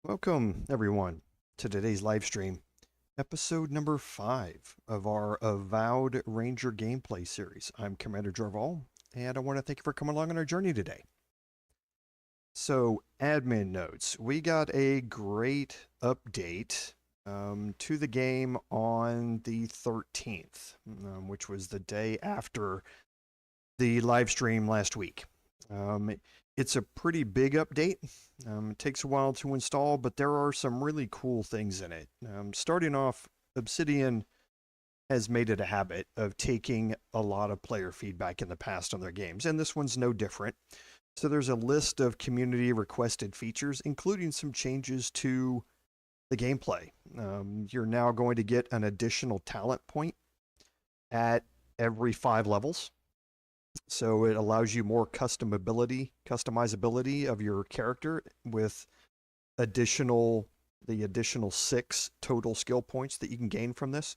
Welcome, everyone, to today's live stream, episode number 5 of our Avowed Ranger gameplay series. I'm Commander Jarval, and I want to thank you for coming along on our journey today. So, admin notes. We got a great update to the game on the 13th, which was the day after the live stream last week. It's a pretty big update. It takes a while to install, but there are some really cool things in it. Starting off, Obsidian has made it a habit of taking a lot of player feedback in the past on their games, and this one's no different. So there's a list of community requested features, including some changes to the gameplay. You're now going to get an additional talent point at every 5 levels. So it allows you more customizability of your character with the additional 6 total skill points that you can gain from this.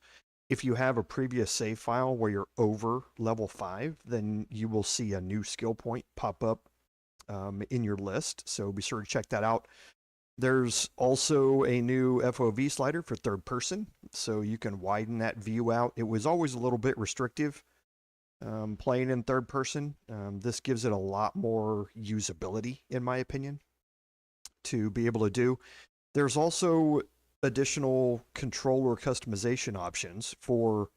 If you have a previous save file where you're over level 5, then you will see a new skill point pop up in your list. So be sure to check that out. There's also a new FOV slider for third person, so you can widen that view out. It was always a little bit restrictive playing in third person. This gives it a lot more usability, in my opinion, to be able to do. There's also additional controller customization options for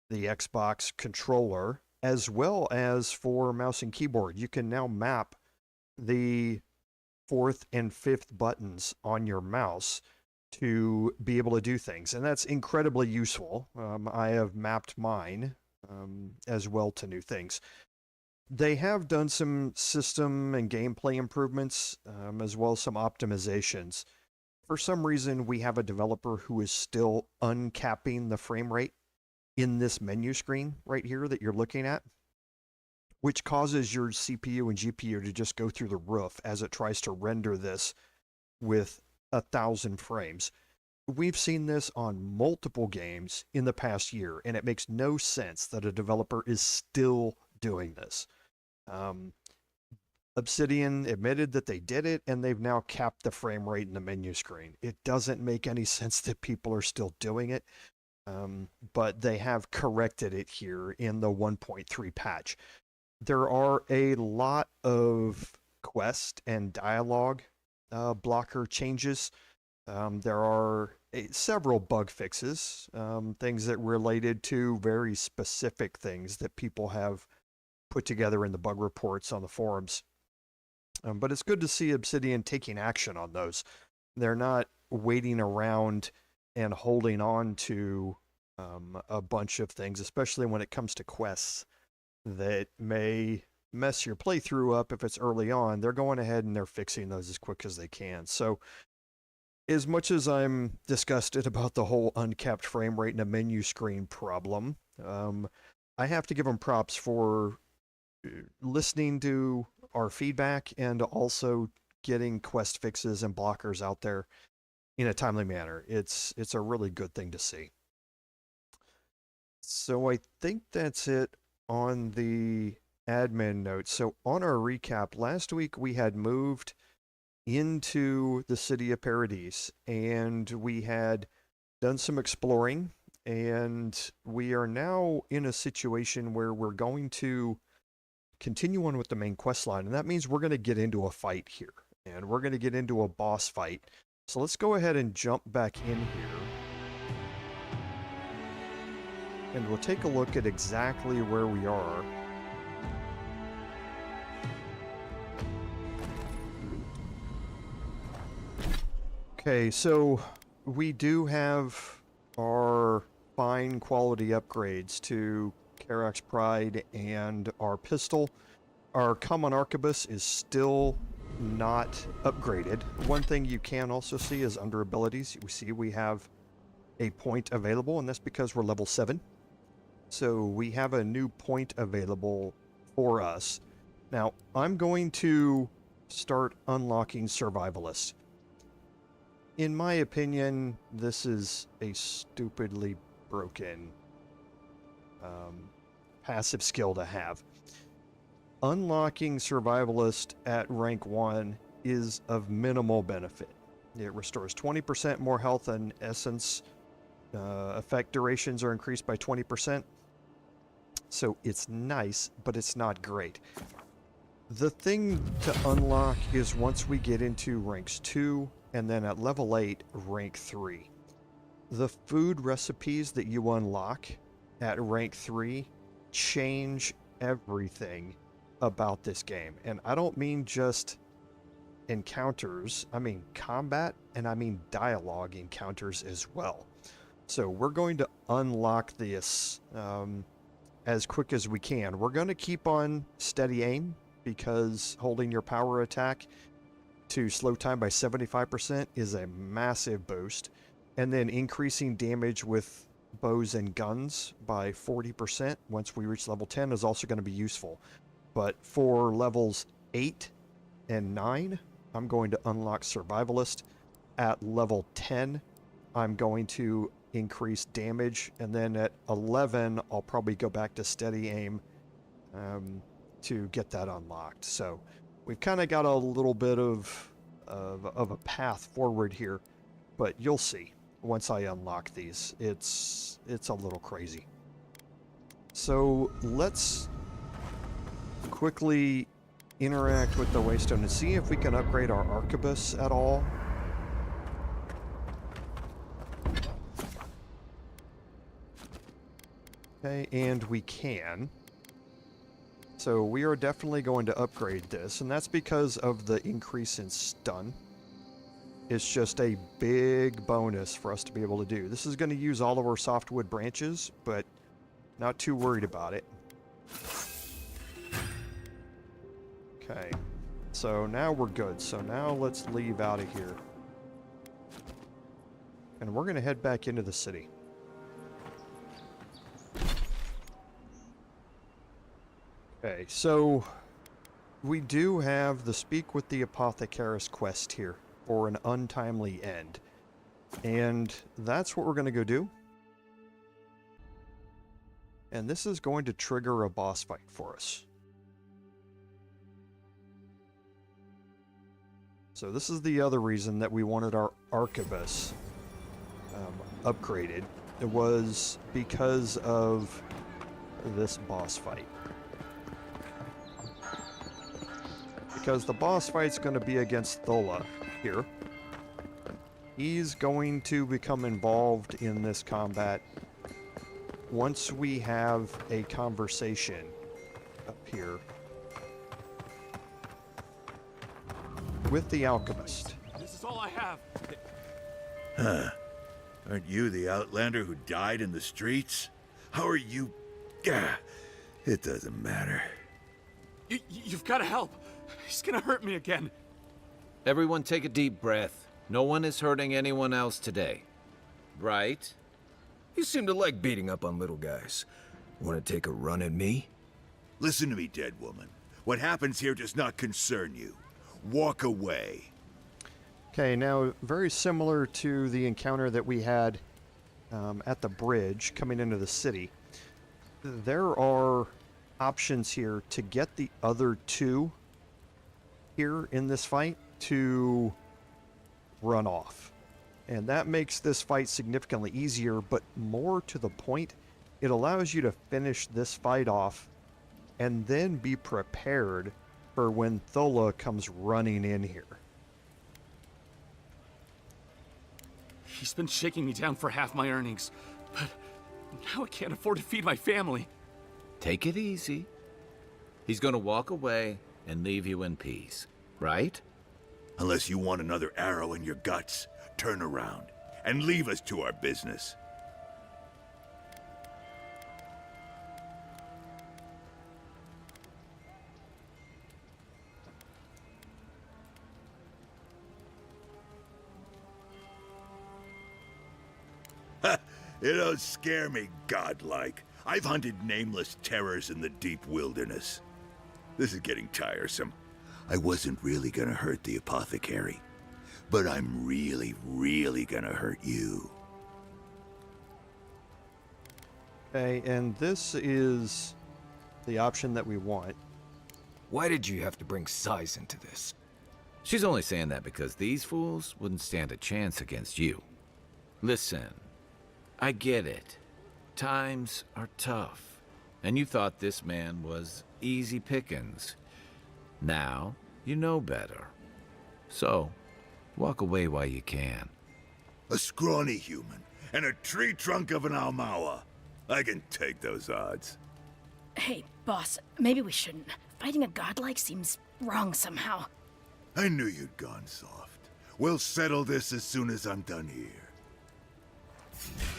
the Xbox controller, as well as for mouse and keyboard. You can now map the 4th and 5th buttons on your mouse to be able to do things, and that's incredibly useful. I have mapped mine as well to new things. They have done some system and gameplay improvements, as well as some optimizations. For some reason, we have a developer who is still uncapping the frame rate in this menu screen right here that you're looking at, which causes your CPU and GPU to just go through the roof as it tries to render this with 1,000 frames. We've seen this on multiple games in the past year, and it makes no sense that a developer is still doing this. Obsidian admitted that they did it, and they've now capped the frame rate in the menu screen. It doesn't make any sense that people are still doing it, but they have corrected it here in the 1.3 patch. There are a lot of quest and dialogue blocker changes. There are several bug fixes, things that related to very specific things that people have put together in the bug reports on the forums. But it's good to see Obsidian taking action on those. They're not waiting around and holding on to a bunch of things, especially when it comes to quests that may mess your playthrough up if it's early on. They're going ahead and they're fixing those as quick as they can. So as much as I'm disgusted about the whole uncapped frame rate and a menu screen problem, I have to give them props for listening to our feedback and also getting quest fixes and blockers out there in a timely manner. It's a really good thing to see. So I think that's it on the admin notes. So on our recap, last week we had moved into the city of Paradise, and we had done some exploring, and we are now in a situation where we're going to continue on with the main quest line, and that means we're going to get into a fight here, and we're going to get into a boss fight. So let's go ahead and jump back in here, and we'll take a look at exactly where we are. Okay, so we do have our fine quality upgrades to Karak's Pride and our pistol. Our Common Arquebus is still not upgraded. One thing you can also see is under abilities. We see we have a point available, and that's because we're level 7. So we have a new point available for us. Now, I'm going to start unlocking Survivalist. In my opinion, this is a stupidly broken passive skill to have. Unlocking Survivalist at rank 1 is of minimal benefit. It restores 20% more health, and essence effect durations are increased by 20%. So it's nice, but it's not great. The thing to unlock is once we get into ranks 2, and then at level 8, rank 3. The food recipes that you unlock at rank 3 change everything about this game. And I don't mean just encounters, I mean combat, and I mean dialogue encounters as well. So we're going to unlock this as quick as we can. We're going to keep on steady aim, because holding your power attack to slow time by 75% is a massive boost. And then increasing damage with bows and guns by 40% once we reach level 10 is also going to be useful. But for levels 8 and 9, I'm going to unlock Survivalist. At level 10, I'm going to increase damage. And then at 11, I'll probably go back to steady aim to get that unlocked. So we've kind of got a little bit of a path forward here, but you'll see once I unlock these. It's a little crazy. So let's quickly interact with the Waystone and see if we can upgrade our Arquebus at all. Okay, and we can. So we are definitely going to upgrade this, and that's because of the increase in stun. It's just a big bonus for us to be able to do. This is going to use all of our softwood branches, but not too worried about it. Okay, so now we're good. So now let's leave out of here. And we're going to head back into the city. Okay, so we do have the Speak with the Apothecarist quest here for an untimely end. And that's what we're going to go do. And this is going to trigger a boss fight for us. So this is the other reason that we wanted our Arquebus upgraded. It was because of this boss fight. Because the boss fight's going to be against Thulla here. He's going to become involved in this combat once we have a conversation up here with the alchemist. This is all I have. Huh. Aren't you the outlander who died in the streets? How are you? Gah, it doesn't matter. You've got to help. He's gonna hurt me again. Everyone take a deep breath. No one is hurting anyone else today. Right? You seem to like beating up on little guys. Want to take a run at me? Listen to me, dead woman. What happens here does not concern you. Walk away. Okay, now very similar to the encounter that we had at the bridge coming into the city. There are options here to get the other two here in this fight to run off. And that makes this fight significantly easier, but more to the point, it allows you to finish this fight off and then be prepared for when Thulla comes running in here. He's been shaking me down for half my earnings, but now I can't afford to feed my family. Take it easy. He's gonna walk away and leave you in peace, right? Unless you want another arrow in your guts, turn around and leave us to our business. Ha! You don't scare me, godlike. I've hunted nameless terrors in the deep wilderness. This is getting tiresome. I wasn't really gonna hurt the apothecary, but I'm really, really gonna hurt you. Okay, and this is the option that we want. Why did you have to bring size into this? She's only saying that because these fools wouldn't stand a chance against you. Listen, I get it. Times are tough, and you thought this man was easy pickings. Now, you know better. So, walk away while you can. A scrawny human and a tree trunk of an Almawa. I can take those odds. Hey, boss, maybe we shouldn't. Fighting a godlike seems wrong somehow. I knew you'd gone soft. We'll settle this as soon as I'm done here.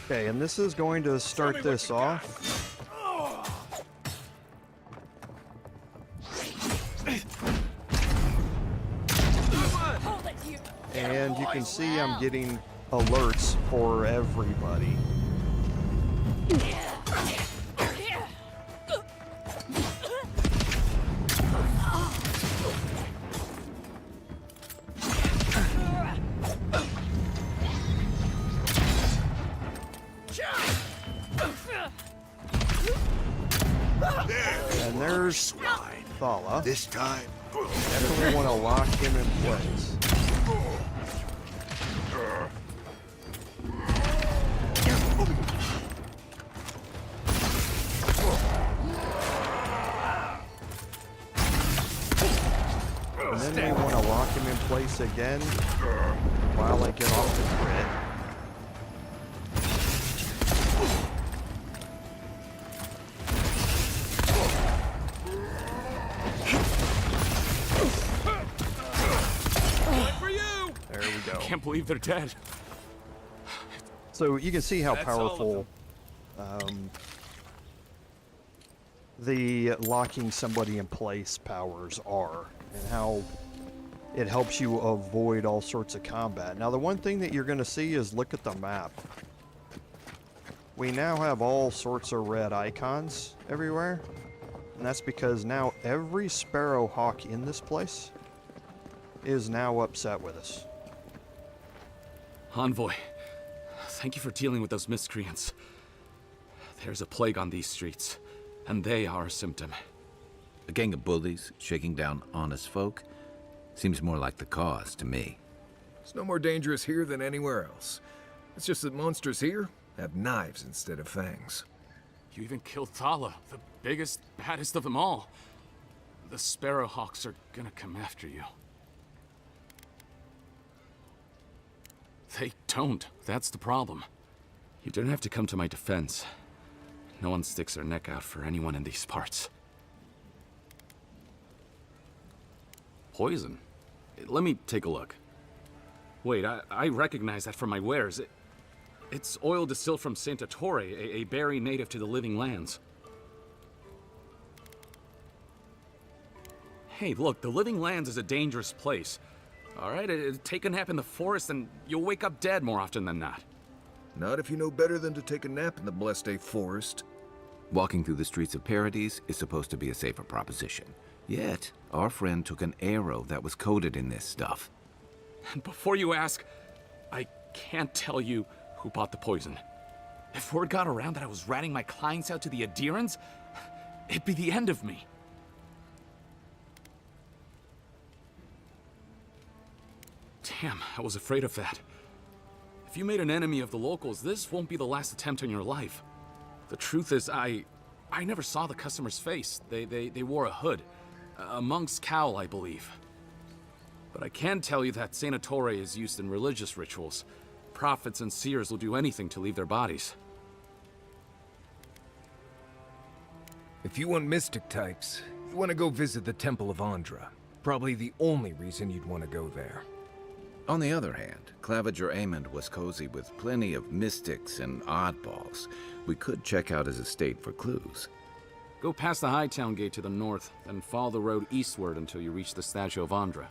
Okay, and this is going to start this off. And you can see I'm getting alerts for everybody. And there's Thulla. This time, Definitely want to lock him in place. And then we want to lock him in place again while I get off the grid. There we go. I can't believe they're dead. So you can see how That's all of powerful the locking somebody in place powers are, and how it helps you avoid all sorts of combat. Now, the one thing that you're going to see is look at the map. We now have all sorts of red icons everywhere, and that's because now every sparrowhawk in this place is now upset with us. Envoy, thank you for dealing with those miscreants. There's a plague on these streets, and they are a symptom. A gang of bullies shaking down honest folk seems more like the cause to me. It's no more dangerous here than anywhere else. It's just that monsters here have knives instead of fangs. You even killed Thulla, the biggest, baddest of them all. The Sparrowhawks are gonna come after you. They don't. That's the problem. You don't have to come to my defense. No one sticks their neck out for anyone in these parts. Poison? Let me take a look. Wait, I recognize that from my wares. It's oil distilled from Santa Torre, a berry native to the Living Lands. Hey, look, the Living Lands is a dangerous place. All right, take a nap in the forest and you'll wake up dead more often than not. Not if you know better than to take a nap in the blessed A forest. Walking through the streets of Paradise is supposed to be a safer proposition. Yet, our friend took an arrow that was coated in this stuff. And before you ask, I can't tell you who bought the poison. If word got around that I was ratting my clients out to the adherents, it'd be the end of me. Damn, I was afraid of that. If you made an enemy of the locals, this won't be the last attempt on your life. The truth is, I never saw the customer's face. They wore a hood. A monk's cowl, I believe. But I can tell you that Santa Torre is used in religious rituals. Prophets and seers will do anything to leave their bodies. If you want mystic types, you want to go visit the Temple of Andra. Probably the only reason you'd want to go there. On the other hand, Claviger Amond was cozy with plenty of mystics and oddballs. We could check out his estate for clues. Go past the Hightown Gate to the north, then follow the road eastward until you reach the statue of Andra.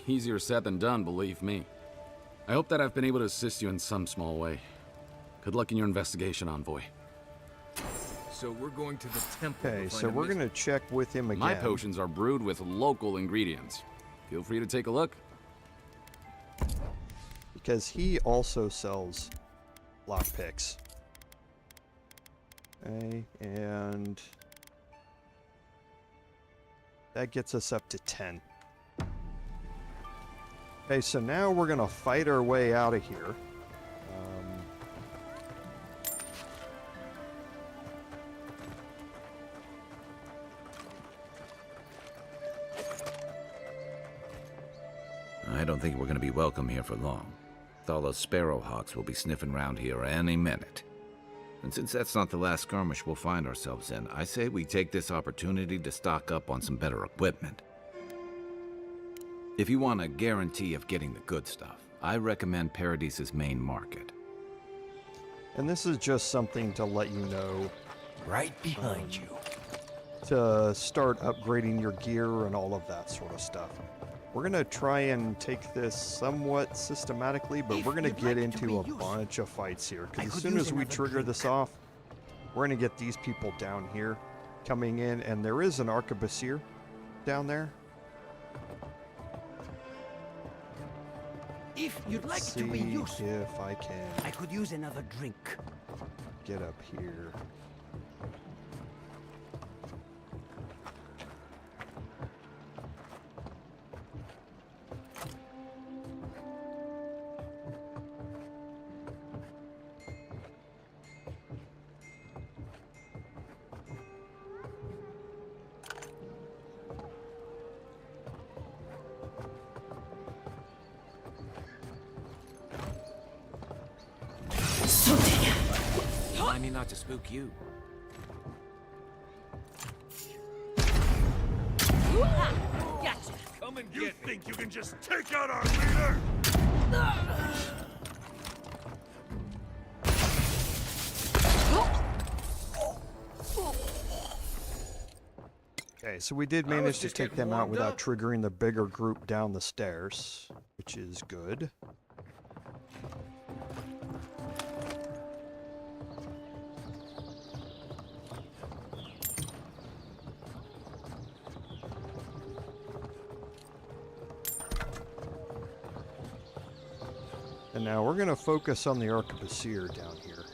Easier said than done, believe me. I hope that I've been able to assist you in some small way. Good luck in your investigation, Envoy. So we're going to the temple. Okay, so we're going to check with him again. My potions are brewed with local ingredients. Feel free to take a look. Because he also sells lockpicks. Okay, and That gets us up to 10. Okay, so now we're going to fight our way out of here. I don't think we're going to be welcome here for long. Thulla's sparrowhawks will be sniffing around here any minute. And since that's not the last skirmish we'll find ourselves in, I say we take this opportunity to stock up on some better equipment. If you want a guarantee of getting the good stuff, I recommend Paradis's main market. And this is just something to let you know Right behind you. to start upgrading your gear and all of that sort of stuff. We're going to try and take this somewhat systematically, but we're going to get into a bunch of fights here. Because as soon as we trigger this off, we're going to get these people down here coming in. And there is an arquebusier down there. If you'd like Let's to be see useful, if I can I could use another drink. get up here. Remind me not to spook you. Gotcha. Come and You get me. think you can just take out our leader? Okay, so we did I was manage to just take getting them out warmed without up. triggering the bigger group down the stairs, which is good. And now we're going to focus on the arquebusier down here.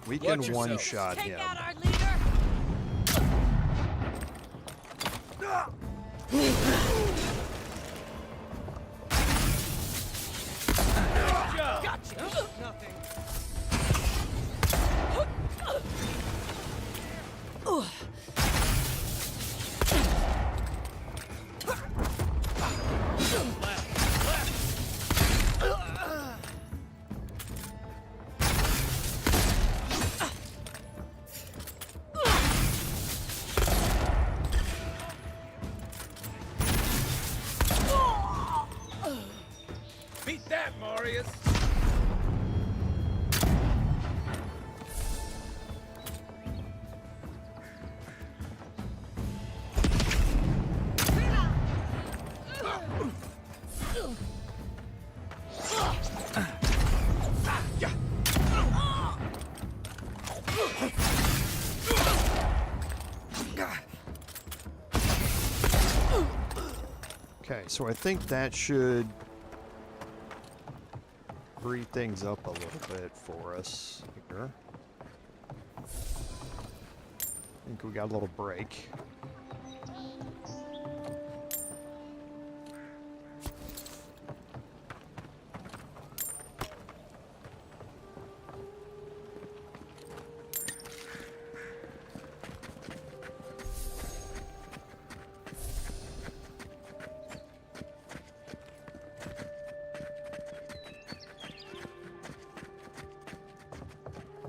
We can Watch yourself. one-shot him. our leader. Gotcha. Nothing. Beat that, Marius. Okay, so I think that should free things up a little bit for us here. I think we got a little break.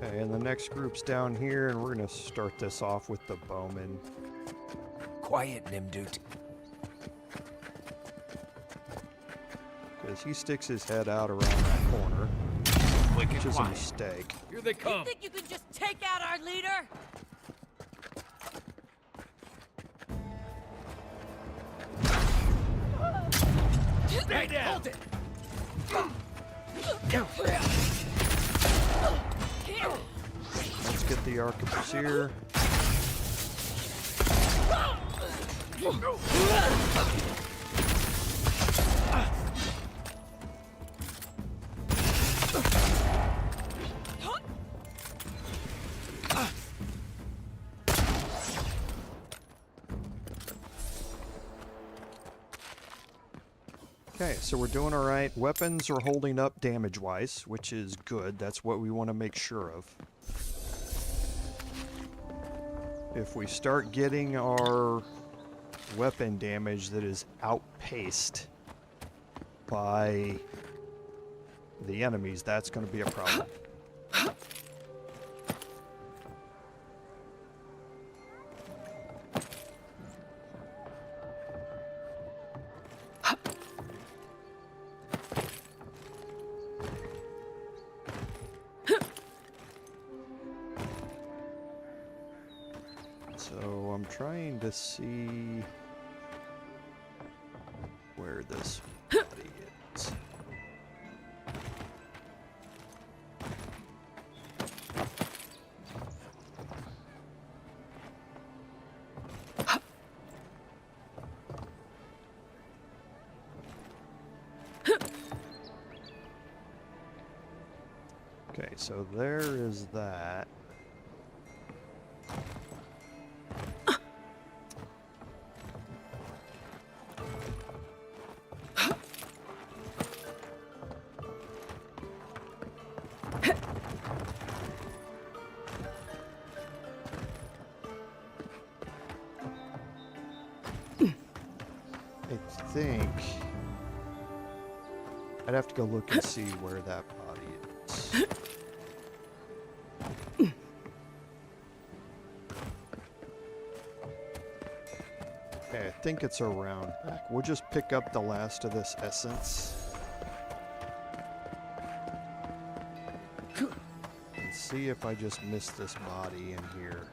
Okay, and the next group's down here, and we're gonna start this off with the bowman. Quiet, Nimdut. Because he sticks his head out around that corner, which is a mistake. Here they come. Think you can just take out our leader? Stay down. Hold it. Let's get the arquebusier. Okay, so we're doing all right. Weapons are holding up damage-wise, which is good. That's what we want to make sure of. If we start getting our weapon damage that is outpaced by the enemies, that's going to be a problem. So I'm trying to see where this body is. Okay, so there is that. I think I'd have to go look and see where that body is. Okay, I think it's around back. We'll just pick up the last of this essence. And see if I just missed this body in here.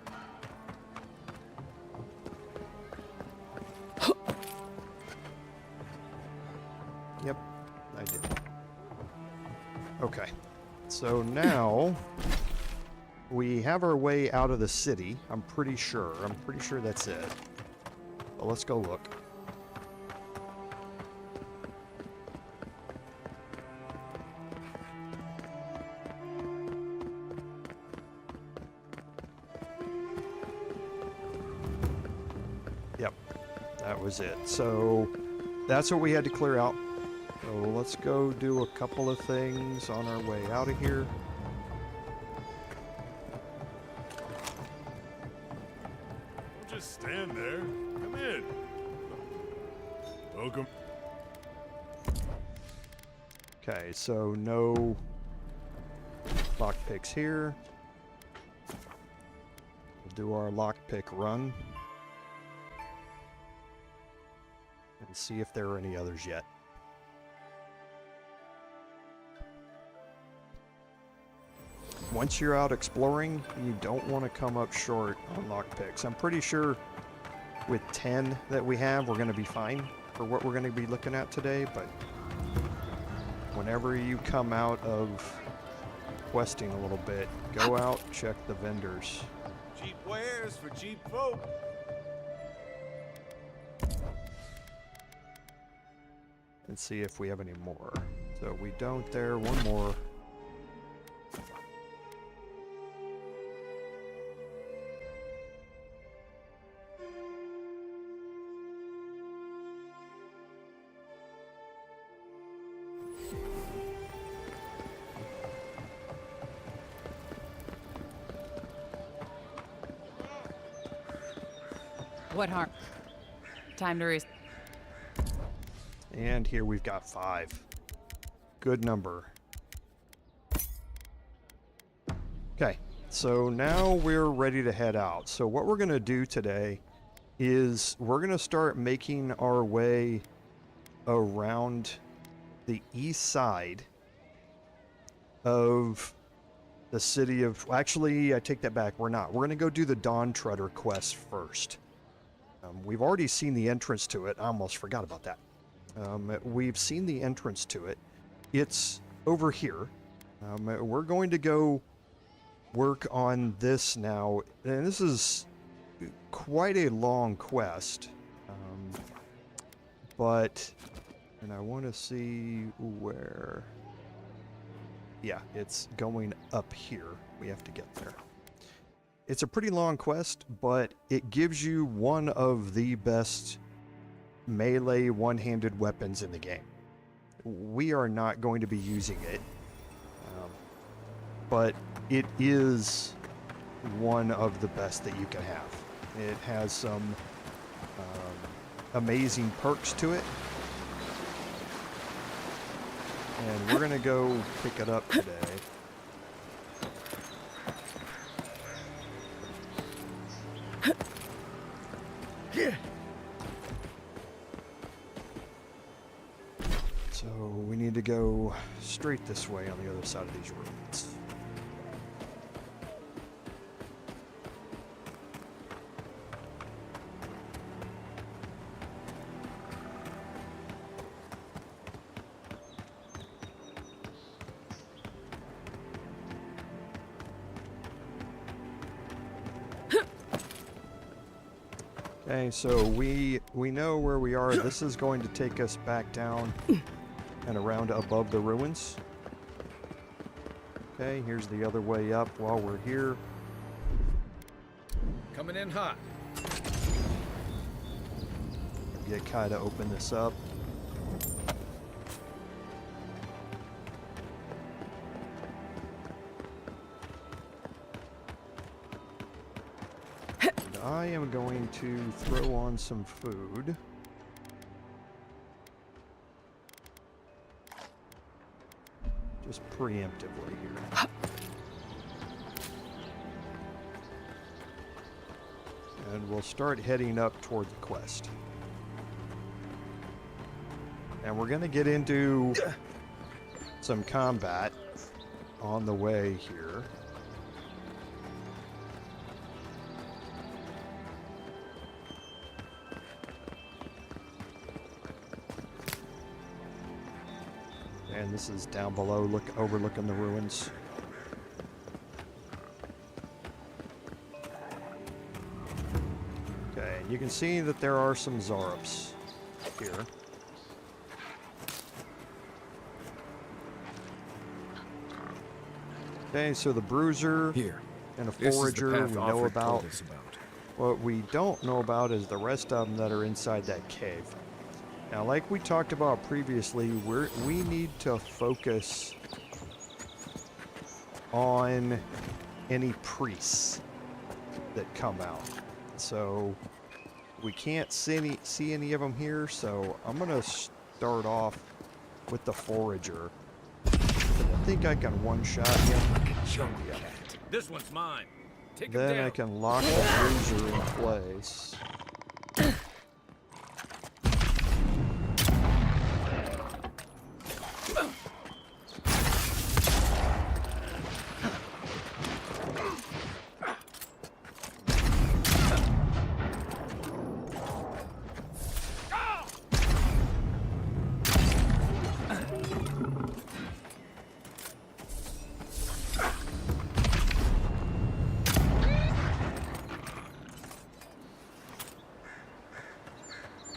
Yep, I did. Okay, so now we have our way out of the city. I'm pretty sure that's it. But let's go look. Yep, that was it. So that's what we had to clear out. So let's go do a couple of things on our way out of here. Just stand there. Come in. Welcome. Okay, so no lockpicks here. We'll do our lockpick run. And see if there are any others yet. Once you're out exploring, you don't want to come up short on lockpicks. I'm pretty sure with 10 that we have, we're going to be fine for what we're going to be looking at today, but whenever you come out of questing a little bit, go out, check the vendors. Cheap wares for cheap folk. And see if we have any more. So we don't there, one more. What harm? Time to race. And here we've got 5. Good number. Okay, so now we're ready to head out. So what we're going to do today is we're going to start making our way around the east side of the city of... Actually, I take that back. We're not. We're going to go do the Dawntreader Quest first. We've already seen the entrance to it. I almost forgot about that. We've seen the entrance to it. It's over here. We're going to go work on this now. And this is quite a long quest. And I want to see where... Yeah, it's going up here. We have to get there. It's a pretty long quest, but it gives you one of the best melee one-handed weapons in the game. we are not going to be using it. But it is one of the best that you can have. It has some amazing perks to it. And we're gonna go pick it up today. So we need to go straight this way on the other side of these ruins. Okay, so we know where we are. This is going to take us back down and around above the ruins. Okay, here's the other way up while we're here. Coming in hot. Get Kai to open this up. I am going to throw on some food. Just preemptively here. And we'll start heading up toward the quest. And we're going to get into some combat on the way here. And this is down below, overlooking the ruins. Okay, and you can see that there are some Zarops here. Okay, so the Bruiser Here. and a This is the Forager path we know Alfred about. told us about. What we don't know about is the rest of them that are inside that cave. Now, like we talked about previously, we need to focus on any priests that come out. So we can't see any of them here, so I'm going to start off with the Forager. I think I can one-shot him. Yeah. This one's mine. Take him Then down. I can lock the Bruiser in place.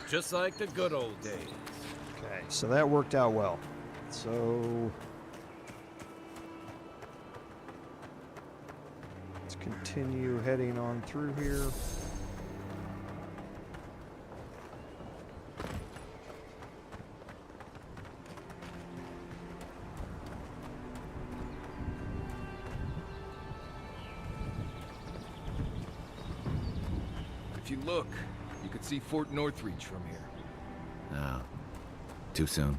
Just like the good old days. Okay, so that worked out well. So let's continue heading on through here. If you look, you could see Fort Northreach from here. No. Too soon.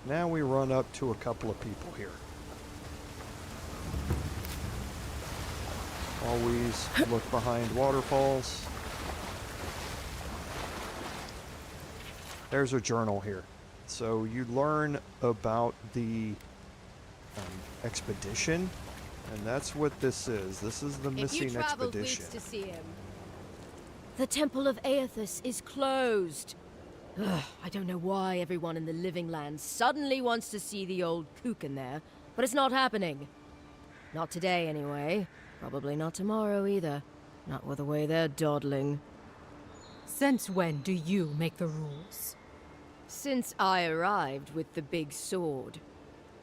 Now we run up to a couple of people here. Always look behind waterfalls. There's a journal here. So you learn about the expedition, and that's what this is. This is the missing expedition. To see him. The Temple of Aethys is closed. Ugh, I don't know why everyone in the Living Land suddenly wants to see the old kook in there, but it's not happening. Not today, anyway. Probably not tomorrow, either. Not with the way they're dawdling. Since when do you make the rules? Since I arrived with the big sword.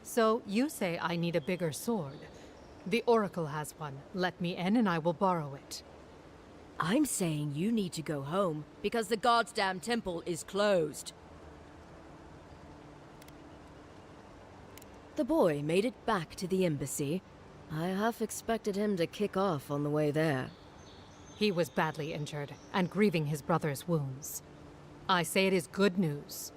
So you say I need a bigger sword. The Oracle has one. Let me in and I will borrow it. I'm saying you need to go home because the goddamn temple is closed. The boy made it back to the embassy. I half expected him to kick off on the way there. He was badly injured and grieving his brother's wounds. I say it is good news.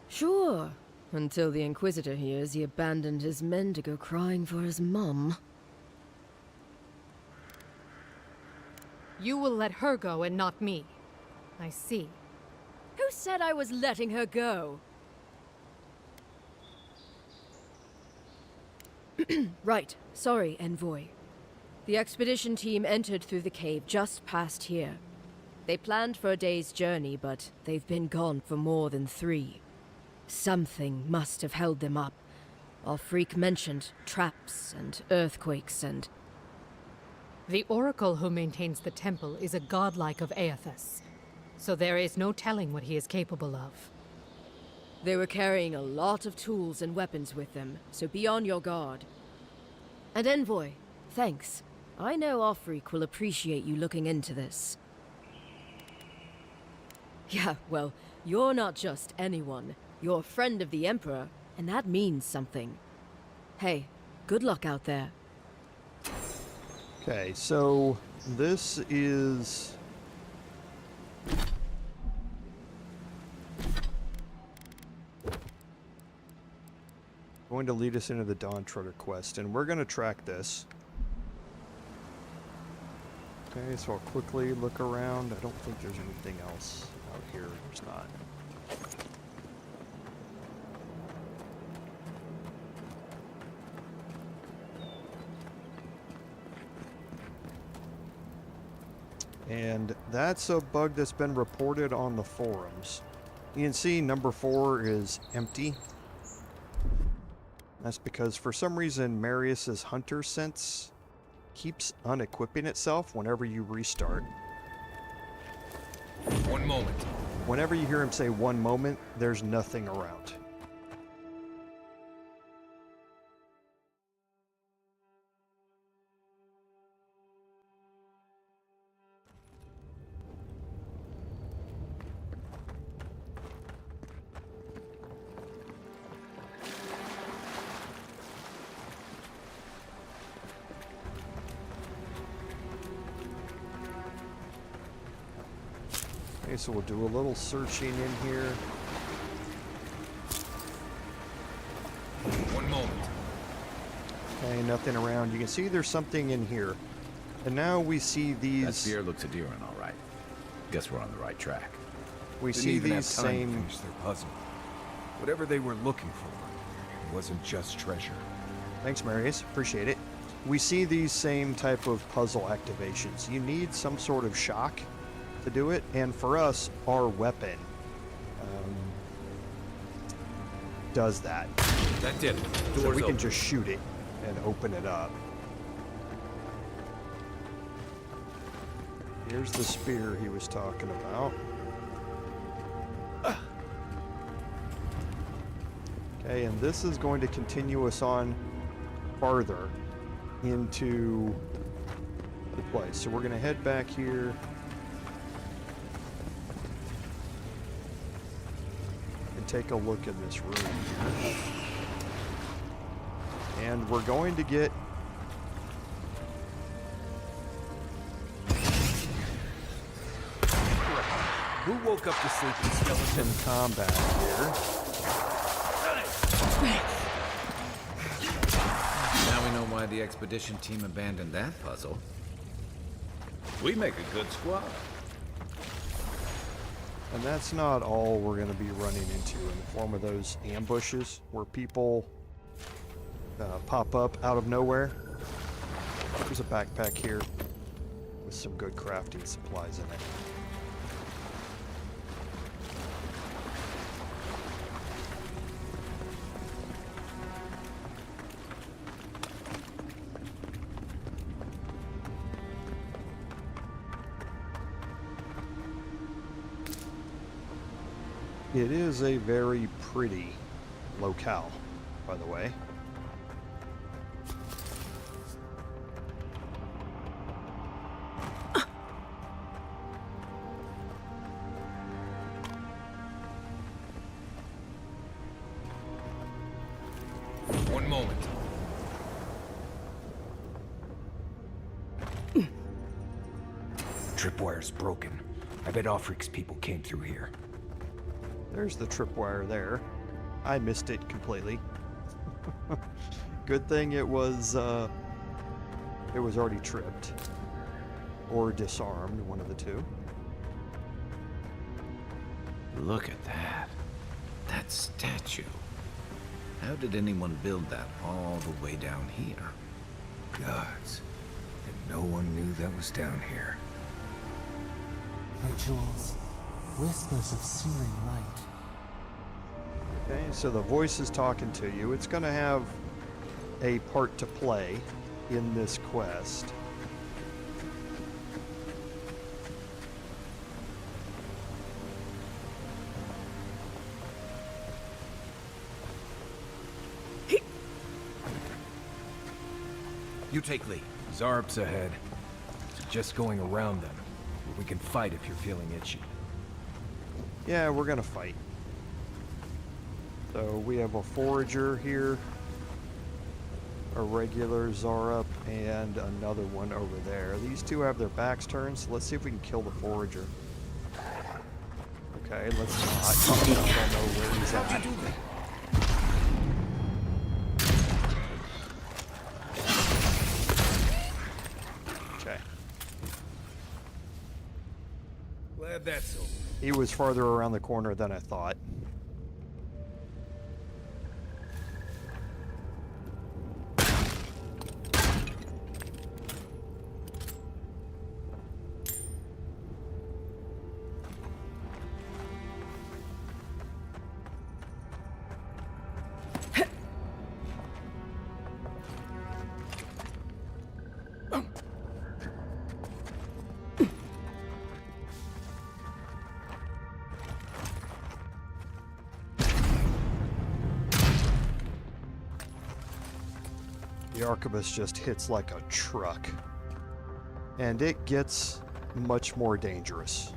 Sure, until the Inquisitor hears he abandoned his men to go crying for his mum. You will let her go and not me. I see. Who said I was letting her go? Right. Sorry, Envoy. The expedition team entered through the cave just past here. They planned for a day's journey, but they've been gone for more than 3. Something must have held them up. Our freak mentioned traps and earthquakes and... The oracle who maintains the temple is a godlike of Aethys, so there is no telling what he is capable of. They were carrying a lot of tools and weapons with them, so be on your guard. And Envoy, thanks. I know our freak will appreciate you looking into this. Yeah, well, you're not just anyone. You're a friend of the Emperor, and that means something. Hey, good luck out there. Okay, so this is... going to lead us into the Dawntreader Quest, and we're going to track this. Okay, so I'll quickly look around. I don't think there's anything else out here. There's not. And that's a bug that's been reported on the forums. You can see number 4 is empty. That's because for some reason Marius's hunter sense keeps unequipping itself whenever you restart. 1 moment. Whenever you hear him say 1 moment, there's nothing around. Okay, so we'll do a little searching in here. 1 moment. Okay, nothing around. You can see there's something in here. And now we see these... That spear looks endearing, all right. Guess we're on the right track. We Didn't see even these have time to same... finish their puzzle. Whatever they were looking for, it wasn't just treasure. Thanks, Marius. Appreciate it. We see these same type of puzzle activations. You need some sort of shock to do it, and for us, our weapon does that. That did it. Doors So we can open. just shoot it and open it up. Here's the spear he was talking about. Okay, and this is going to continue us on farther into the place. So we're going to head back here. And take a look in this room here. And we're going to get... Who woke up the sleeping skeleton? in combat here. Now we know why the expedition team abandoned that puzzle. We make a good squad. And that's not all we're going to be running into in the form of those ambushes where people pop up out of nowhere. There's a backpack here with some good crafting supplies in it. It is a very pretty locale, by the way. One moment. Tripwire's broken. I bet Offric's people came through here. There's the tripwire there. I missed it completely. Good thing it was already tripped. Or disarmed, one of the two. Look at that. That statue. How did anyone build that all the way down here? Gods. And no one knew that was down here. Rituals. Whispers of searing light. Okay, so the voice is talking to you. It's going to have a part to play in this quest. You take lead. Zarp's ahead. Just going around them. But we can fight if you're feeling itchy. Yeah, we're going to fight. So we have a forager here, a regular Zarup, and another one over there. These two have their backs turned, so let's see if we can kill the forager. Okay, let's not. I don't know where he's at. Okay. Glad that's over. He was farther around the corner than I thought. The arquebus just hits like a truck. And it gets much more dangerous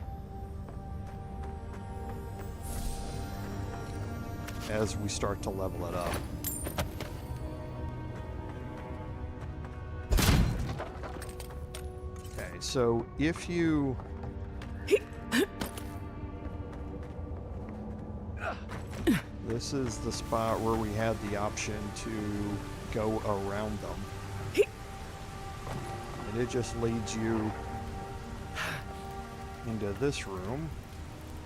as we start to level it up. Okay, so if you... This is the spot where we had the option to go around them. And it just leads you into this room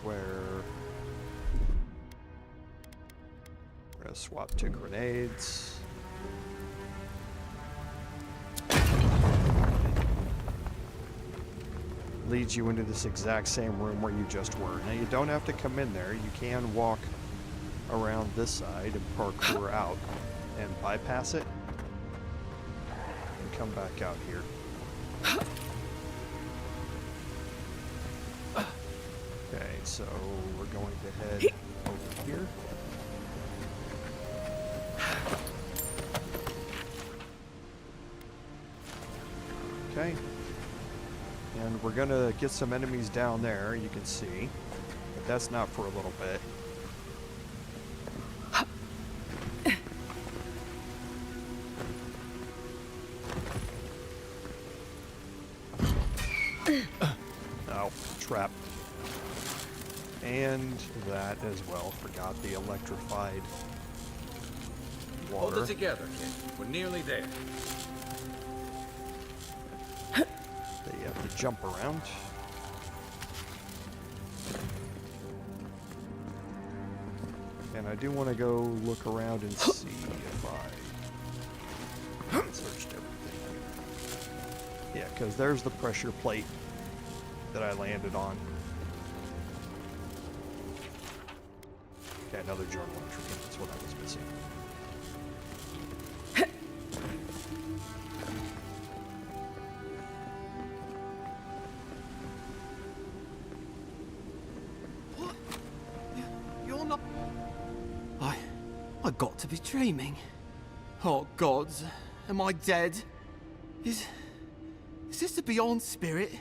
where we're going to swap to grenades. Leads you into this exact same room where you just were. Now you don't have to come in there. You can walk around this side and parkour out and bypass it and come back out here. Okay, so we're going to head over here. Okay. And we're gonna get some enemies down there, you can see. But that's not for a little bit. Oh, trap. And that as well. Forgot the electrified water. Hold it together, kid. We're nearly there. They have to jump around. And I do want to go look around and see if I searched everything. Yeah, because there's the pressure plate that I landed on. Okay, another journal entry. That's what I was missing. You're not... I got to be dreaming. Oh, gods. Am I dead? Is this the Beyond Spirit?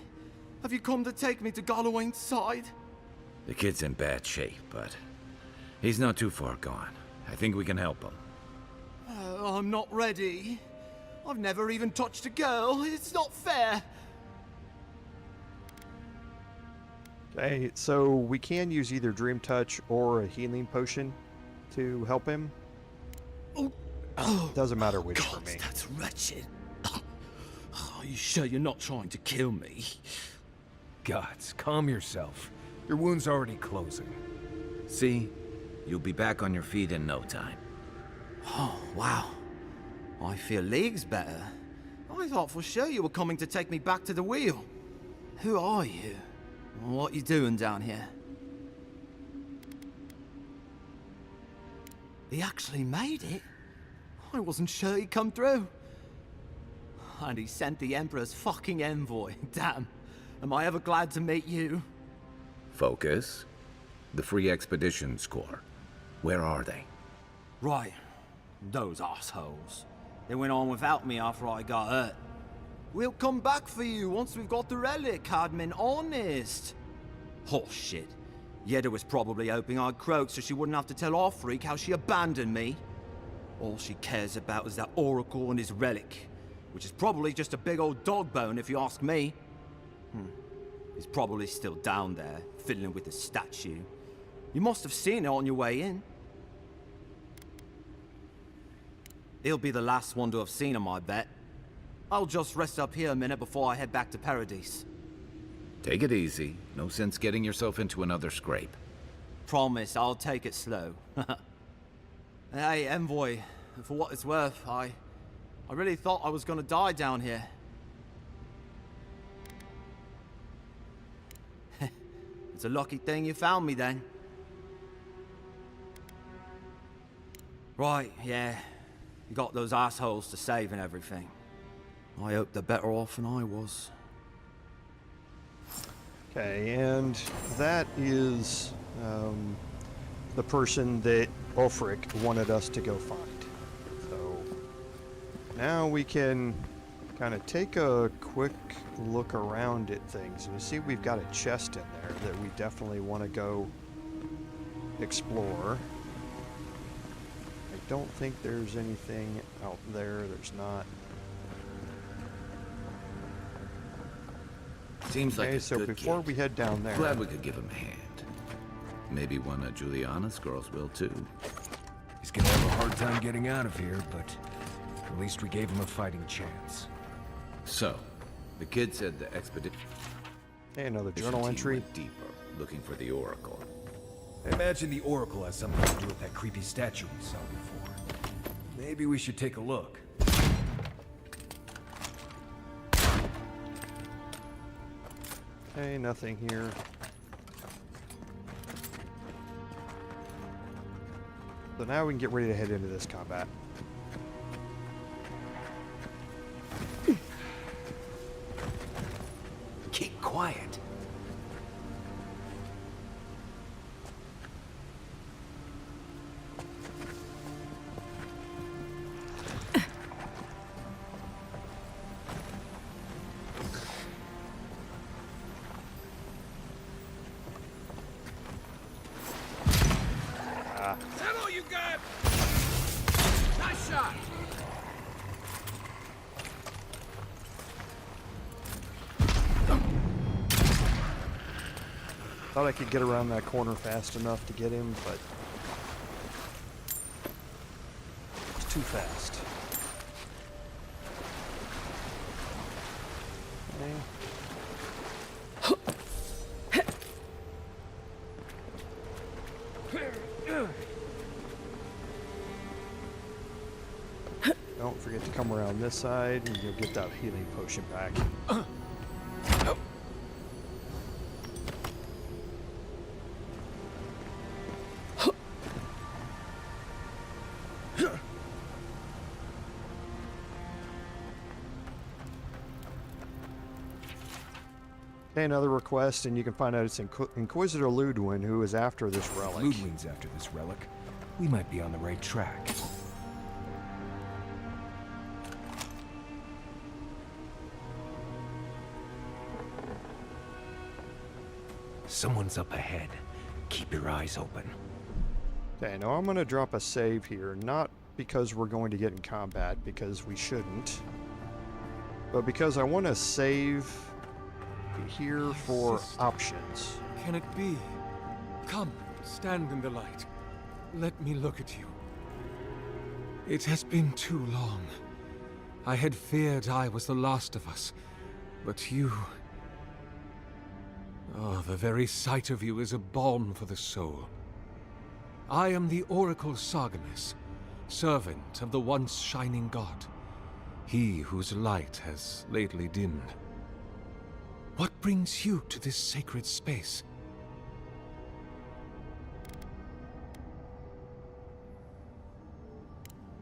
Have you come to take me to Gallowayne's side? The kid's in bad shape, but he's not too far gone. I think we can help him. I'm not ready. I've never even touched a girl. It's not fair. Okay, so we can use either Dream Touch or a healing potion to help him. Doesn't matter which for me. That's wretched. Are you sure you're not trying to kill me? Gods, calm yourself. Your wound's already closing. See? You'll be back on your feet in no time. Oh, wow. I feel leagues better. I thought for sure you were coming to take me back to the wheel. Who are you? What you doing down here? He actually made it? I wasn't sure he'd come through. And he sent the Emperor's fucking envoy. Damn. Am I ever glad to meet you? Focus. The Free Expeditions Corps. Where are they? Right. Those assholes. They went on without me after I got hurt. We'll come back for you once we've got the relic, Caedmon, honest. Oh, shit. Yeda was probably hoping I'd croak so she wouldn't have to tell our freak how she abandoned me. All she cares about is that Oracle and his relic, which is probably just a big old dog bone if you ask me. He's probably still down there, fiddling with the statue. You must have seen it on your way in. He'll be the last one to have seen him, I bet. I'll just rest up here a minute before I head back to Paradise. Take it easy. No sense getting yourself into another scrape. Promise, I'll take it slow. Hey, Envoy, for what it's worth, I really thought I was gonna die down here. It's a lucky thing you found me then. Right, yeah. You got those assholes to save and everything. I hope they're better off than I was. Okay, and that is the person that Ulfric wanted us to go find. So now we can kind of take a quick look around at things. We see we've got a chest in there that we definitely want to go explore. I don't think there's anything out there. There's not. Seems like Okay, a so good before kid. we head down there, Glad we could give him a hand. Maybe one of Juliana's girls will too. He's gonna have a hard time getting out of here, but at least we gave him a fighting chance. So, the kid said the expedition hey, another team journal entry. went deeper, looking for the Oracle. I imagine the Oracle has something to do with that creepy statue we saw before. Maybe we should take a look. Hey, nothing here. So now we can get ready to head into this combat. Keep quiet. Is that all you got? Nice shot! Thought I could get around that corner fast enough to get him, but it's too fast. Okay. Don't forget to come around this side and you'll get that healing potion back. Okay, another request, and you can find out it's Inquisitor Ludwin who is after this relic. Ludwin's after this relic. We might be on the right track. Someone's up ahead. Keep your eyes open. Okay, now I'm going to drop a save here, not because we're going to get in combat, because we shouldn't, but because I want to save here for options. Can it be? Come, stand in the light. Let me look at you. It has been too long. I had feared I was the last of us, but you... Oh, the very sight of you is a balm for the soul. I am the Oracle Sargamis, servant of the once shining god, he whose light has lately dimmed. What brings you to this sacred space?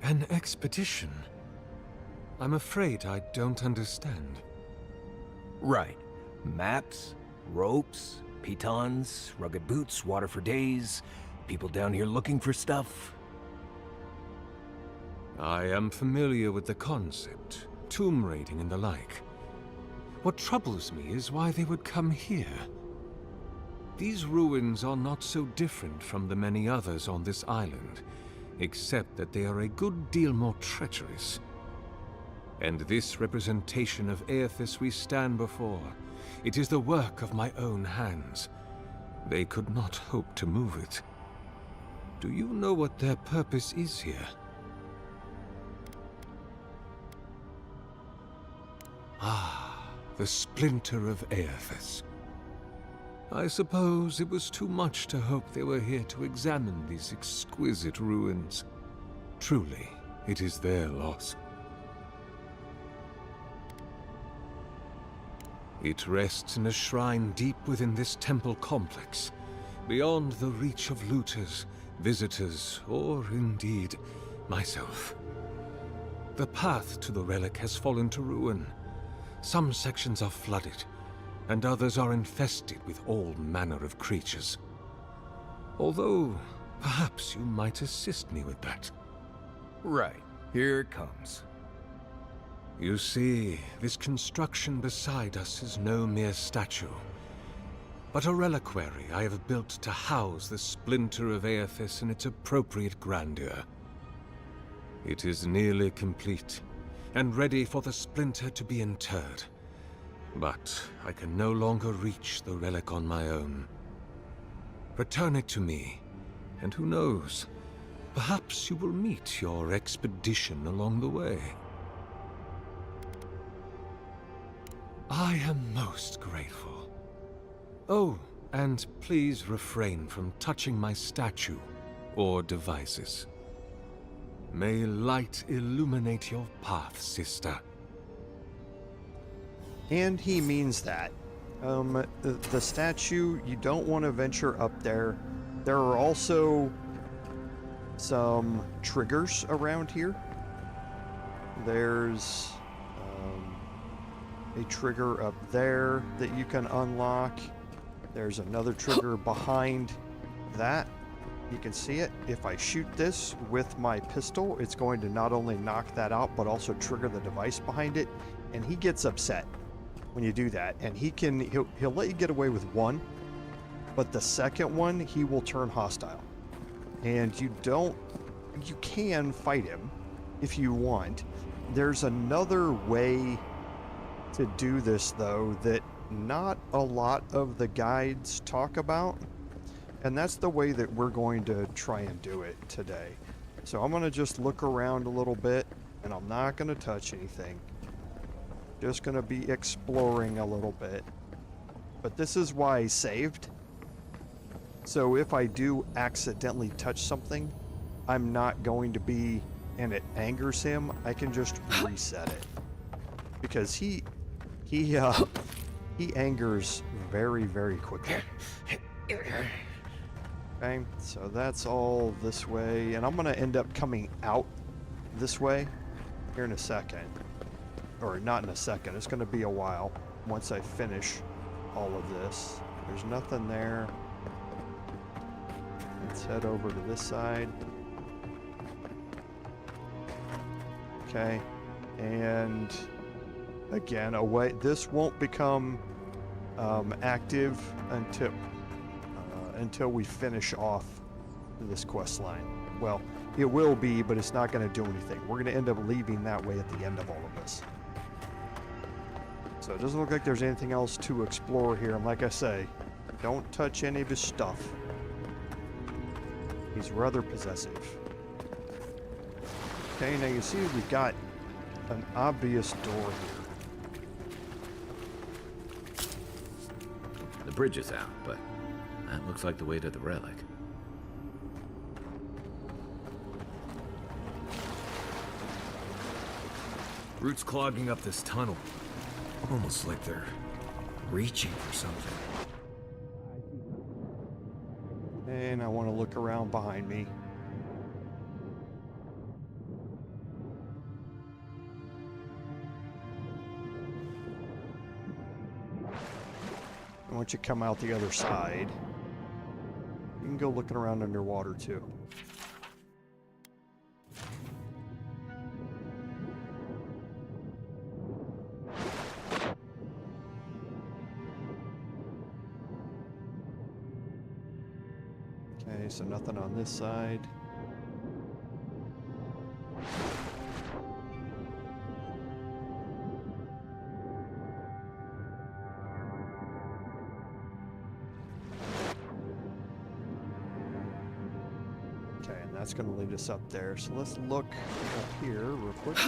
An expedition? I'm afraid I don't understand. Right. Maps, ropes, pitons, rugged boots, water for days, people down here looking for stuff. I am familiar with the concept, tomb raiding and the like. What troubles me is why they would come here. These ruins are not so different from the many others on this island, except that they are a good deal more treacherous. And this representation of Aethys we stand before, it is the work of my own hands. They could not hope to move it. Do you know what their purpose is here? Ah, the splinter of Aethys. I suppose it was too much to hope they were here to examine these exquisite ruins. Truly, it is their loss. It rests in a shrine deep within this temple complex, beyond the reach of looters, visitors, or indeed, myself. The path to the relic has fallen to ruin. Some sections are flooded, and others are infested with all manner of creatures. Although, perhaps you might assist me with that. Right. Here it comes. You see, this construction beside us is no mere statue, but a reliquary I have built to house the splinter of Aethys in its appropriate grandeur. It is nearly complete, and ready for the splinter to be interred. But I can no longer reach the relic on my own. Return it to me, and who knows, perhaps you will meet your expedition along the way. I am most grateful. Oh, and please refrain from touching my statue or devices. May light illuminate your path, sister. And he means that. The statue, you don't want to venture up there. There are also some triggers around here. There's a trigger up there that you can unlock. There's another trigger behind that. You can see it. If I shoot this with my pistol, it's going to not only knock that out, but also trigger the device behind it. And he gets upset when you do that. And he'll let you get away with one, but the second one, he will turn hostile. And you can fight him if you want. There's another way to do this, though, that not a lot of the guides talk about, and that's the way that we're going to try and do it today. So I'm going to just look around a little bit, and I'm not going to touch anything. Just going to be exploring a little bit. But this is why I saved. So if I do accidentally touch something, I'm not going to be, and it angers him, I can just reset it. Because he angers very, very quickly. Okay, so that's all this way, and I'm gonna end up coming out this way here in a second. Or not in a second, it's gonna be a while once I finish all of this. There's nothing there. Let's head over to this side. Okay, and again, this won't become active until we finish off this quest line. Well, it will be, but it's not going to do anything. We're going to end up leaving that way at the end of all of this. So it doesn't look like there's anything else to explore here. And like I say, don't touch any of his stuff. He's rather possessive. Okay, now you see we've got an obvious door here. The bridge is out, but that looks like the way to the relic. Roots clogging up this tunnel. Almost like they're reaching for something. And I want to look around behind me. And once you come out the other side, you can go looking around underwater too. Okay, so nothing on this side. Okay, and that's going to lead us up there. So let's look up here real quick.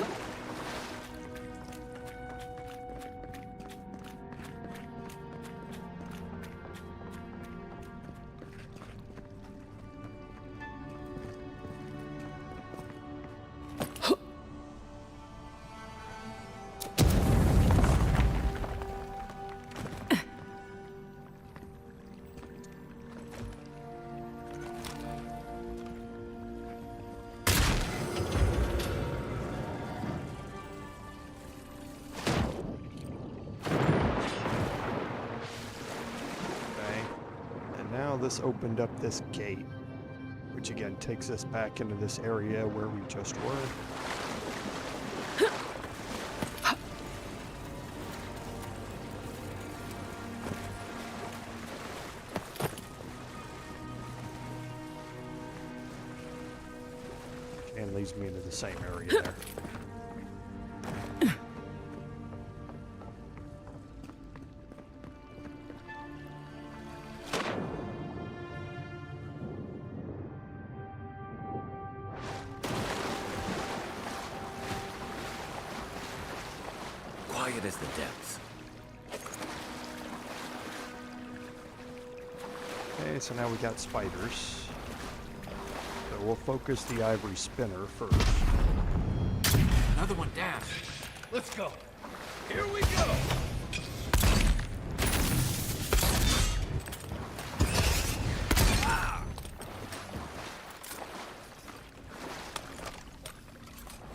This opened up this gate, which again takes us back into this area where we just were. And leads me into the same area there. Quiet as the depths. Okay, so now we got spiders. So we'll focus the ivory spinner first. Another one down. Let's go. Here we go.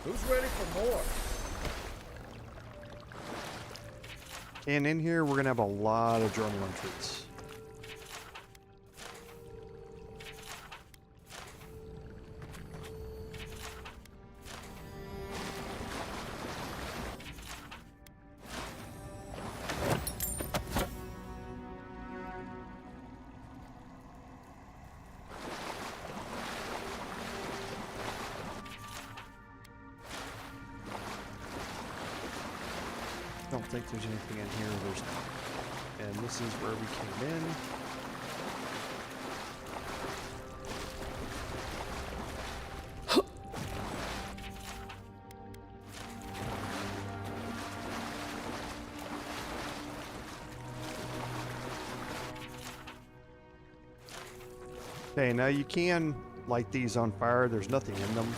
Who's ready for more? And in here, we're going to have a lot of journal entries. I don't think there's anything in here. There's not. And this is where we came in. Okay, now you can light these on fire. There's nothing in them.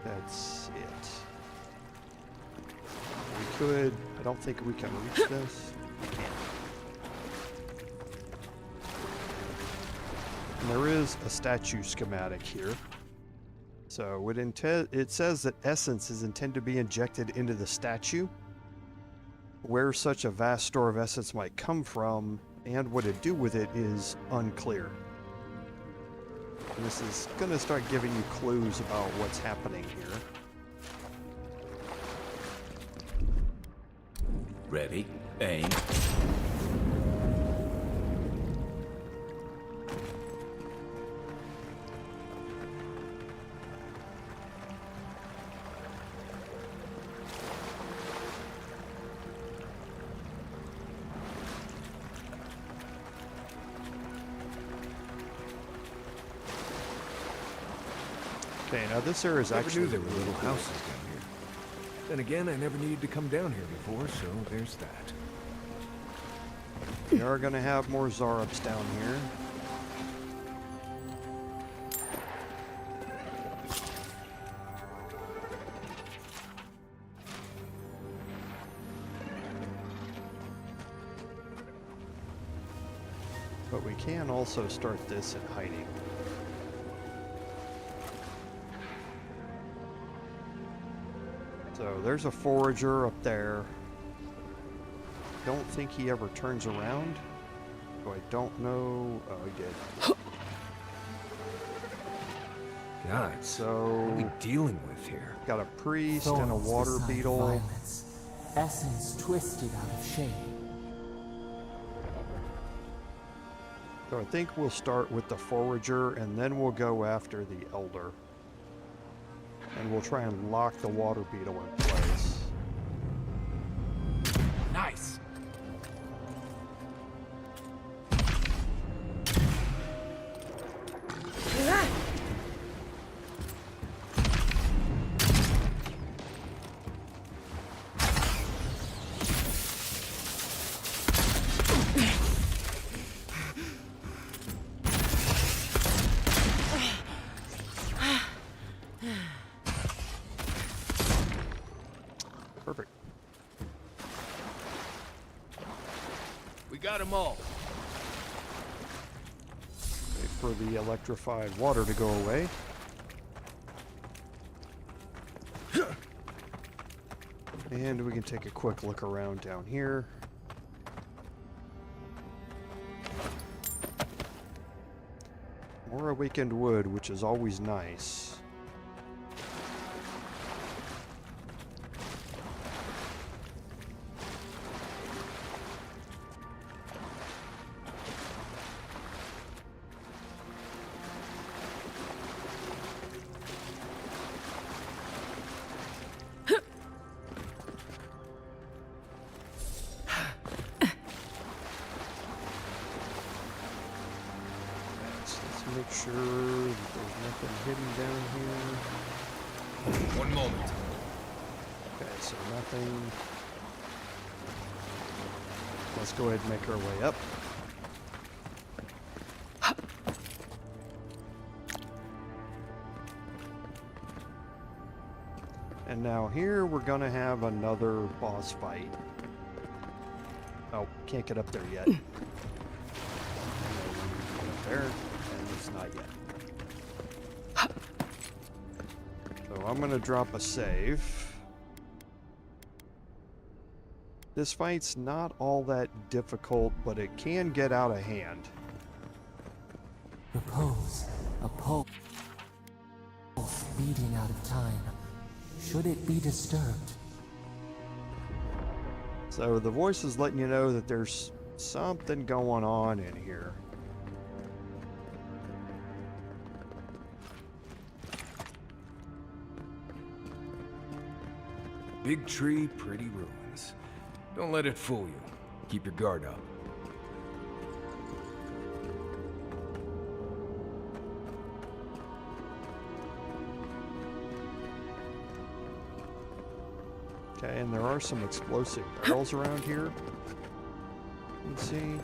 That's it. We could, I don't think we can reach this. And there is a statue schematic here. So it says that essence is intended to be injected into the statue. Where such a vast store of essence might come from and what to do with it is unclear. And this is going to start giving you clues about what's happening here. Ready, aim. Okay, now this area is actually... Never knew there were little houses down here. Then again, I never needed to come down here before, so there's that. We are going to have more Zarups down here. But we can also start this in hiding. So there's a forager up there. Don't think he ever turns around. So I don't know. Oh, he did. God, so what are we dealing with here? Got a priest and a Thorns water beside beetle. violets, essence twisted out of shape. So I think we'll start with the forager and then we'll go after the elder. And we'll try and lock the water beetle in place. Nice. Perfect. We got them all. Wait for the electrified water to go away. And we can take a quick look around down here. More awakened wood, which is always nice. Make sure that there's nothing hidden down here. One moment. Okay, so nothing. Let's go ahead and make our way up. And now here we're gonna have another boss fight. Oh, can't get up there yet. Get up there. Not yet. So I'm gonna drop a save. This fight's not all that difficult, but it can get out of hand. Repose, a pulse beating out of time. Should it be disturbed? So the voice is letting you know that there's something going on in here. Big tree, pretty ruins. Don't let it fool you. Keep your guard up. Okay, and there are some explosive barrels around here. Let's see.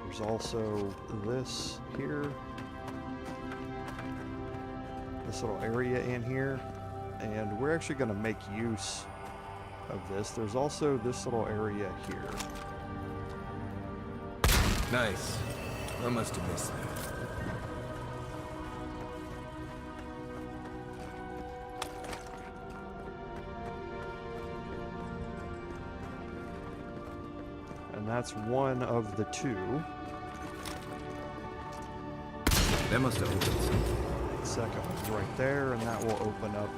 There's also this here. This little area in here, and we're actually going to make use of this. There's also this little area here. Nice. I must have missed that. And that's one of the two. That must have opened something. Second one's right there, and that will open up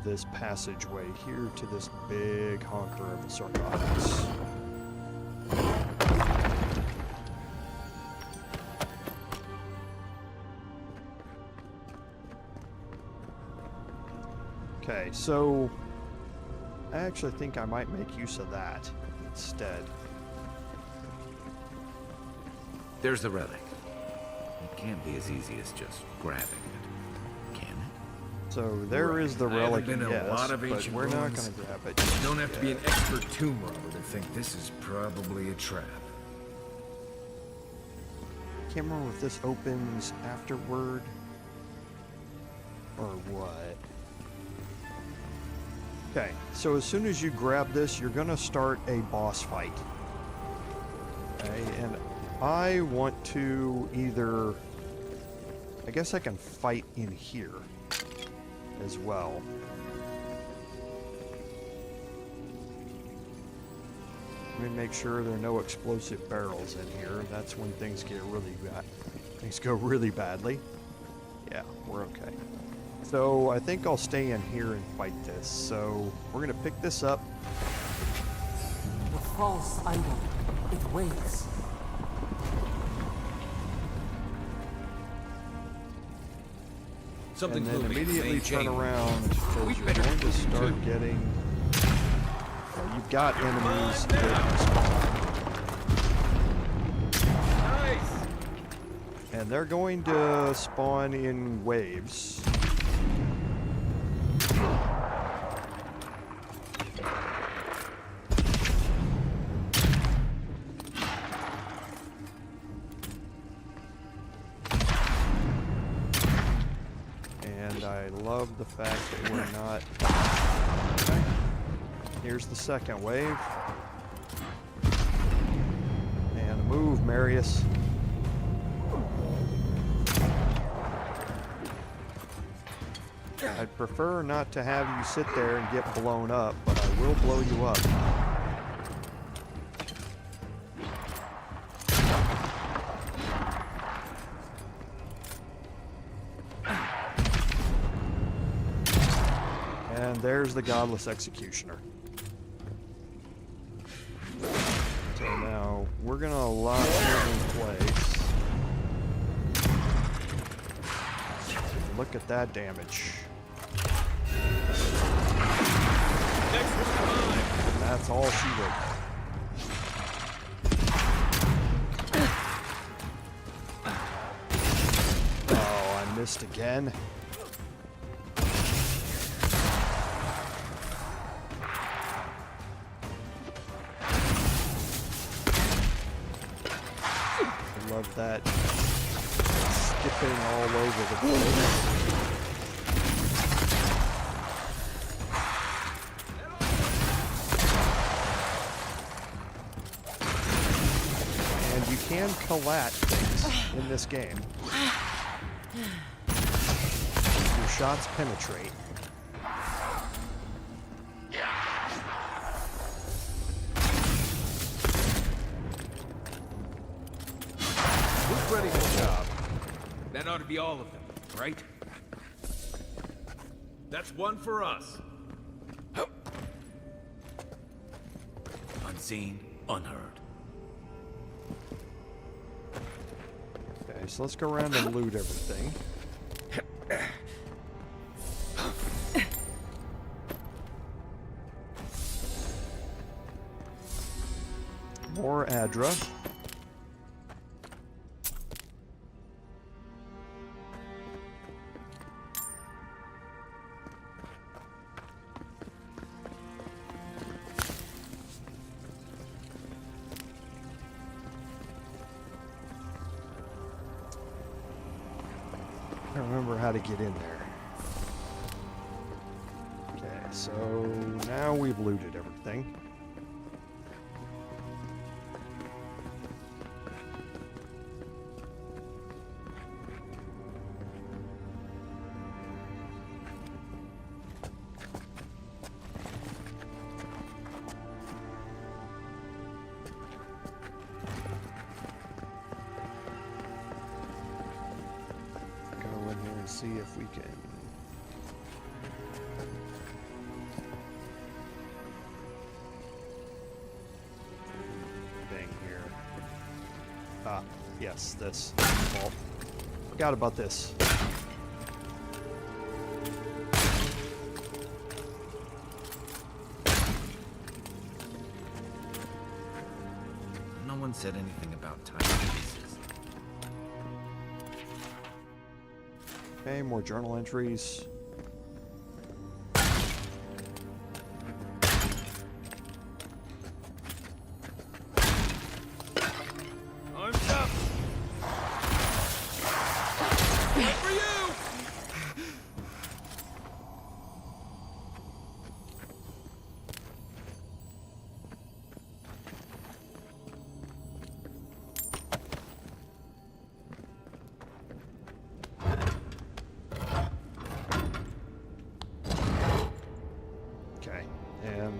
this passageway here to this big honker of the Sargamis. Okay, so I actually think I might make use of that instead. There's the relic. It can't be as easy as just grabbing it, can it? So there is the I haven't relic, been in a yes, lot of but ancient we're not ruins. going to grab it. You don't have to be an expert tomb robber to think this is probably a trap. Can't remember if this opens afterward or what. Okay, so as soon as you grab this, you're going to start a boss fight. Okay, and I want to either... I guess I can fight in here as well. Let me make sure there are no explosive barrels in here. That's when things get really bad. Things go really badly. Yeah, we're okay. So I think I'll stay in here and fight this. So we're gonna pick this up. The false idol. It wakes. Something and then moving. immediately turn around because you're going to start getting... Well, you've got enemies that spawn. Nice. And they're going to spawn in waves. And I love the fact that we're not... Okay. Here's the second wave. And move, Marius. I'd prefer not to have you sit there and get blown up, but I will blow you up. And there's the Godless Executioner. So now we're gonna lock him in place. Look at that damage. That's all she wrote. Oh, I missed again. I love that skipping all over the place. Can collat things in this game. Your shots penetrate. Who's ready for the job? That ought to be all of them, right? That's one for us. Unseen, unheard. Okay, so let's go around and loot everything. More Adra. I don't remember how to get in there. Okay, so now we've looted everything. see if we can. Thing here. Ah, yes, this. Well, forgot about this. No one said anything about timepieces. Okay, more journal entries.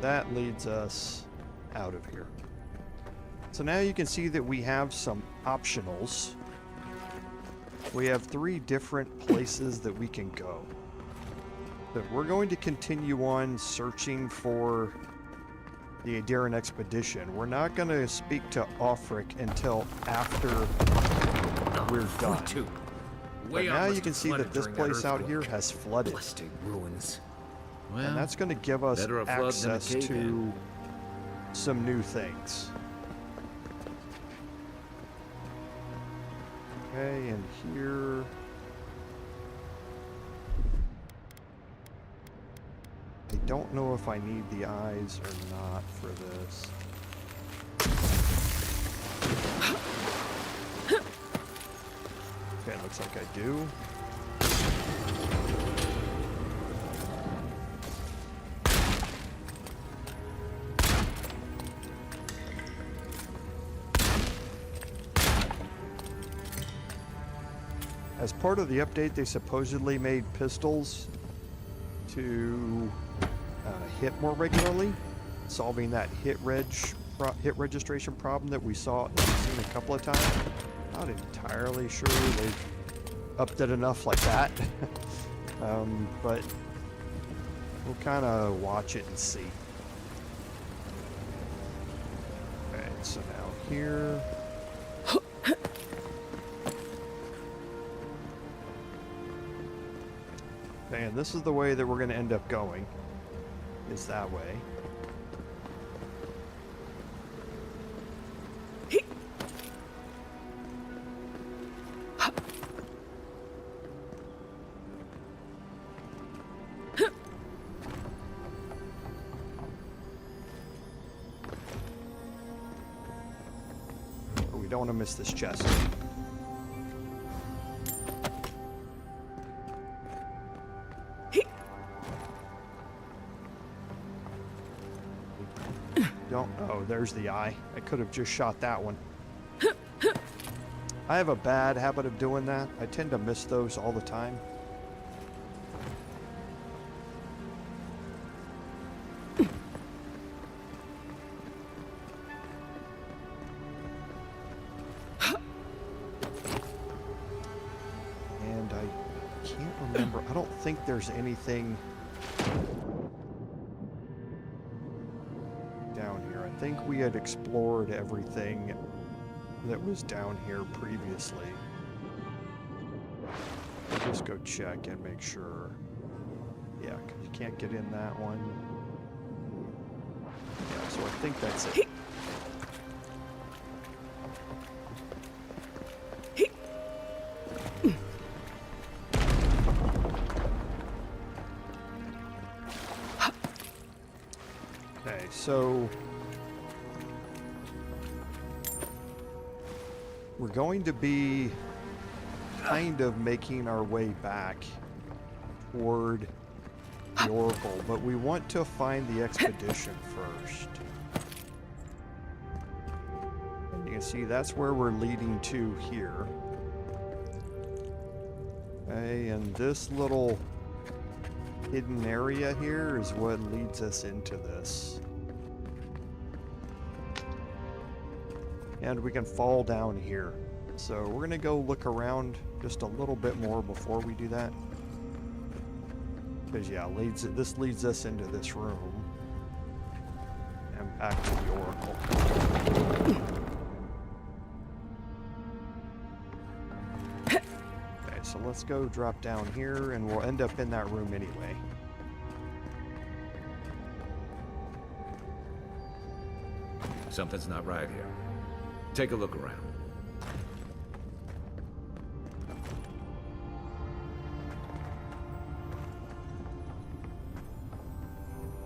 That leads us out of here. So now you can see that we have some optionals. We have 3 different places that we can go. But we're going to continue on searching for the Adaran expedition. We're not going to speak to Offric until after we're done. But now you can see that this place out here has flooded. Ruins. Well, And that's going to give us better a flood than a access cave to in. some new things. Okay, and here... I don't know if I need the eyes or not for this. Okay, looks like I do. As part of the update, they supposedly made pistols to hit more regularly, solving that hit registration problem that we've seen a couple of times. Not entirely sure they've upped it enough like that, but we'll kind of watch it and see. Okay, so now here. And this is the way that we're going to end up going, is that way. But we don't want to miss this chest. Oh, there's the eye. I could have just shot that one. I have a bad habit of doing that. I tend to miss those all the time. And I can't remember. I don't think there's anything I think we had explored everything that was down here previously. I'll just go check and make sure. Yeah, because you can't get in that one. Yeah, so I think that's it. Okay, so we're going to be kind of making our way back toward the Oracle, but we want to find the expedition first. And you can see that's where we're leading to here. Okay, and this little hidden area here is what leads us into this. And we can fall down here. So we're going to go look around just a little bit more before we do that. Because, yeah, this leads us into this room. And back to the Oracle. Okay, so let's go drop down here, and we'll end up in that room anyway. Something's not right here. Take a look around.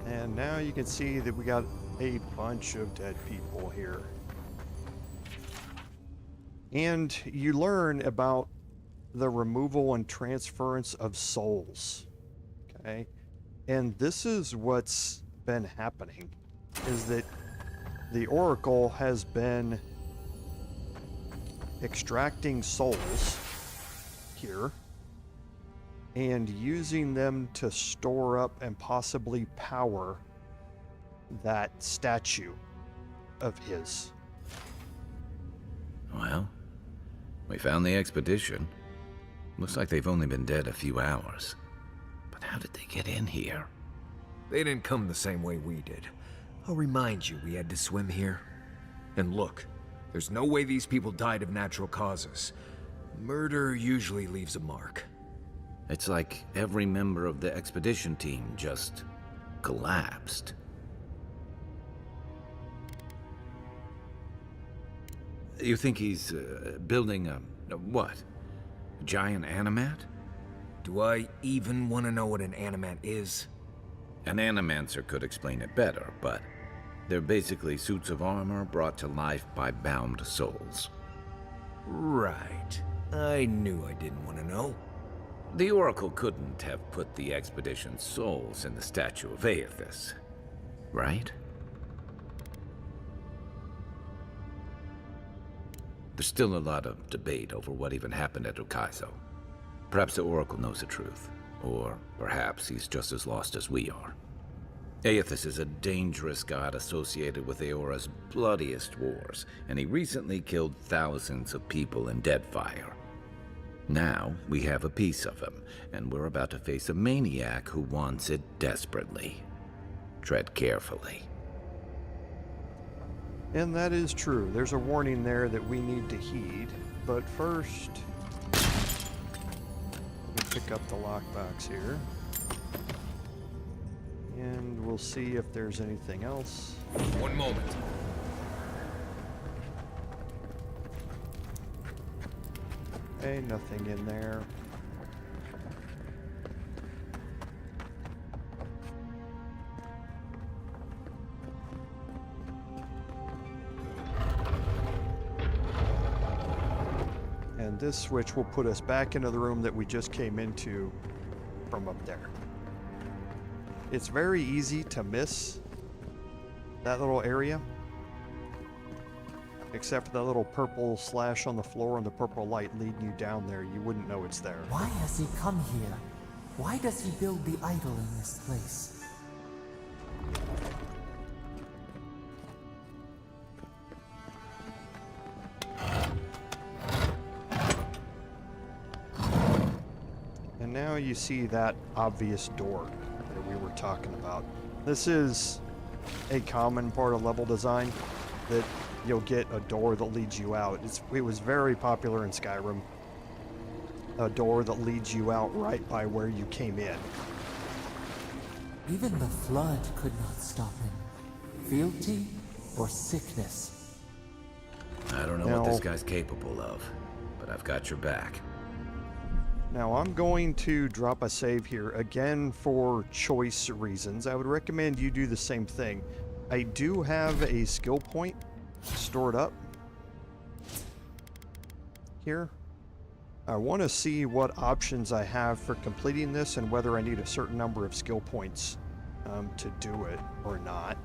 And now you can see that we got a bunch of dead people here. And you learn about the removal and transference of souls. Okay? And this is what's been happening, is that the Oracle has been extracting souls here and using them to store up and possibly power that statue of his. Well, we found the expedition. Looks like they've only been dead a few hours. But how did they get in here? They didn't come the same way we did. I'll remind you, we had to swim here. And look, there's no way these people died of natural causes. Murder usually leaves a mark. It's like every member of the expedition team just collapsed. You think he's building what? A giant animat? Do I even want to know what an animat is? An animancer could explain it better, but they're basically suits of armor brought to life by bound souls. Right. I knew I didn't want to know. The Oracle couldn't have put the expedition's souls in the statue of Aethys, right? There's still a lot of debate over what even happened at Ukaizo. Perhaps the Oracle knows the truth, or perhaps he's just as lost as we are. Aethys is a dangerous god associated with Eora's bloodiest wars, and he recently killed thousands of people in Deadfire. Now, we have a piece of him, and we're about to face a maniac who wants it desperately. Tread carefully. And that is true. There's a warning there that we need to heed. But first, let me pick up the lockbox here. And we'll see if there's anything else. One moment. Okay, nothing in there. And this switch will put us back into the room that we just came into from up there. It's very easy to miss that little area. Except for that little purple slash on the floor and the purple light leading you down there, you wouldn't know it's there. Why has he come here? Why does he build the idol in this place? And now you see that obvious door that we were talking about. This is a common part of level design, that you'll get a door that leads you out. It was very popular in Skyrim. A door that leads you out right by where you came in. Even the flood could not stop him. Fealty or sickness? I don't know what this guy's capable of, but I've got your back. Now I'm going to drop a save here, again for choice reasons. I would recommend you do the same thing. I do have a skill point stored up here. I want to see what options I have for completing this and whether I need a certain number of skill points to do it or not.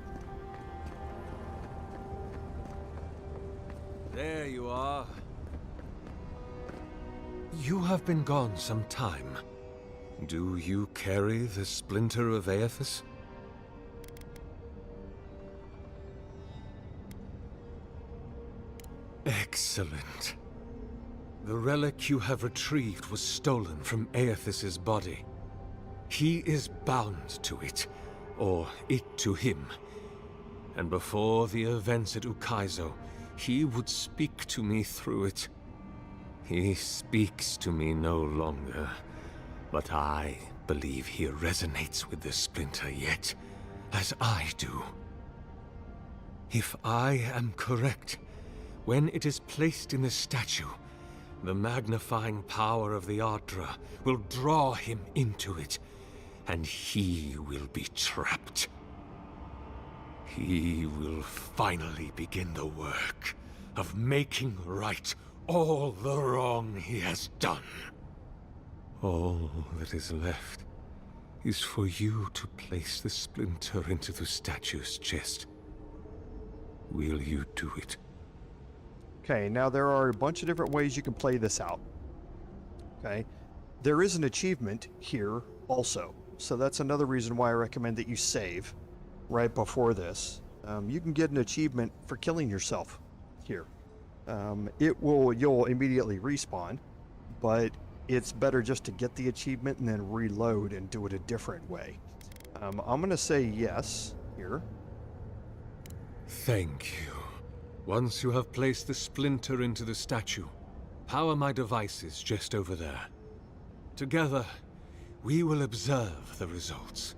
There you are. You have been gone some time. Do you carry the splinter of Aethys? Excellent. The relic you have retrieved was stolen from Aethys's body. He is bound to it, or it to him. And before the events at Ukaizo, he would speak to me through it. He speaks to me no longer, but I believe he resonates with the splinter yet, as I do. If I am correct, when it is placed in the statue, the magnifying power of the Ardra will draw him into it, and he will be trapped. He will finally begin the work of making right all the wrong he has done. All that is left is for you to place the splinter into the statue's chest. Will you do it? Okay, now there are a bunch of different ways you can play this out. Okay, there is an achievement here also, so that's another reason why I recommend that you save right before this. You can get an achievement for killing yourself here. You'll immediately respawn, but it's better just to get the achievement and then reload and do it a different way. I'm gonna say yes here. Thank you. Once you have placed the splinter into the statue, power my devices just over there. Together, we will observe the results.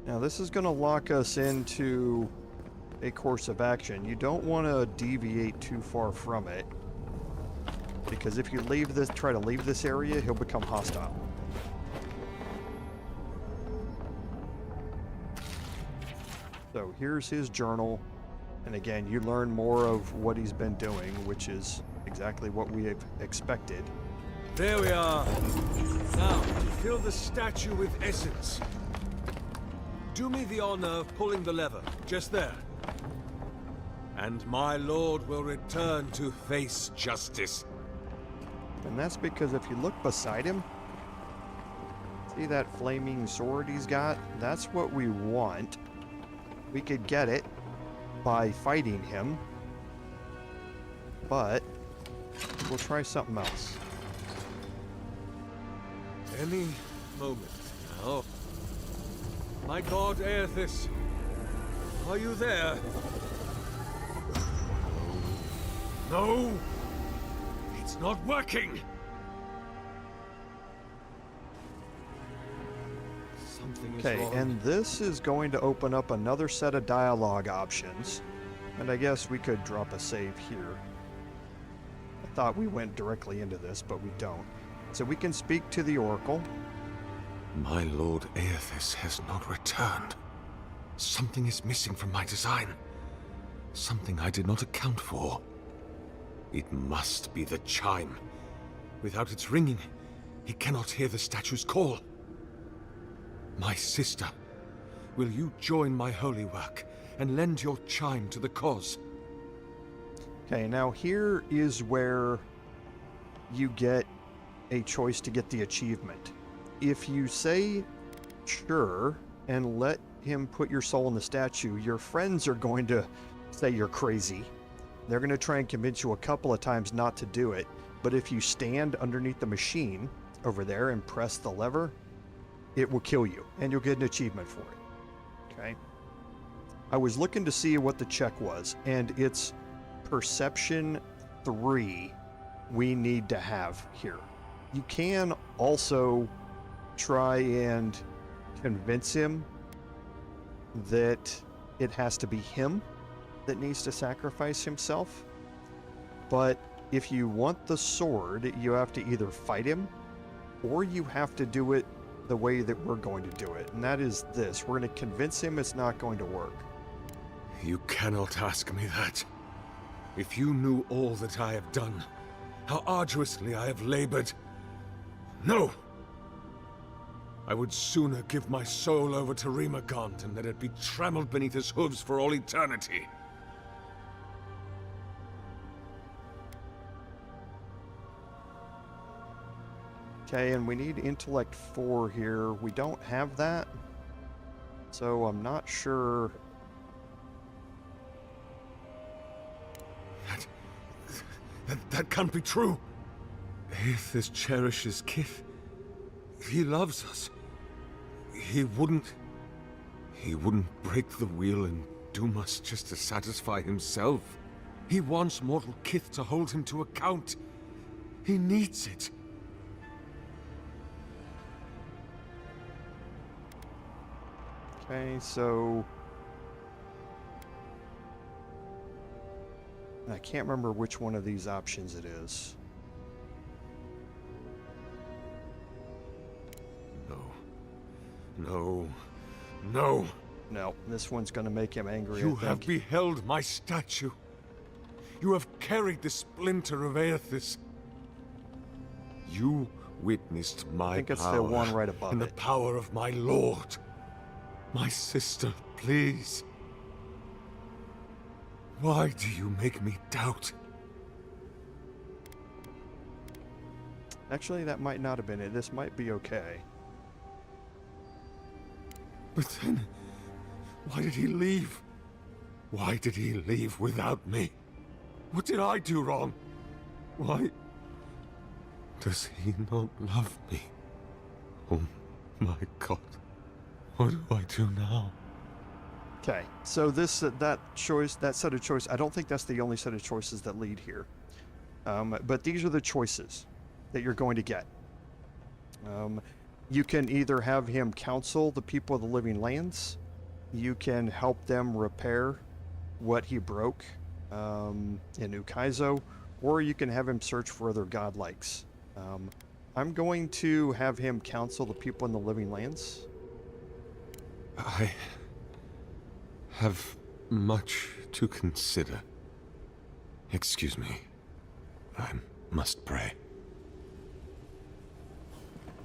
Now this is gonna lock us into a course of action. You don't want to deviate too far from it, because if you try to leave this area, he'll become hostile. So here's his journal, and again, you learn more of what he's been doing, which is exactly what we have expected. There we are. Now, fill the statue with essence. Do me the honor of pulling the lever, just there. And my lord will return to face justice. And that's because if you look beside him, see that flaming sword he's got? That's what we want. We could get it by fighting him, but we'll try something else. Any moment now. My god Aethys, are you there? No! It's not working! Something is Okay, wrong. and this is going to open up another set of dialogue options. And I guess we could drop a save here. I thought we went directly into this, but we don't. So we can speak to the Oracle. My lord Aethys has not returned. Something is missing from my design. Something I did not account for. It must be the chime. Without its ringing, he cannot hear the statue's call. My sister, will you join my holy work and lend your chime to the cause? Okay, now here is where you get a choice to get the achievement. If you say sure and let him put your soul in the statue, your friends are going to say you're crazy. They're going to try and convince you a couple of times not to do it, but if you stand underneath the machine over there and press the lever, it will kill you, and you'll get an achievement for it. Okay? I was looking to see what the check was, and it's Perception 3 we need to have here. You can also try and convince him that it has to be him that needs to sacrifice himself, but if you want the sword, you have to either fight him or you have to do it the way that we're going to do it, and that is this. We're going to convince him it's not going to work. You cannot ask me that. If you knew all that I have done, how arduously I have labored. No! I would sooner give my soul over to Remagant and let it be trammeled beneath his hooves for all eternity. Okay, and we need intellect 4 here. We don't have that, so I'm not sure. That can't be true. Aethys cherishes Kith. He loves us. He wouldn't break the wheel and doom us just to satisfy himself. He wants mortal Kith to hold him to account. He needs it. Okay, so I can't remember which one of these options it is. No. No, this one's going to make him angry. You have beheld my statue. You have carried the splinter of Aethys. You witnessed my I think it's power the one right above and it. the power of my lord. My sister, please. Why do you make me doubt? Actually, that might not have been it. This might be okay. But then, why did he leave? Why did he leave without me? What did I do wrong? Why does he not love me? Oh my god. What do I do now? Okay, so that set of choice, I don't think that's the only set of choices that lead here. But these are the choices that you're going to get. You can either have him counsel the people of the living lands, you can help them repair what he broke in Ukaizo, or you can have him search for other godlikes. I'm going to have him counsel the people in the living lands. I have much to consider. Excuse me. I must pray.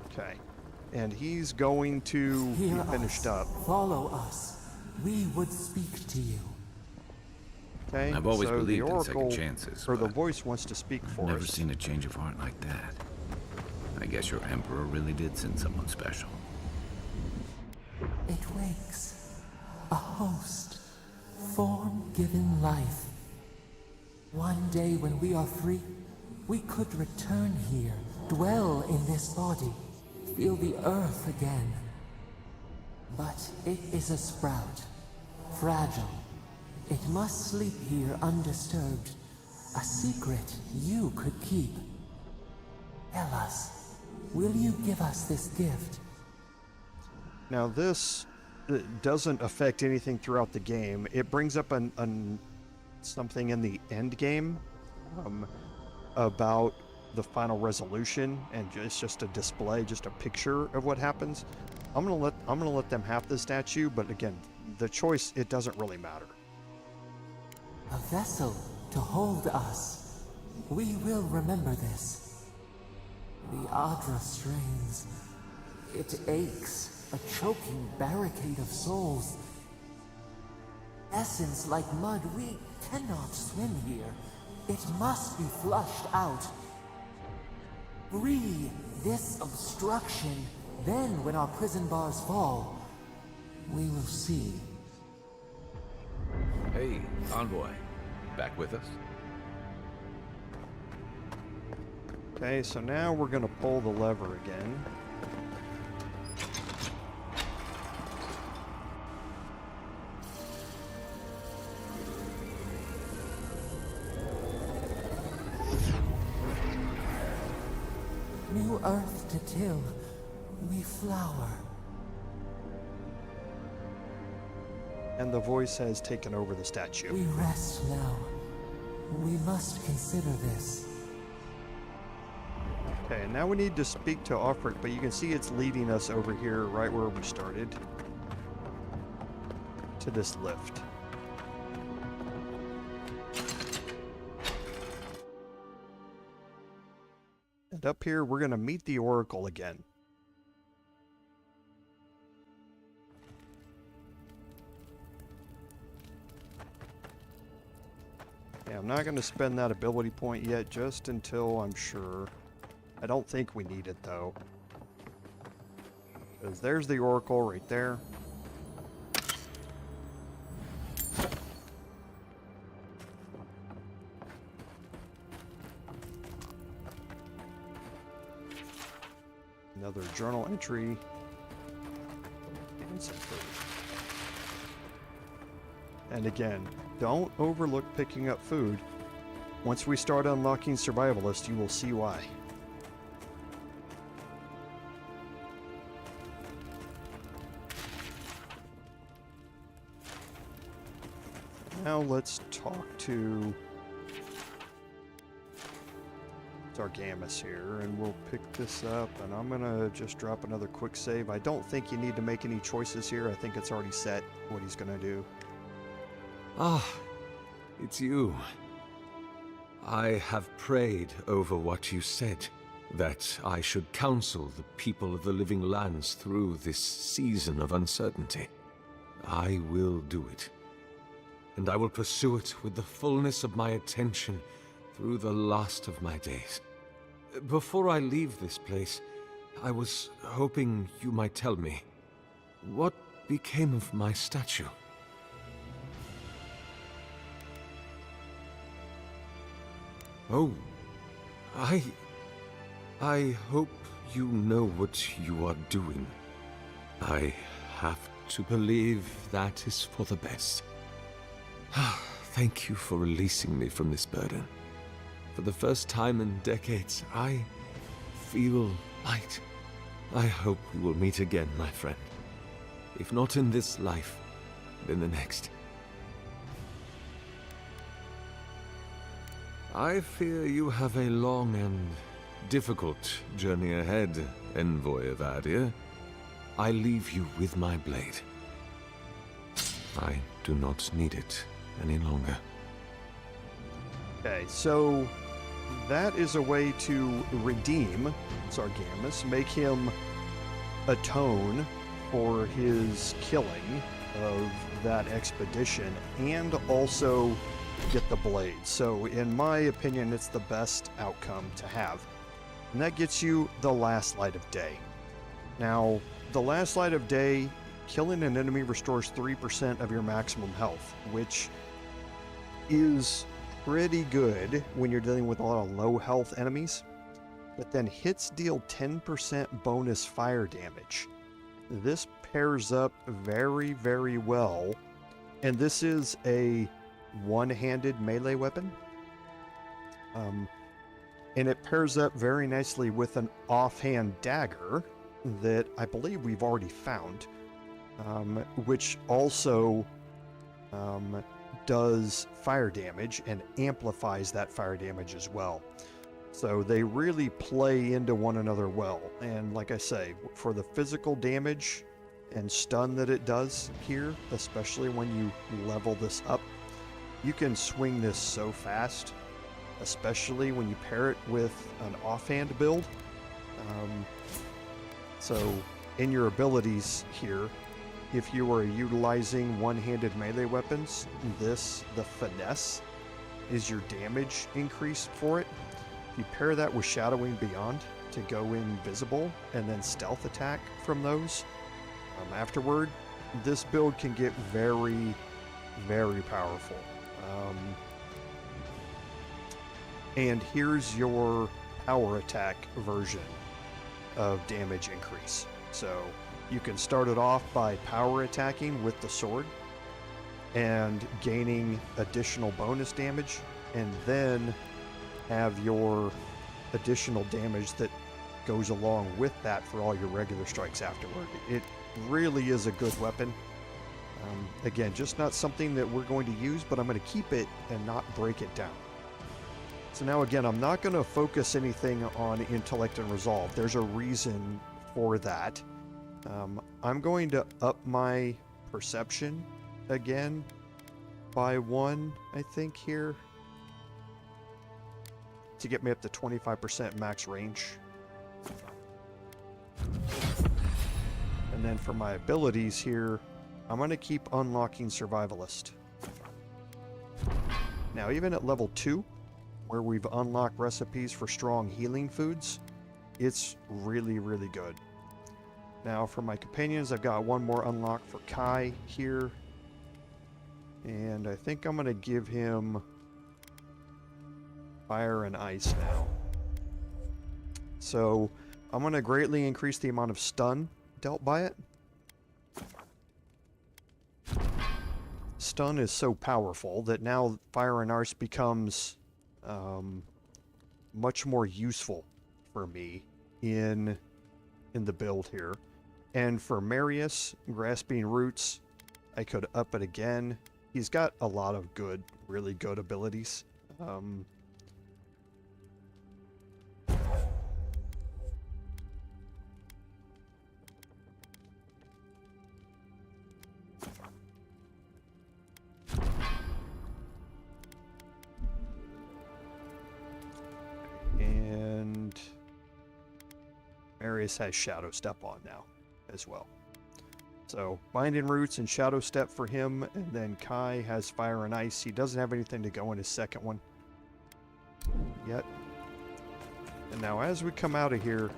Okay. And he's going to be finished up. Follow us. We would speak to you. Okay. I've always so believed the in Oracle, second chances, or the but voice wants to speak for never us. seen a change of heart like that. I guess your Emperor really did send someone special. It wakes. A host. Form-given life. One day when we are free, we could return here, dwell in this body, feel the earth again. But it is a sprout. Fragile. It must sleep here undisturbed. A secret you could keep. Tell us, will you give us this gift? Now this doesn't affect anything throughout the game. It brings up something in the end game about the final resolution, and it's just a display, just a picture of what happens. I'm gonna let them have the statue, but again, the choice, it doesn't really matter. A vessel to hold us. We will remember this. The Adra strains. It aches. A choking barricade of souls. Essence like mud, we cannot swim here. It must be flushed out. Free this obstruction. Then, when our prison bars fall, we will see. Hey, Envoy. Back with us? Okay, so now we're gonna pull the lever again. New earth to till, we flower. And the voice has taken over the statue. We rest now. We must consider this. Okay, now we need to speak to Offric, but you can see it's leading us over here right where we started. To this lift. And up here, we're going to meet the Oracle again. Yeah, I'm not going to spend that ability point yet, just until I'm sure. I don't think we need it, though. Because there's the Oracle right there. Another journal entry. And some food. And again, don't overlook picking up food. Once we start unlocking Survivalist, you will see why. Now let's talk to Sargamis here, and we'll pick this up, and I'm gonna just drop another quick save. I don't think you need to make any choices here. I think it's already set what he's gonna do. Ah, it's you. I have prayed over what you said, that I should counsel the people of the living lands through this season of uncertainty. I will do it. And I will pursue it with the fullness of my attention through the last of my days. Before I leave this place, I was hoping you might tell me, what became of my statue? Oh, I hope you know what you are doing. I have to believe that is for the best. Thank you for releasing me from this burden. For the first time in decades, I feel light. I hope we will meet again, my friend. If not in this life, then the next. I fear you have a long and difficult journey ahead, Envoy of Adir. I leave you with my blade. I do not need it any longer. Okay, so that is a way to redeem Sargamis, make him atone for his killing of that expedition, and also get the blade. So in my opinion, it's the best outcome to have. And that gets you the last light of day. Now, the last light of day, killing an enemy restores 3% of your maximum health, which is pretty good when you're dealing with a lot of low health enemies. But then hits deal 10% bonus fire damage. This pairs up very, very well. And this is a one-handed melee weapon. And it pairs up very nicely with an offhand dagger that I believe we've already found, which also does fire damage and amplifies that fire damage as well. So they really play into one another well. And like I say, for the physical damage and stun that it does here, especially when you level this up, you can swing this so fast, especially when you pair it with an offhand build. So in your abilities here, if you are utilizing one-handed melee weapons, the finesse is your damage increase for it. If you pair that with Shadowing Beyond to go invisible and then stealth attack from those afterward, this build can get very, very powerful. And here's your power attack version of damage increase. So you can start it off by power attacking with the sword and gaining additional bonus damage, and then have your additional damage that goes along with that for all your regular strikes afterward. It really is a good weapon. Again, just not something that we're going to use, but I'm going to keep it and not break it down. So now again, I'm not going to focus anything on intellect and resolve. There's a reason for that. I'm going to up my perception again by 1, I think, here, to get me up to 25% max range. And then for my abilities here, I'm going to keep unlocking Survivalist. Now, even at level 2, where we've unlocked recipes for strong healing foods, it's really, really good. Now, for my companions, I've got one more unlock for Kai here. And I think I'm going to give him fire and ice now. So, I'm going to greatly increase the amount of stun dealt by it. Stun is so powerful that now Fire and Ice becomes much more useful for me in the build here. And for Marius, Grasping Roots, I could up it again. He's got a lot of good, really good abilities. And Marius has Shadow Step on now as well. So Binding Roots and Shadow Step for him, and then Kai has Fire and Ice. He doesn't have anything to go in his second one yet. And now as we come out of here,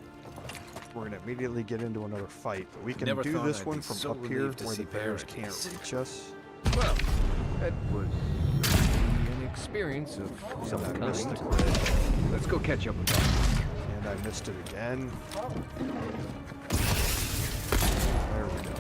we're going to immediately get into another fight. But we can do this one from up here where the bears can't reach us. Well, that was an experience of some And I missed the kind. crit. Let's go catch up with that. And I missed it again. There we go.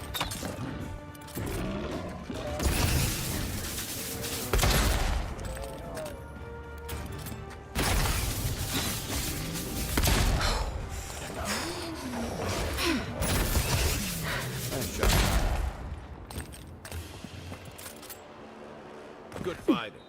Nice job. Good fighting.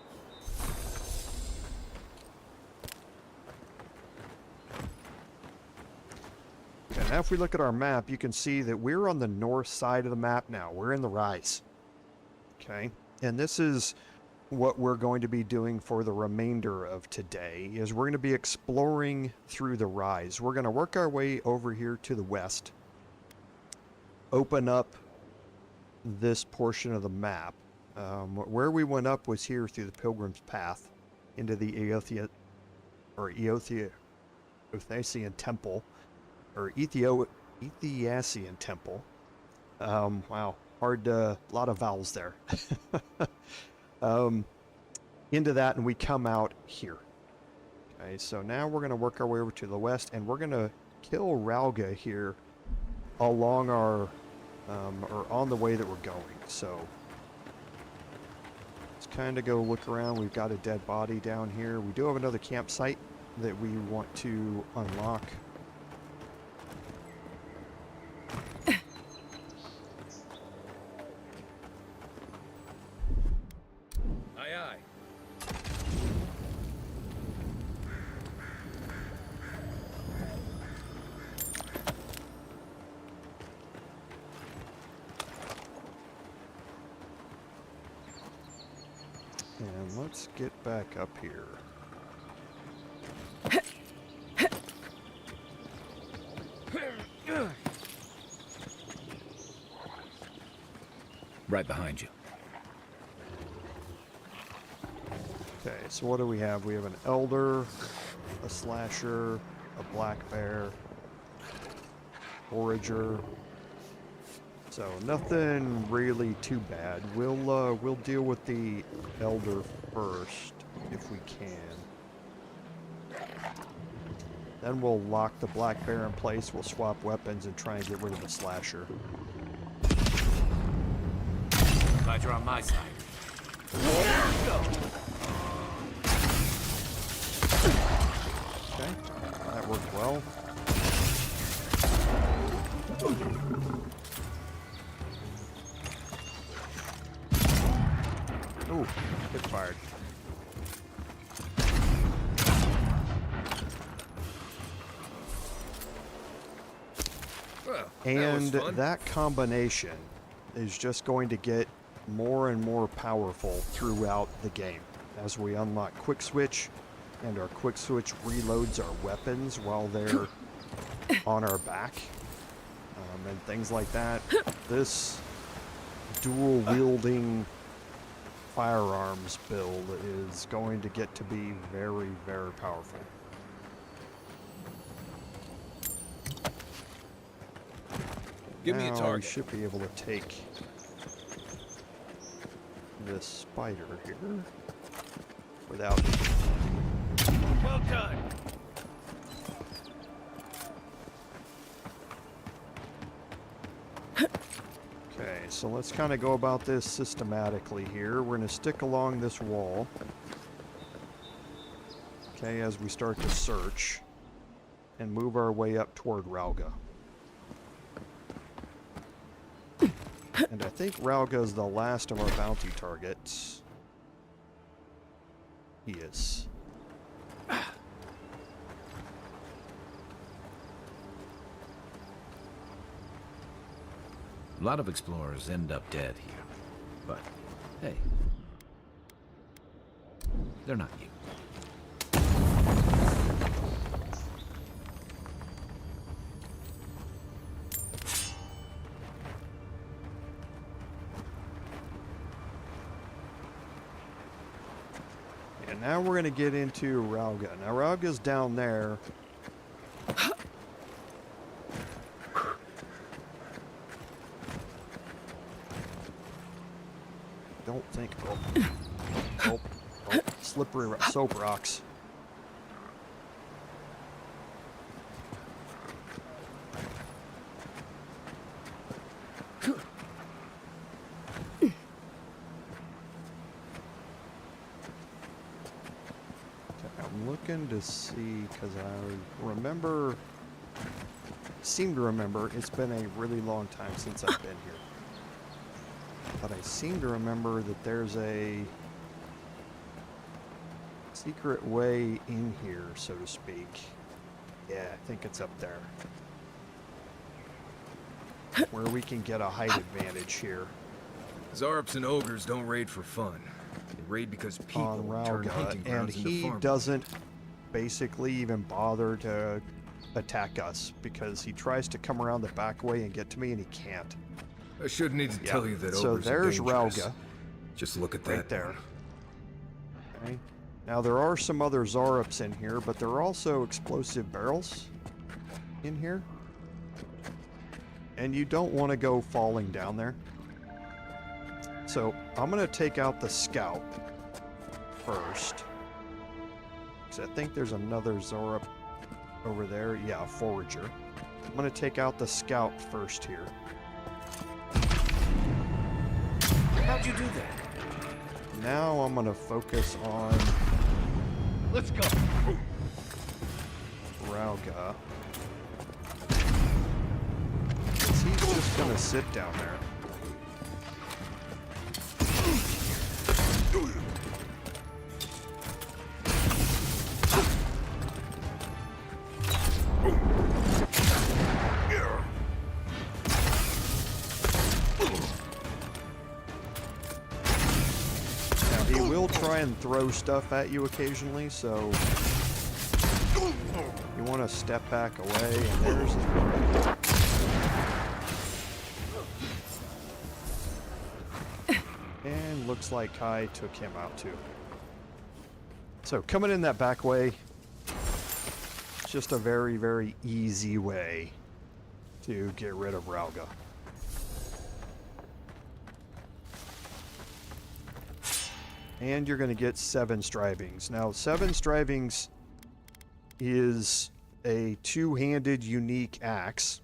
Okay, now if we look at our map, you can see that we're on the north side of the map now. We're in the Rise. Okay, and this is what we're going to be doing for the remainder of today, is we're going to be exploring through the Rise. We're going to work our way over here to the west, open up this portion of the map. Where we went up was here through the Pilgrim's Path into the Eothasian Temple, or Eothasian Temple. Wow, a lot of vowels there. Into that, and we come out here. Okay, so now we're going to work our way over to the west, and we're going to kill Ralga here along our, or on the way that we're going. So let's kind of go look around. We've got a dead body down here. We do have another campsite that we want to unlock. Aye, aye. And let's get back up here. Right behind you. Okay, so what do we have? We have an Elder, a Slasher, a Black Bear, Forager. So nothing really too bad. We'll deal with the Elder first if we can. Then we'll lock the Black Bear in place. We'll swap weapons and try and get rid of the Slasher. Glad you're on my side. Okay, that worked well. Ooh, get fired. Well, And that was fun. that combination is just going to get more and more powerful throughout the game as we unlock Quick Switch, and our Quick Switch reloads our weapons while they're on our back, and things like that. This dual wielding firearms build is going to get to be very, very powerful. Give me a Now target. we should be able to take this spider here without. Well done. so let's kind of go about this systematically here. We're going to stick along this wall. Okay, as we start to search and move our way up toward Ralga. And I think Ralga is the last of our bounty targets. He is. A lot of explorers end up dead here. But, hey. They're not you. And now we're going to get into Ralga. Now Ralga's down there. Don't think. Oh, slippery soap rocks. I'm looking to see because I seem to remember it's been a really long time since I've been here. But I seem to remember that there's a secret way in here, so to speak. Yeah, I think it's up there. Where we can get a height advantage here. Zarps and ogres don't raid for fun. They raid because people turn hunting and grounds into he farmland. doesn't basically even bother to attack us because he tries to come around the back way and get to me and he can't. I shouldn't need to tell you that so ogres there's are dangerous. Ralga. Just look at that right there. one. Okay. Now there are some other Zarps in here, but there are also explosive barrels in here. And you don't want to go falling down there. So I'm going to take out the scout first. Because I think there's another Zarp over there. Yeah, a forager. I'm going to take out the scout first here. How'd you do that? Now I'm going to focus on... Let's go! Ralga. He's just going to sit down there. Try and throw stuff at you occasionally, so you want to step back away, and there's and looks like Kai took him out too. So coming in that back way, it's just a very, very easy way to get rid of Ralga. And you're going to get 7 strivings. Now, 7 strivings is a two-handed unique axe.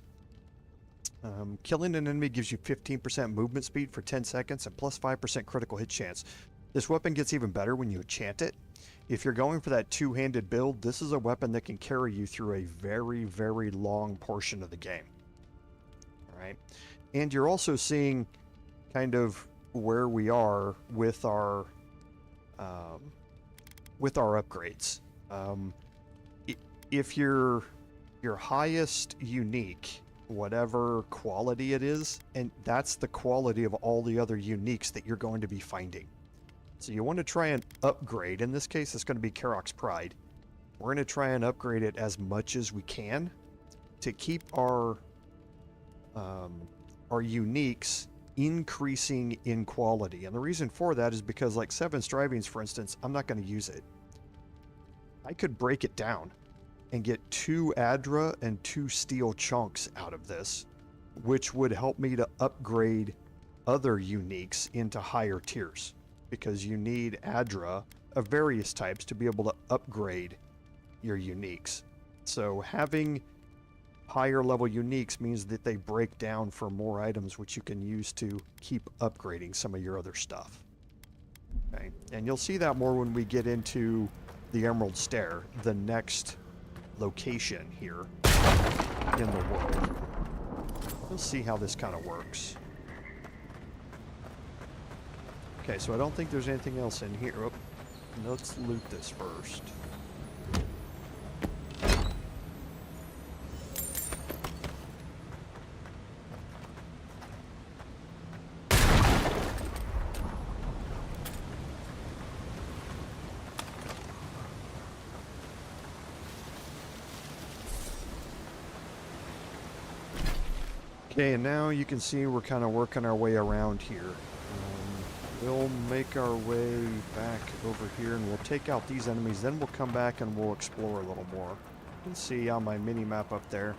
Killing an enemy gives you 15% movement speed for 10 seconds and plus 5% critical hit chance. This weapon gets even better when you enchant it. If you're going for that two-handed build, this is a weapon that can carry you through a very, very long portion of the game. All right. And you're also seeing kind of where we are with our upgrades. If your highest unique, whatever quality it is, and that's the quality of all the other uniques that you're going to be finding. So you want to try and upgrade. In this case, it's going to be Karok's Pride. We're going to try and upgrade it as much as we can to keep our uniques increasing in quality. And the reason for that is because, like 7 strivings, for instance, I'm not going to use it. I could break it down and get 2 Adra and 2 steel chunks out of this, which would help me to upgrade other uniques into higher tiers, because you need Adra of various types to be able to upgrade your uniques. So having higher level uniques means that they break down for more items, which you can use to keep upgrading some of your other stuff. Okay, and you'll see that more when we get into the Emerald Stair, the next location here in the world. We'll see how this kind of works. Okay, so I don't think there's anything else in here. Oh, let's loot this first. Okay, and now you can see we're kind of working our way around here. We'll make our way back over here and we'll take out these enemies, then we'll come back and we'll explore a little more. You can see on my mini-map up there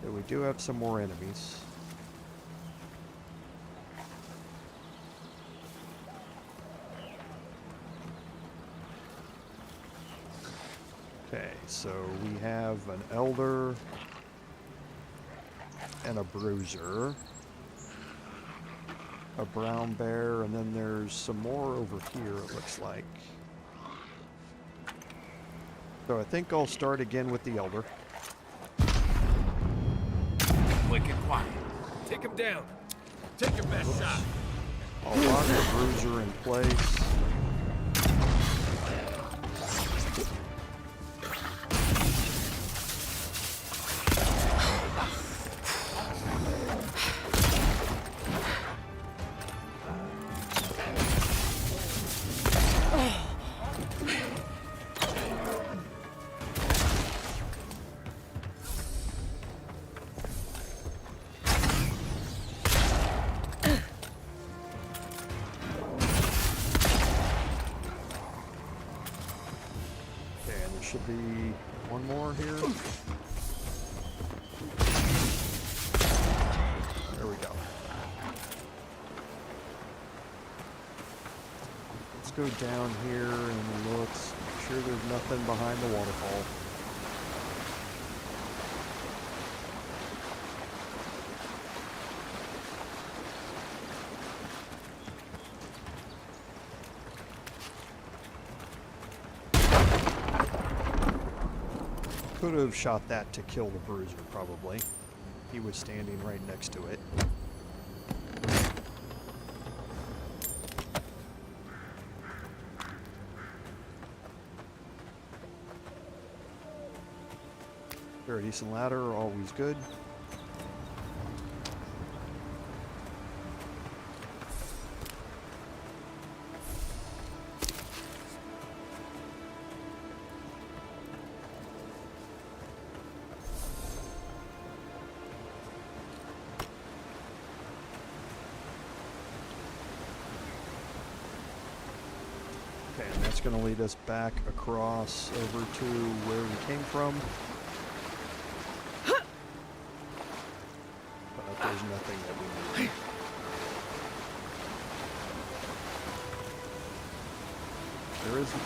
that we do have some more enemies. Okay, so we have an Elder and a Bruiser, a Brown Bear, and then there's some more over here, it looks like. So I think I'll start again with the Elder. Quick and quiet. Take him down. Take your best shot. I'll lock the Bruiser in place. Should be one more here. There we go. Let's go down here and look. Make sure there's nothing behind the waterfall. Could have shot that to kill the Bruiser, probably. He was standing right next to it. Very decent ladder, always good. And that's going to lead us back across over to where we came from. But there's nothing that we need.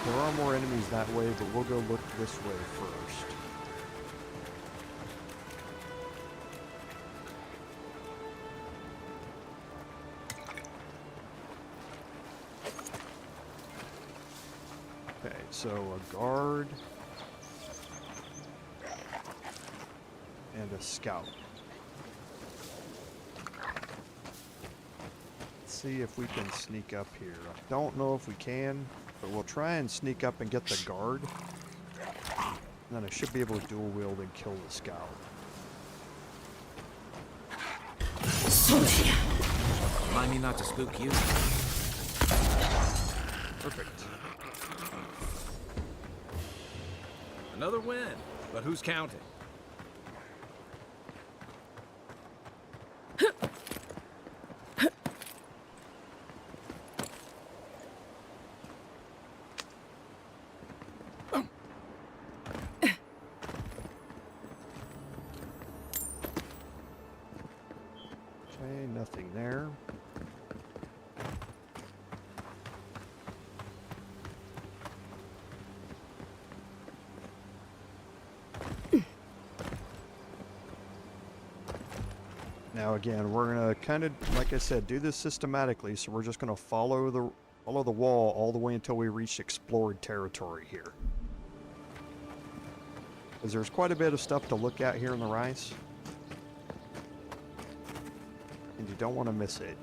There are more enemies that way, but we'll go look this way first. Okay, so a guard and a scout. Let's see if we can sneak up here. I don't know if we can, but we'll try and sneak up and get the guard. And then I should be able to dual wield and kill the scout. Remind me not to spook you. Perfect. Another win, but who's counting? Okay, nothing there. Now again, we're gonna kind of, like I said, do this systematically. So we're just gonna follow the wall all the way until we reach explored territory here. Because there's quite a bit of stuff to look at here in the Rise. And you don't want to miss it.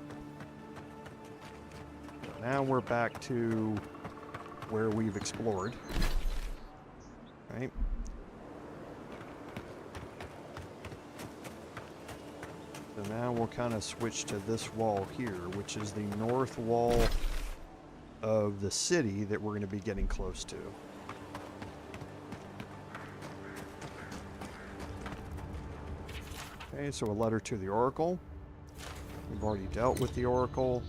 Now we're back to where we've explored. Right? So now we'll kind of switch to this wall here, which is the north wall of the city that we're going to be getting close to. Okay, so a letter to the Oracle. We've already dealt with the Oracle.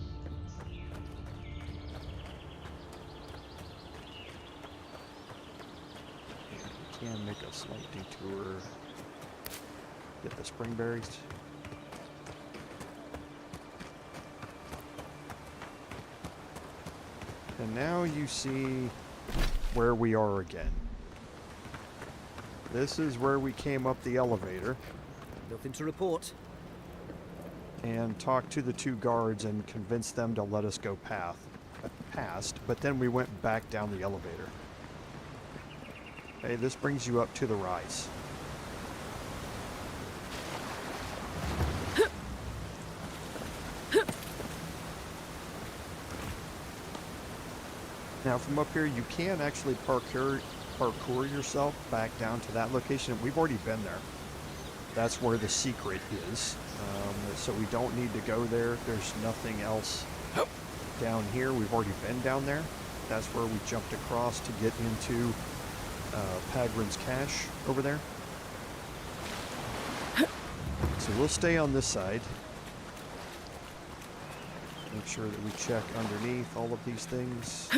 We can make a slight detour. Get the spring berries. And now you see where we are again. This is where we came up the elevator. Nothing to report. And talked to the two guards and convinced them to let us go past, but then we went back down the elevator. Okay, this brings you up to the Rise. Now from up here, you can actually parkour yourself back down to that location. We've already been there. That's where the secret is. So we don't need to go there. There's nothing else down here. We've already been down there. That's where we jumped across to get into Pagrin's cache over there. So we'll stay on this side. Make sure that we check underneath all of these things.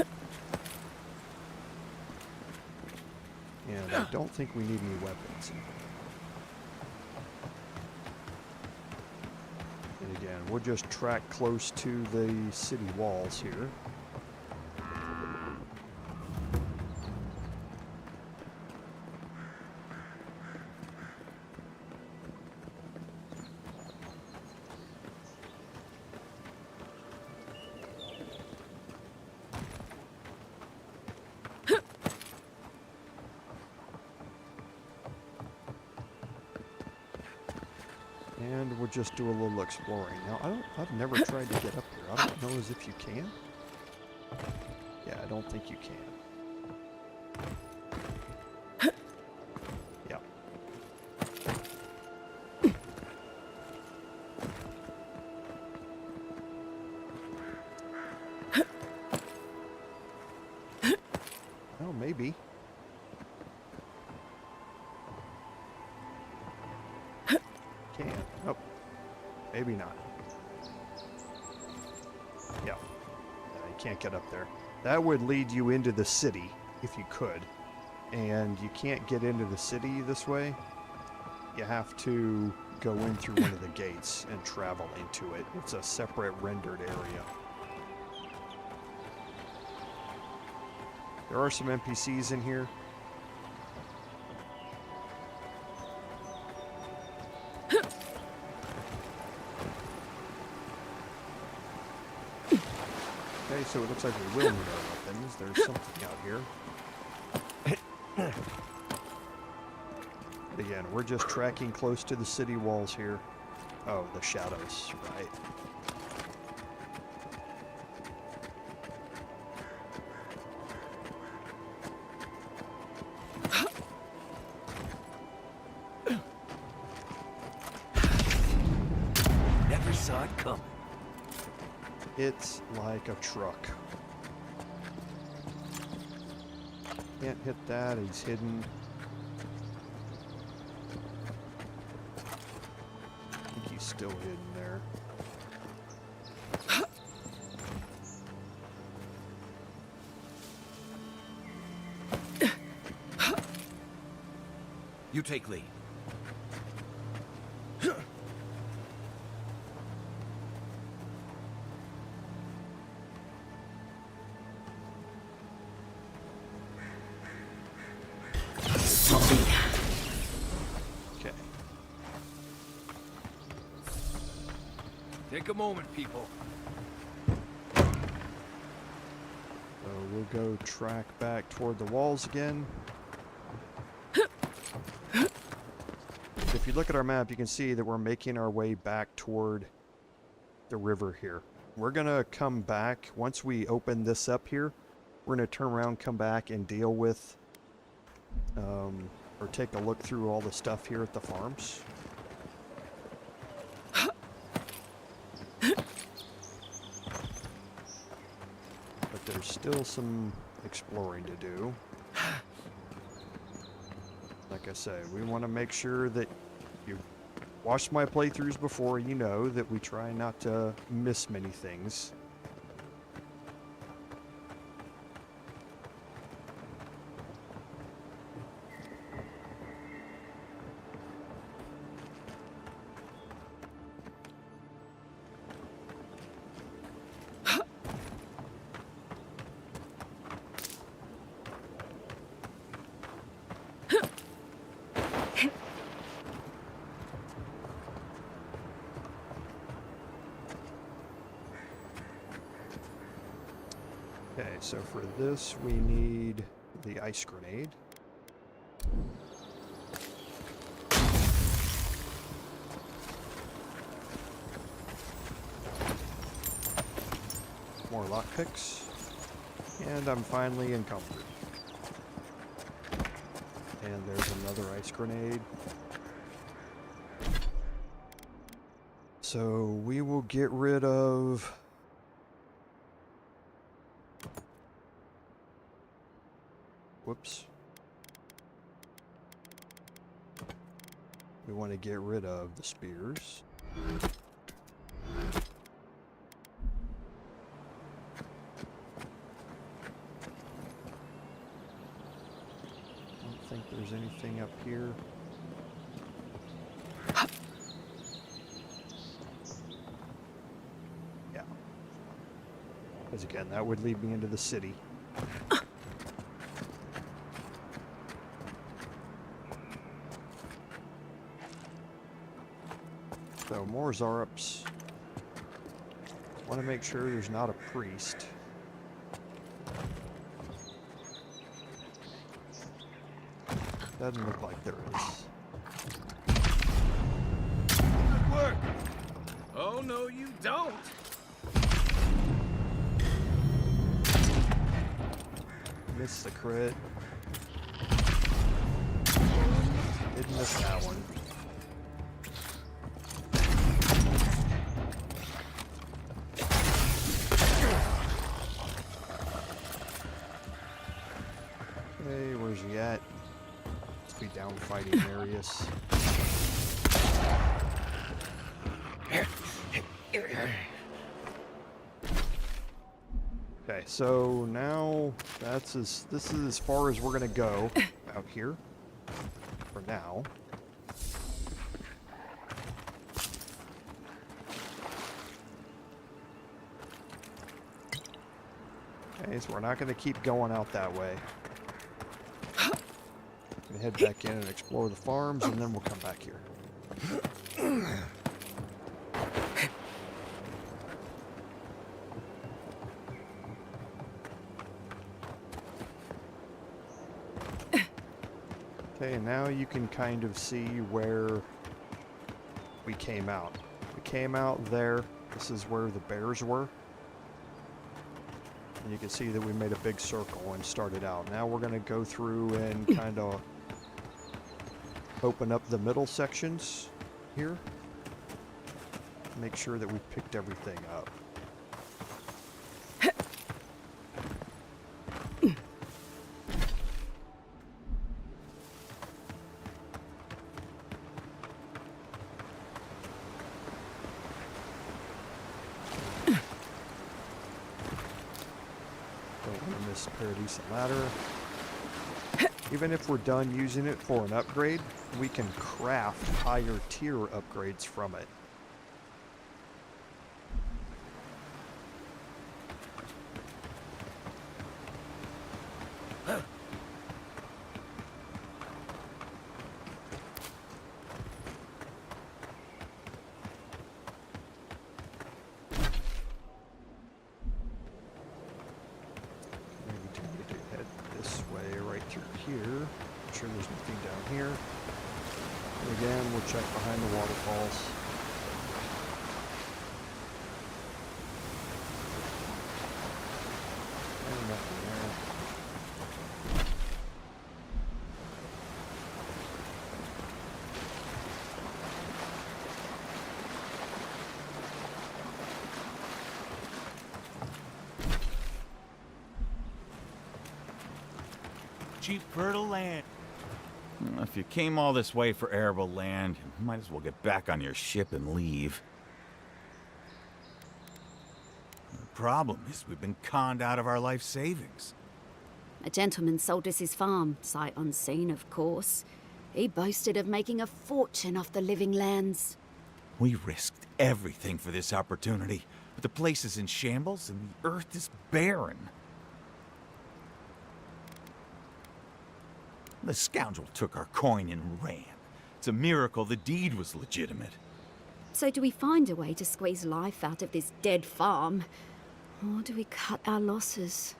And I don't think we need any weapons. And again, we'll just track close to the city walls here. And we'll just do a little exploring. Now, I've never tried to get up here. I don't know as if you can. Yeah, I don't think you can. Yeah. Oh, maybe. Can. Oh, maybe not. Yeah. You can't get up there. That would lead you into the city, if you could. And you can't get into the city this way. You have to go in through one of the gates and travel into it. It's a separate rendered area. There are some NPCs in here. Okay, so it looks like we will need our weapons. There's something out here. Again, we're just tracking close to the city walls here. Oh, the shadows, right. Never saw it coming. It's like a truck. Can't hit that, he's hidden. I think he's still hidden there. You take lead. Okay. Take a moment, people. So we'll go track back toward the walls again. If you look at our map, you can see that we're making our way back toward the river here. We're gonna come back, once we open this up here, we're gonna turn around, come back, and deal with, or take a look through all the stuff here at the farms. But there's still some exploring to do. Like I say, we want to make sure that you've watched my playthroughs before, you know that we try not to miss many things. Okay, so for this we need the ice grenade. More lockpicks. And I'm finally encumbered. And there's another ice grenade. So we will get rid of... Whoops. We want to get rid of the spears. Don't think there's anything up here. Yeah. Because again, that would lead me into the city. So, more Zarups. Want to make sure there's not a priest. Doesn't look like there is. Good work! Oh, no, you don't! Missed the crit. Didn't miss that one. Hey, where's he at? Must be down fighting Marius. Okay, so now this is as far as we're gonna go out here for now. Okay, so we're not gonna keep going out that way. Gonna head back in and explore the farms, and then we'll come back here. Okay, now you can kind of see where we came out. We came out there. This is where the bears were. And you can see that we made a big circle and started out. Now we're going to go through and kind of open up the middle sections here. Make sure that we picked everything up. Paradise ladder. Even if we're done using it for an upgrade, we can craft higher tier upgrades from it. sure there's nothing down here. And again, we'll check behind the waterfalls. And nothing there. Cheap, fertile land. If you came all this way for arable land, you might as well get back on your ship and leave. The problem is we've been conned out of our life savings. A gentleman sold us his farm, sight unseen, of course. He boasted of making a fortune off the living lands. We risked everything for this opportunity, but the place is in shambles and the earth is barren. The scoundrel took our coin and ran. It's a miracle the deed was legitimate. So do we find a way to squeeze life out of this dead farm? Or do we cut our losses?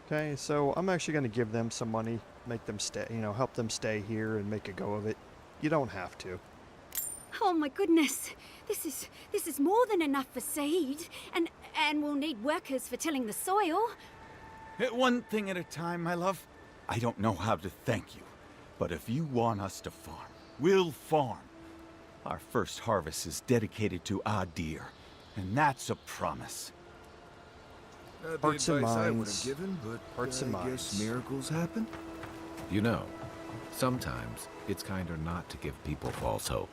Okay, so I'm actually going to give them some money, make them stay, help them stay here and make a go of it. You don't have to. Oh my goodness, this is more than enough for seed, and we'll need workers for tilling the soil. One thing at a time, my love. I don't know how to thank you, but if you want us to farm, we'll farm. Our first harvest is dedicated to Adir, and that's a promise. Hearts and I would have minds. given, but Hearts and I guess minds. miracles happen. You know, sometimes it's kinder not to give people false hope.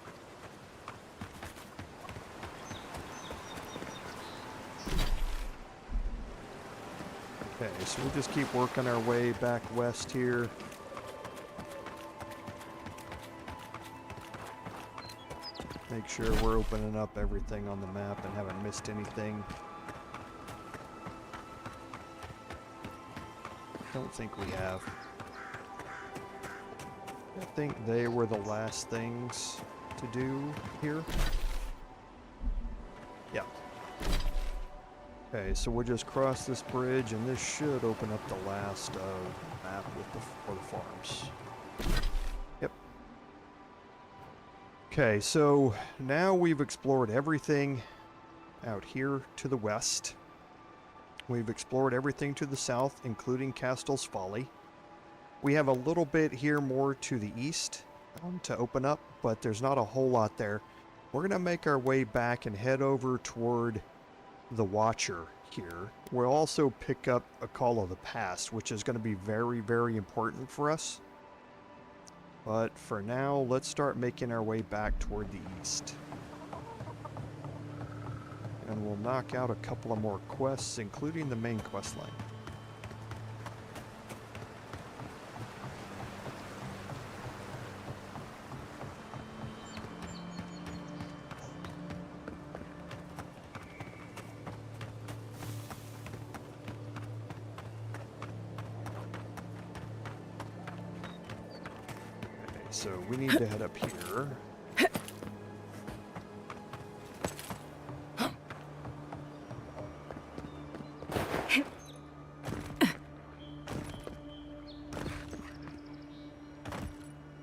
Okay, so we'll just keep working our way back west here. Make sure we're opening up everything on the map and haven't missed anything. Don't think we have. I think they were the last things to do here. Yeah. Okay, so we'll just cross this bridge, and this should open up the last map with for the farms. Yep. Okay, so now we've explored everything out here to the west. We've explored everything to the south, including Castel's Folly. We have a little bit here more to the east to open up, but there's not a whole lot there. We're going to make our way back and head over toward the Watcher here. We'll also pick up a Call of the Past, which is going to be very, very important for us. But for now, let's start making our way back toward the east. And we'll knock out a couple of more quests, including the main quest line. So we need to head up here.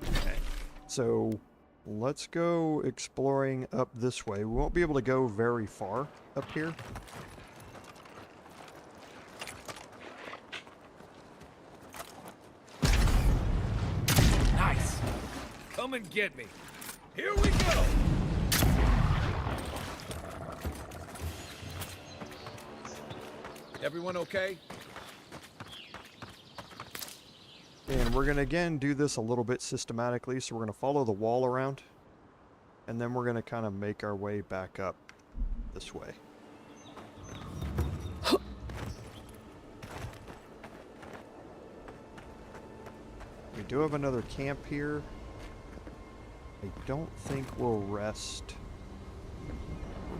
Okay, so let's go exploring up this way. We won't be able to go very far up here. Nice. Come and get me. Here we go. Everyone okay? And we're going to again do this a little bit systematically. So we're going to follow the wall around. And then we're going to kind of make our way back up this way. We do have another camp here. I don't think we'll rest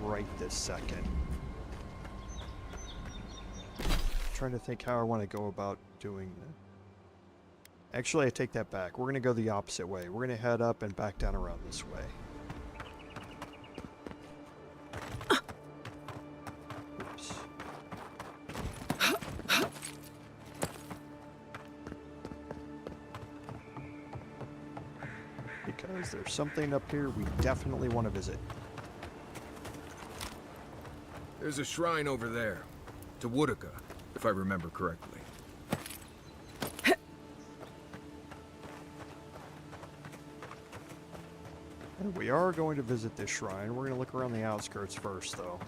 right this second. Trying to think how I want to go about doing that. Actually, I take that back. We're going to go the opposite way. We're going to head up and back down around this way. Oops. because there's something up here we definitely want to visit. There's a shrine over there, to Woedica, if I remember correctly. And we are going to visit this shrine. We're going to look around the outskirts first, though.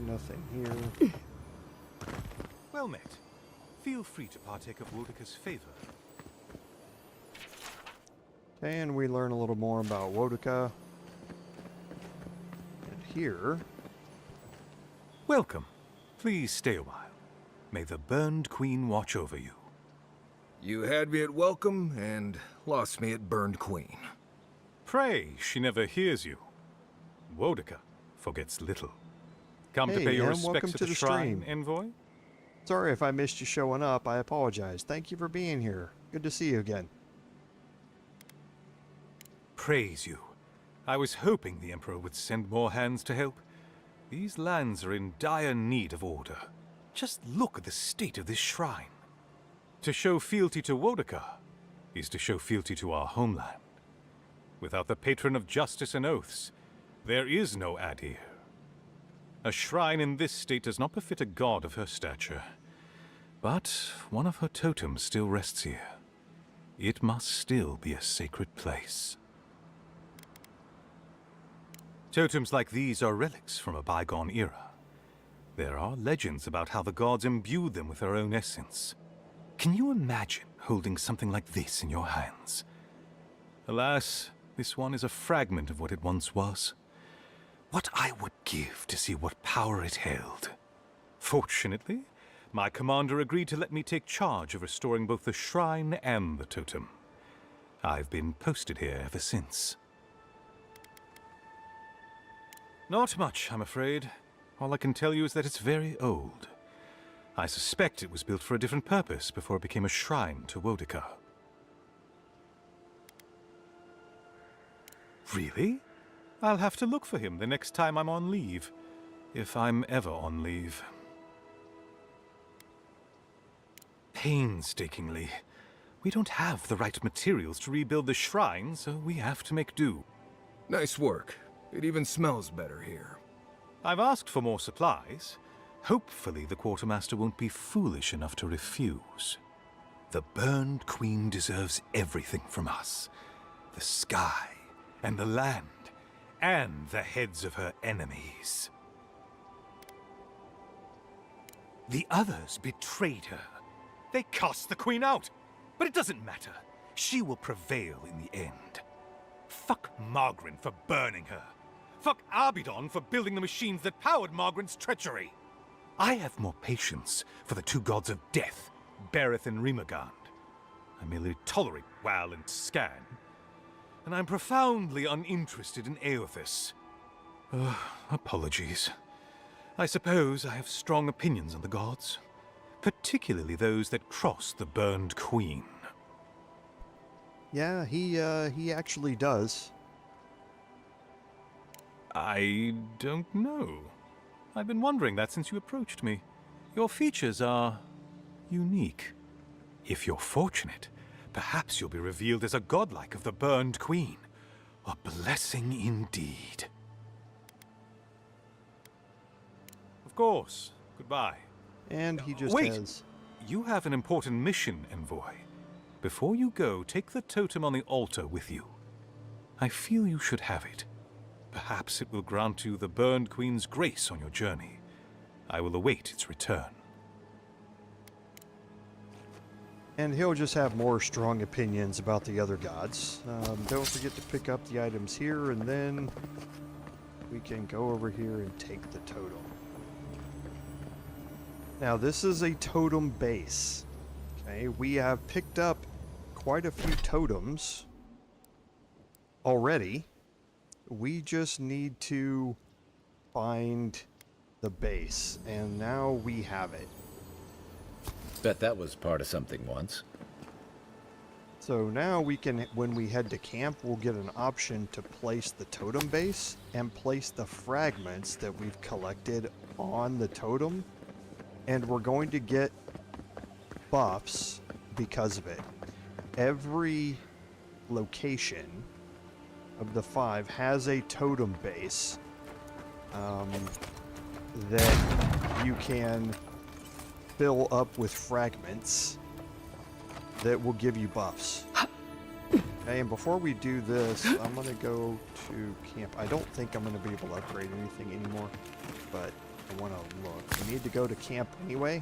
Nothing here. Well met. Feel free to partake of Woedica's favor. And we learn a little more about Woedica. And here... Welcome. Please stay a while. May the Burned Queen watch over you. You had me at welcome and lost me at Burned Queen. Pray, she never hears you. Woedica forgets little. Come to pay your respects at the shrine, Envoy? Sorry if I missed you showing up. I apologize. Thank you for being here. Good to see you again. Praise you. I was hoping the Emperor would send more hands to help. These lands are in dire need of order. Just look at the state of this shrine. To show fealty to Woedica is to show fealty to our homeland. Without the patron of justice and oaths, there is no Adir. A shrine in this state does not befit a god of her stature. But one of her totems still rests here. It must still be a sacred place. Totems like these are relics from a bygone era. There are legends about how the gods imbued them with their own essence. Can you imagine holding something like this in your hands? Alas, this one is a fragment of what it once was. What I would give to see what power it held. Fortunately, my commander agreed to let me take charge of restoring both the shrine and the totem. I've been posted here ever since. Not much, I'm afraid. All I can tell you is that it's very old. I suspect it was built for a different purpose before it became a shrine to Woedica. Really? I'll have to look for him the next time I'm on leave. If I'm ever on leave. Painstakingly. We don't have the right materials to rebuild the shrine, so we have to make do. Nice work. It even smells better here. I've asked for more supplies. Hopefully the Quartermaster won't be foolish enough to refuse. The Burned Queen deserves everything from us. The sky, and the land, and the heads of her enemies. The others betrayed her. They cast the Queen out. But it doesn't matter. She will prevail in the end. Fuck Margren for burning her. Fuck Abidon for building the machines that powered Margren's treachery. I have more patience for the two gods of death, Bereth and Rimagand. I merely tolerate Wal and Scan. And I'm profoundly uninterested in Aothis. Apologies. I suppose I have strong opinions on the gods. Particularly those that cross the Burned Queen. Yeah, he actually does. I don't know. I've been wondering that since you approached me. Your features are unique. If you're fortunate, perhaps you'll be revealed as a godlike of the Burned Queen. A blessing indeed. Of course. Goodbye. And he just Wait! has... You have an important mission, Envoy. Before you go, take the totem on the altar with you. I feel you should have it. Perhaps it will grant you the Burned Queen's grace on your journey. I will await its return. And he'll just have more strong opinions about the other gods. Don't forget to pick up the items here, and then we can go over here and take the totem. Now, this is a totem base. Okay, we have picked up quite a few totems already. We just need to find the base, and now we have it. Bet that was part of something once. So now we can, when we head to camp, we'll get an option to place the totem base and place the fragments that we've collected on the totem. And we're going to get buffs because of it. Every location of the 5 has a totem base that you can fill up with fragments that will give you buffs. Okay, and before we do this, I'm going to go to camp. I don't think I'm going to be able to upgrade anything anymore, but I want to look. We need to go to camp anyway.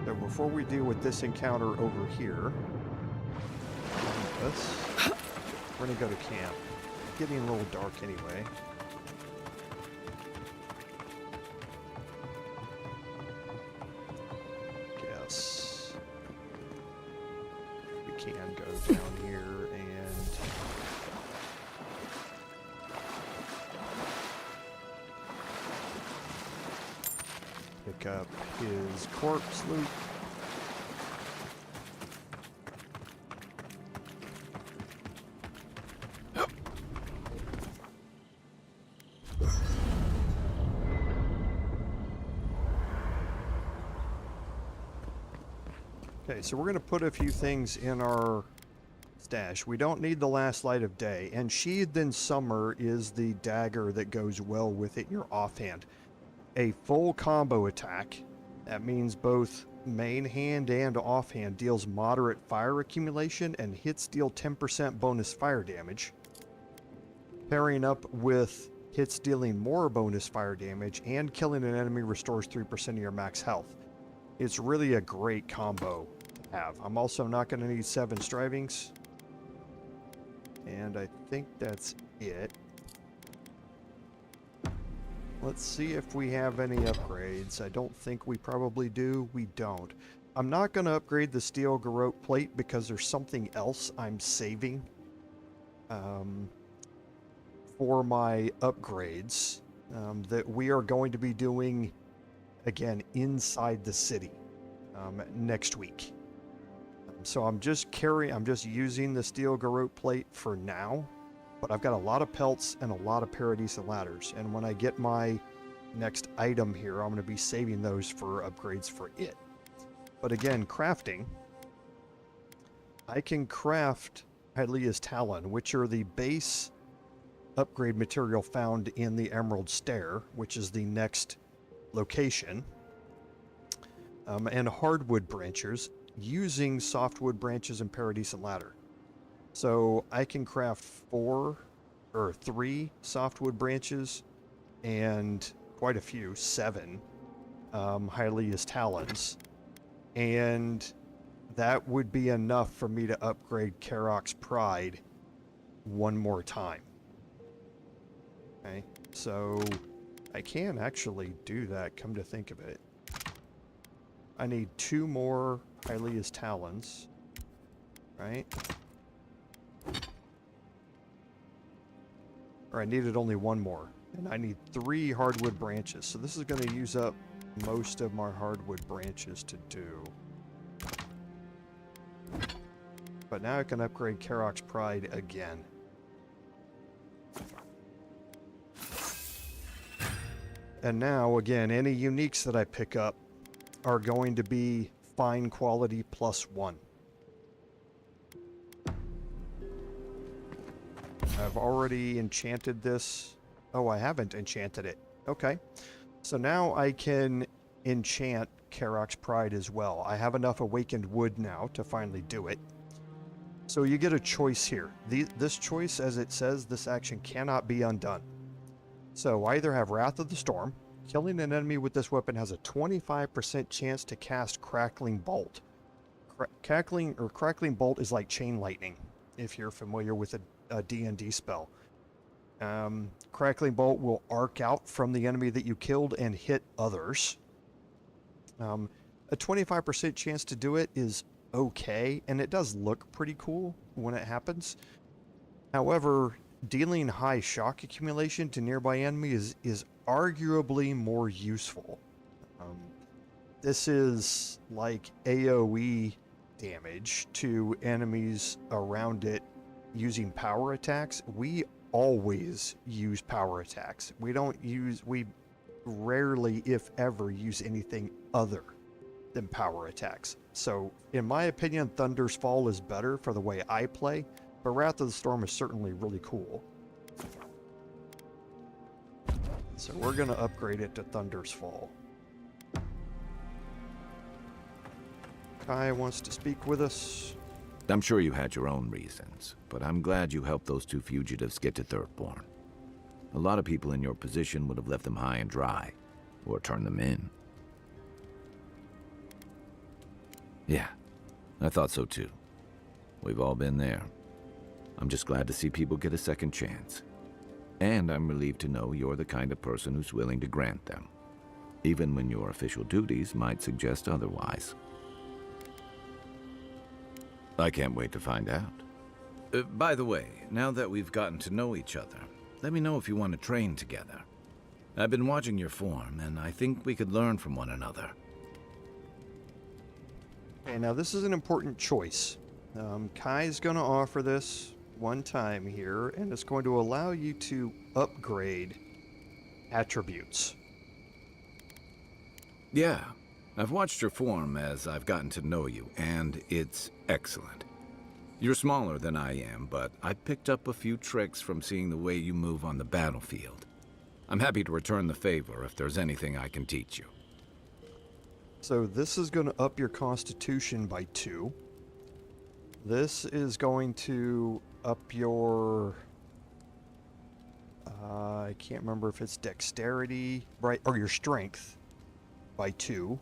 So before we deal with this encounter over here, we're going to go to camp. It's getting a little dark anyway. Guess we can go down here and pick up his corpse loot. Okay, so we're going to put a few things in our stash. We don't need the last light of day, and Sheathed in Summer is the dagger that goes well with it, your offhand. A full combo attack, that means both main hand and offhand, deals moderate fire accumulation and hits deal 10% bonus fire damage. Pairing up with hits dealing more bonus fire damage and killing an enemy restores 3% of your max health. It's really a great combo to have. I'm also not going to need 7 strivings. And I think that's it. Let's see if we have any upgrades. I don't think we probably do. We don't. I'm not going to upgrade the steel garrote plate because there's something else I'm saving for my upgrades that we are going to be doing again inside the city next week. So I'm just using the steel garrote plate for now. But I've got a lot of pelts and a lot of paradisa ladders. And when I get my next item here, I'm going to be saving those for upgrades for it. But again, crafting. I can craft Hylia's Talon, which are the base upgrade material found in the Emerald Stair, which is the next location. And hardwood branches using softwood branches and paradisa ladder. So I can craft 3 softwood branches and quite a few, 7 Hylia's Talons. And that would be enough for me to upgrade Karak's Pride one more time. Okay, so I can actually do that, come to think of it. I need 2 more Hylia's Talons, right? Or I needed only 1 more. And I need 3 hardwood branches. So this is going to use up most of my hardwood branches to do. But now I can upgrade Karak's Pride again. And now, again, any uniques that I pick up are going to be fine quality +1. I've already enchanted this. Oh, I haven't enchanted it. Okay. So now I can enchant Karak's Pride as well. I have enough awakened wood now to finally do it. So you get a choice here. This choice, as it says, this action cannot be undone. So I either have Wrath of the Storm. Killing an enemy with this weapon has a 25% chance to cast Crackling Bolt. Crackling Bolt is like chain lightning, if you're familiar with a D&D spell. Crackling Bolt will arc out from the enemy that you killed and hit others. A 25% chance to do it is okay, and it does look pretty cool when it happens. However, dealing high shock accumulation to nearby enemies is arguably more useful. This is like AoE damage to enemies around it using power attacks. We always use power attacks. We rarely, if ever, use anything other than power attacks. So, in my opinion, Thunder's Fall is better for the way I play, but Wrath of the Storm is certainly really cool. So we're going to upgrade it to Thunder's Fall. Kai wants to speak with us. I'm sure you had your own reasons, but I'm glad you helped those two fugitives get to Thirdborn. A lot of people in your position would have left them high and dry, or turned them in. Yeah, I thought so too. We've all been there. I'm just glad to see people get a second chance. And I'm relieved to know you're the kind of person who's willing to grant them, even when your official duties might suggest otherwise. I can't wait to find out. By the way, now that we've gotten to know each other, let me know if you want to train together. I've been watching your form, and I think we could learn from one another. Okay, now this is an important choice. Kai's going to offer this one time here, and it's going to allow you to upgrade attributes. Yeah, I've watched your form as I've gotten to know you, and it's excellent. You're smaller than I am, but I picked up a few tricks from seeing the way you move on the battlefield. I'm happy to return the favor if there's anything I can teach you. So this is going to up your Constitution by 2. This is going to up your... I can't remember if it's Dexterity, right, or your Strength by 2.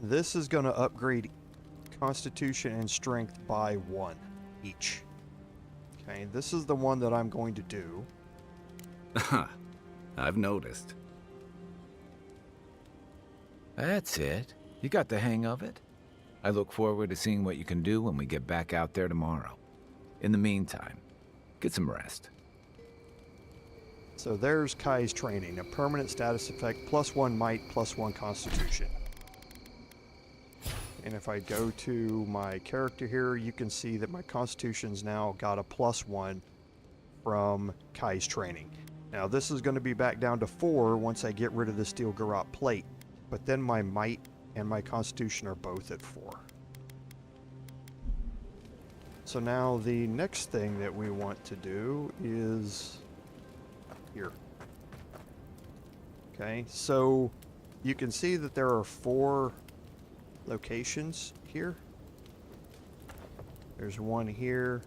This is going to upgrade Constitution and Strength by 1 each. Okay, this is the one that I'm going to do. I've noticed. That's it. You got the hang of it. I look forward to seeing what you can do when we get back out there tomorrow. In the meantime, get some rest. So there's Kai's training, a permanent status effect, +1 might, +1 constitution. And if I go to my character here, you can see that my constitution's now got a +1 from Kai's training. Now this is going to be back down to 4 once I get rid of the steel garrote plate, but then my might and my constitution are both at 4. So now the next thing that we want to do is here. Okay, so you can see that there are 4 locations here. There's one here,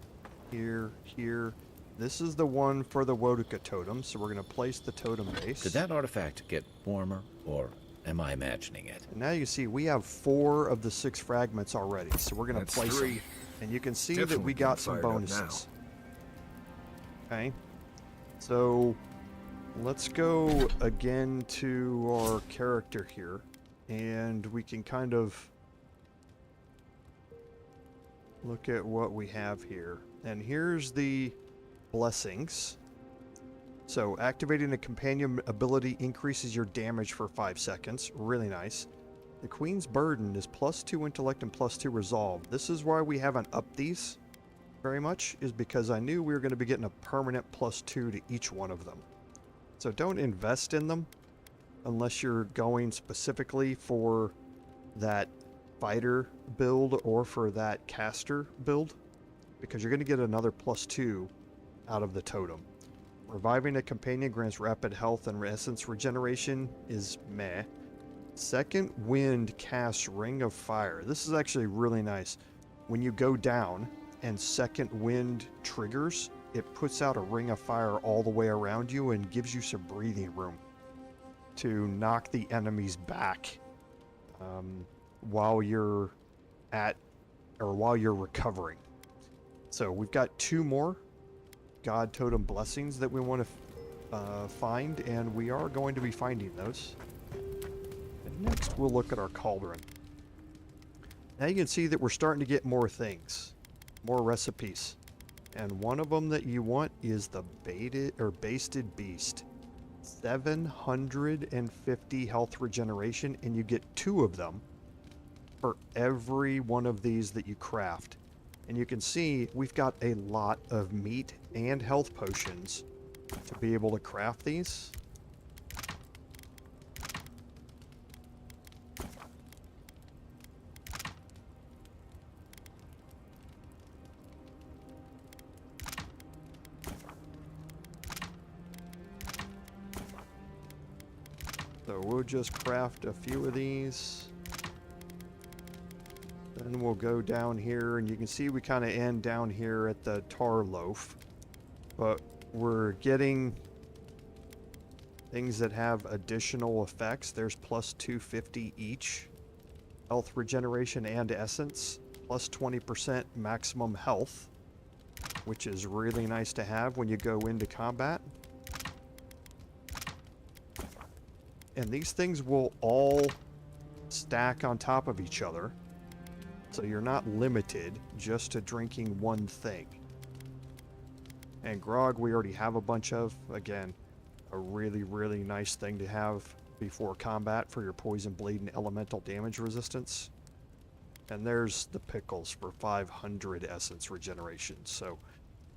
here, here. This is the one for the Woedica totem, so we're going to place the totem base. Did that artifact get warmer, or am I imagining it? And now you see we have 4 of the 6 fragments already, so we're going to place 3. them. And you can see Definitely that we got some fired up bonuses. Okay, so let's go again to our character here, and we can kind of look at what we have here. And here's the blessings. So activating a companion ability increases your damage for 5 seconds. Really nice. The Queen's Burden is +2 intellect and +2 resolve. This is why we haven't upped these very much, is because I knew we were going to be getting a permanent +2 to each one of them. So don't invest in them unless you're going specifically for that fighter build or for that caster build, because you're going to get another +2 out of the totem. Reviving a companion grants rapid health and essence regeneration is meh. Second Wind casts Ring of Fire. This is actually really nice. When you go down and Second Wind triggers, it puts out a ring of fire all the way around you and gives you some breathing room to knock the enemies back while you're while you're recovering. So we've got 2 more god totem blessings that we want to find, and we are going to be finding those. And next we'll look at our cauldron. Now you can see that we're starting to get more things, more recipes. And one of them that you want is the basted beast. 750 health regeneration, and you get 2 of them for every one of these that you craft. And you can see we've got a lot of meat and health potions to be able to craft these. So we'll just craft a few of these. Then we'll go down here, and you can see we kind of end down here at the tar loaf. But we're getting things that have additional effects. There's plus 250 each. Health regeneration and essence. Plus 20% maximum health, which is really nice to have when you go into combat. And these things will all stack on top of each other. So you're not limited just to drinking one thing. And grog we already have a bunch of. Again, a really, really nice thing to have before combat for your poison, bleed, and elemental damage resistance. And there's the pickles for 500 essence regeneration. So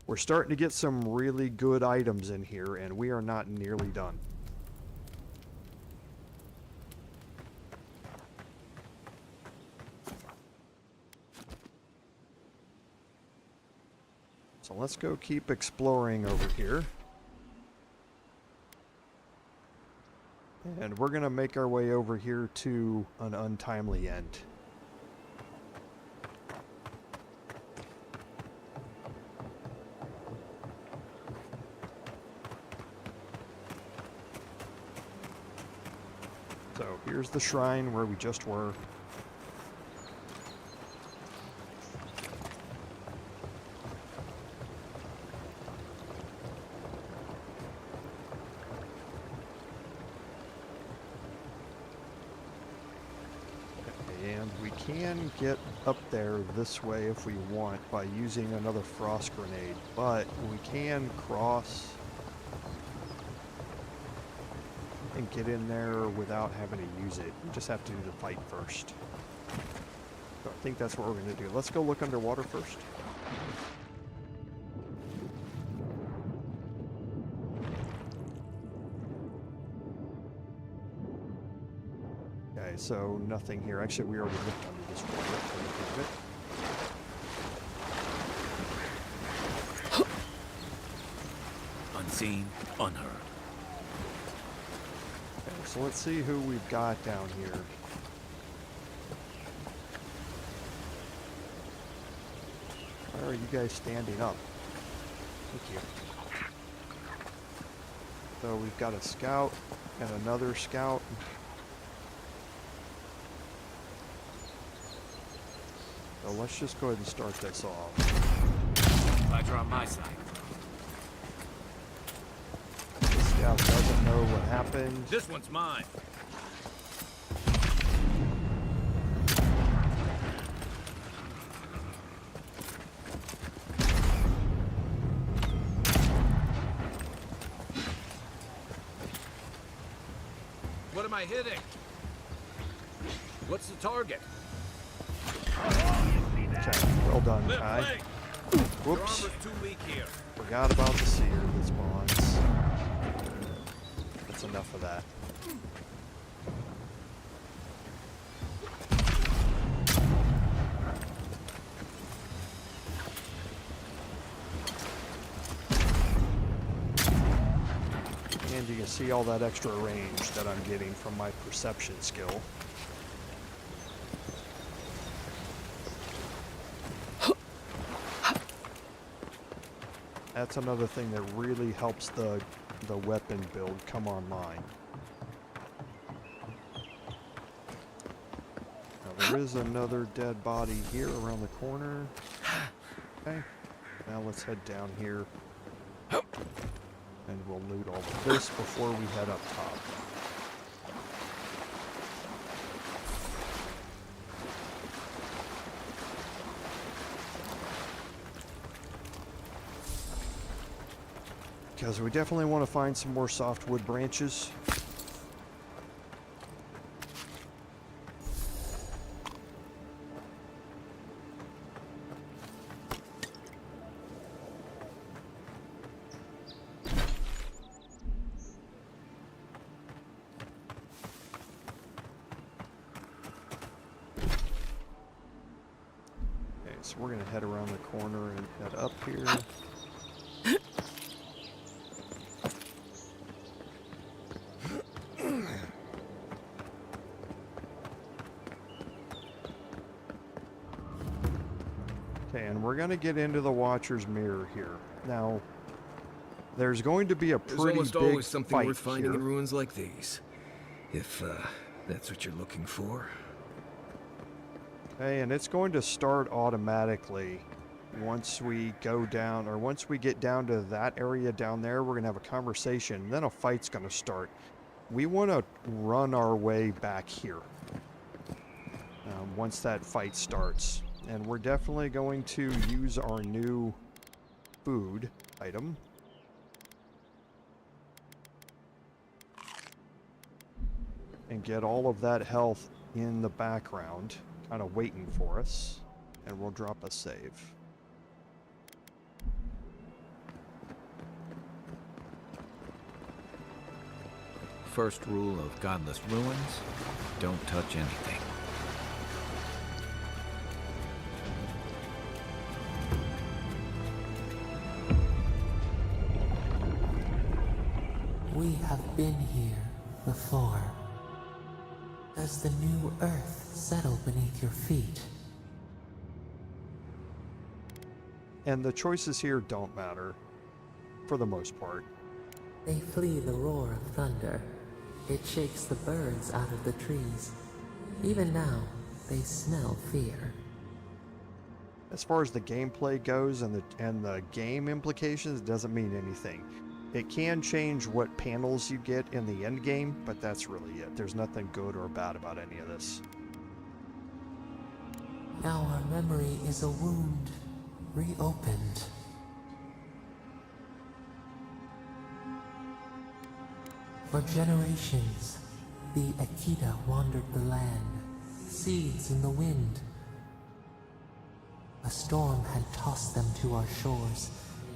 we're starting to get some really good items in here, and we are not nearly done. So let's go keep exploring over here. And we're going to make our way over here to an untimely end. So here's the shrine where we just were. Can get up there this way if we want by using another frost grenade, but we can cross and get in there without having to use it. We just have to do the fight first. So I think that's what we're going to do. Let's go look underwater first. Okay, so nothing here. Actually, we already looked under this water. Unseen, unheard. Okay, so let's see who we've got down here. Why are you guys standing up? Thank you. So we've got a scout and another scout. So let's just go ahead and start this off. Glad you're on my side. The scout doesn't know what happened. This one's mine. What am I hitting? What's the target? Okay, well done, Kai. Whoops. Forgot about the seer that spawns. That's enough of that. And you can see all that extra range that I'm getting from my perception skill. That's another thing that really helps the weapon build come online. Now there is another dead body here around the corner. Okay, now let's head down here. And we'll loot all of this before we head up top. Because we definitely want to find some more softwood branches. Okay, so we're going to head around the corner and head up here. And we're going to get into the Watcher's Mirror here. Now, there's going to be a pretty big There's almost always something fight worth finding here. in ruins like these. If, that's what you're looking for. Okay, and it's going to start automatically once we go down, or once we get down to that area down there, we're going to have a conversation, then a fight's going to start. We want to run our way back here once that fight starts. And we're definitely going to use our new food item. And get all of that health in the background, kind of waiting for us. And we'll drop a save. First rule of Godless Ruins, don't touch anything. We have been here before. Does the new earth settle beneath your feet? And the choices here don't matter, for the most part. They flee the roar of thunder. It shakes the birds out of the trees. Even now, they smell fear. As far as the gameplay goes and the game implications, it doesn't mean anything. It can change what panels you get in the end game, but that's really it. There's nothing good or bad about any of this. Now our memory is a wound, reopened. For generations, the Akita wandered the land, seeds in the wind. A storm had tossed them to our shores.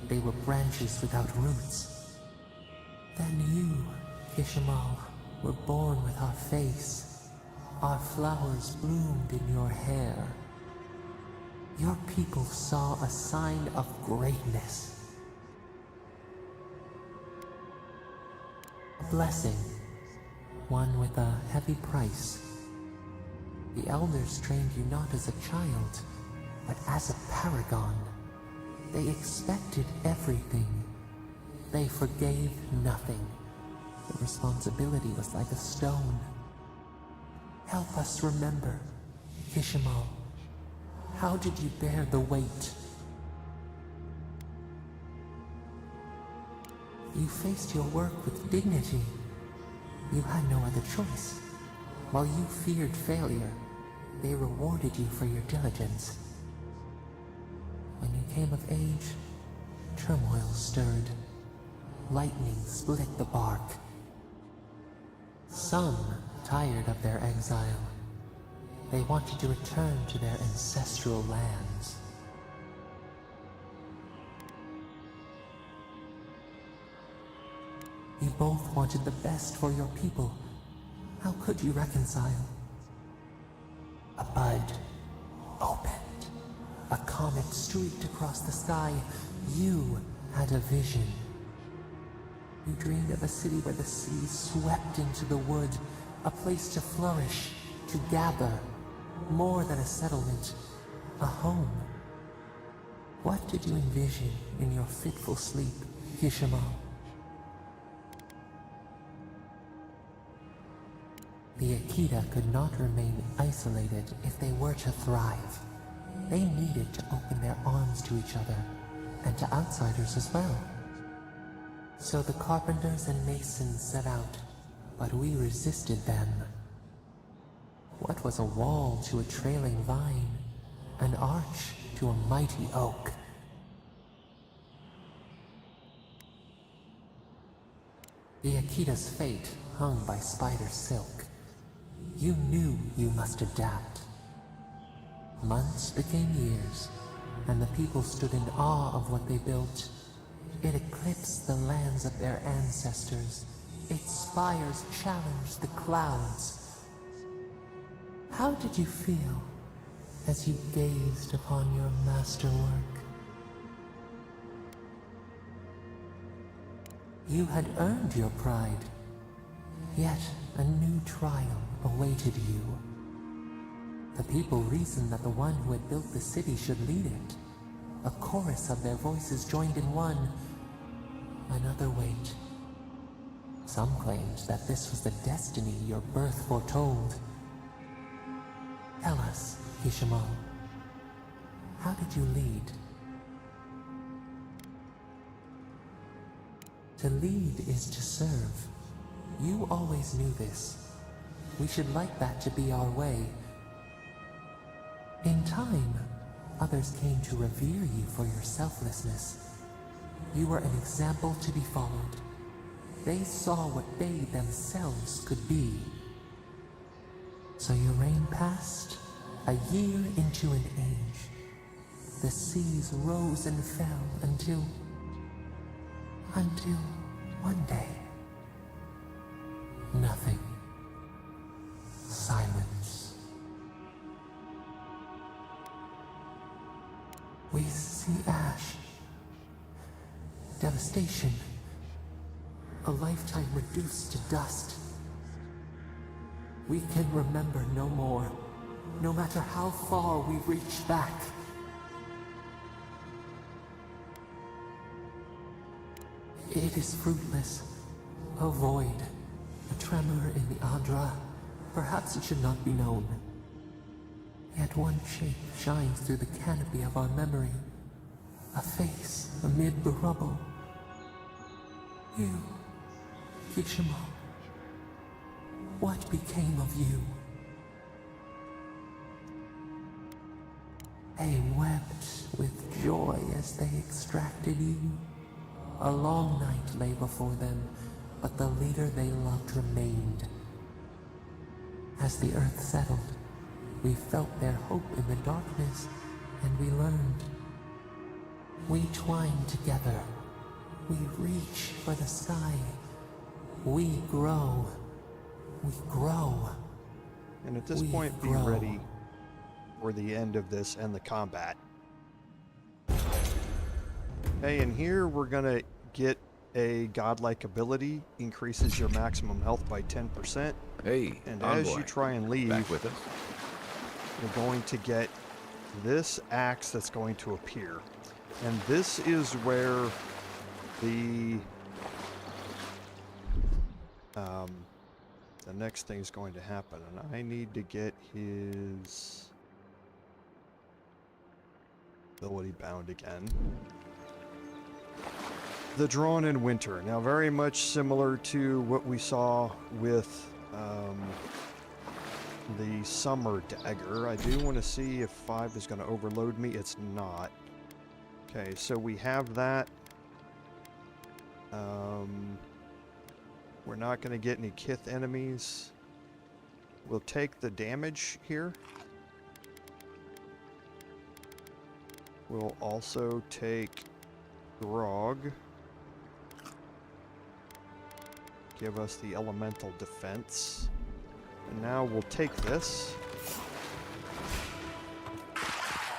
They were branches without roots. Then you, Kishimal, were born with our face. Our flowers bloomed in your hair. Your people saw a sign of greatness. A blessing, one with a heavy price. The elders trained you not as a child, but as a paragon. They expected everything. They forgave nothing. The responsibility was like a stone. Help us remember, Kishimal. How did you bear the weight? You faced your work with dignity. You had no other choice. While you feared failure, they rewarded you for your diligence. When you came of age, turmoil stirred. Lightning split the bark. Some tired of their exile. They wanted to return to their ancestral lands. You both wanted the best for your people. How could you reconcile? A bud opened. A comet streaked across the sky. You had a vision. You dreamed of a city where the sea swept into the wood, a place to flourish, to gather, more than a settlement, a home. What did you envision in your fitful sleep, Kishimal? The Akita could not remain isolated if they were to thrive. They needed to open their arms to each other, and to outsiders as well. So the carpenters and masons set out, but we resisted them. What was a wall to a trailing vine? An arch to a mighty oak? The Akita's fate hung by spider silk. You knew you must adapt. Months became years, and the people stood in awe of what they built. It eclipsed the lands of their ancestors. Its spires challenged the clouds. How did you feel as you gazed upon your masterwork? You had earned your pride, yet a new trial awaited you. The people reasoned that the one who had built the city should lead it. A chorus of their voices joined in one. Another wait. Some claimed that this was the destiny your birth foretold. Tell us, Kishimo, how did you lead? To lead is to serve. You always knew this. We should like that to be our way. In time, others came to revere you for your selflessness. You were an example to be followed. They saw what they themselves could be. So your reign passed, a year into an age. The seas rose and fell until one day, nothing. Silence. We see ash. Devastation. A lifetime reduced to dust. We can remember no more, no matter how far we reach back. It is fruitless. A void. A tremor in the Adra. Perhaps it should not be known. Yet one shape shines through the canopy of our memory. A face amid the rubble. You, Kishimo. What became of you? They wept with joy as they extracted you. A long night lay before them, but the leader they loved remained. As the earth settled, we felt their hope in the darkness, and we learned. We twine together. We reach for the sky. We grow. We grow. And at this point, be ready for the end of this and the combat. Okay, and here we're gonna get a godlike ability, increases your maximum health by 10%. Hey, and envoy, as you try and leave, back with us. you're going to get this axe that's going to appear. And this is where the next thing is going to happen. And I need to get his ability bound again. The Drawn in Winter. Now, very much similar to what we saw with the Summer Dagger. I do want to see if 5 is going to overload me. It's not. Okay, so we have that. We're not going to get any Kith enemies. We'll take the damage here. We'll also take Grog. Give us the elemental defense. And now we'll take this.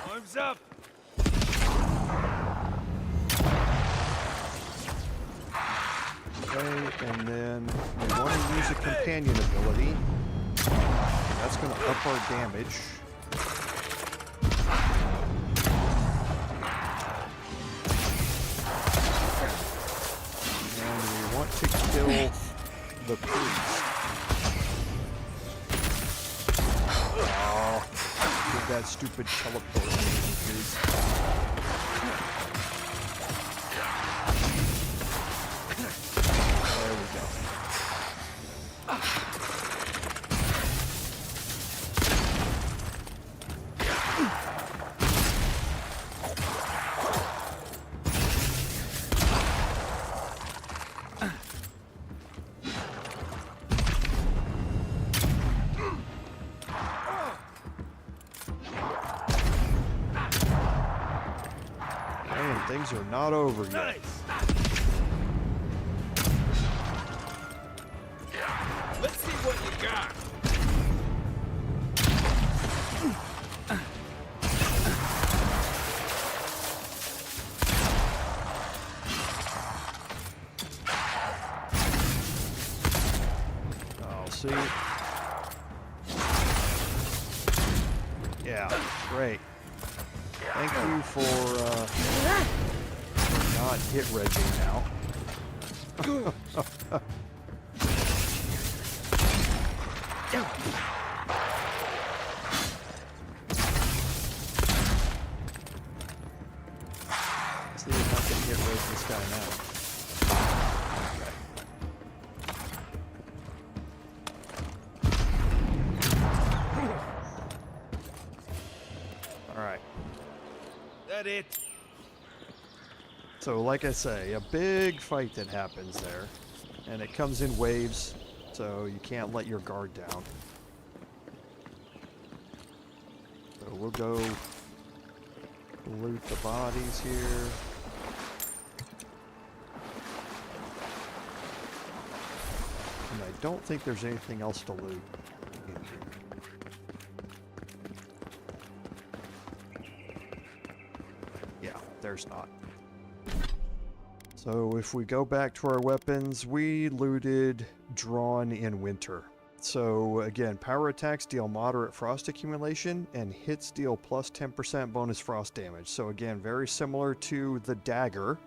Arms up! Okay, and then we want to use a companion ability. That's going to up our damage. And we want to kill the priest. Oh, did that stupid teleport thing, things are not over yet. Let's see what you got. I'll see. Yeah, great. Thank you for not hit Reggie now. See if I can hit this guy now. Alright. That it? So, like I say, a big fight that happens there. And it comes in waves, so you can't let your guard down. So we'll go loot the bodies here. And I don't think there's anything else to loot in here. Yeah, there's not. So if we go back to our weapons, we looted Drawn in Winter. So again, power attacks deal moderate frost accumulation and hits deal plus 10% bonus frost damage. So again, very similar to the dagger.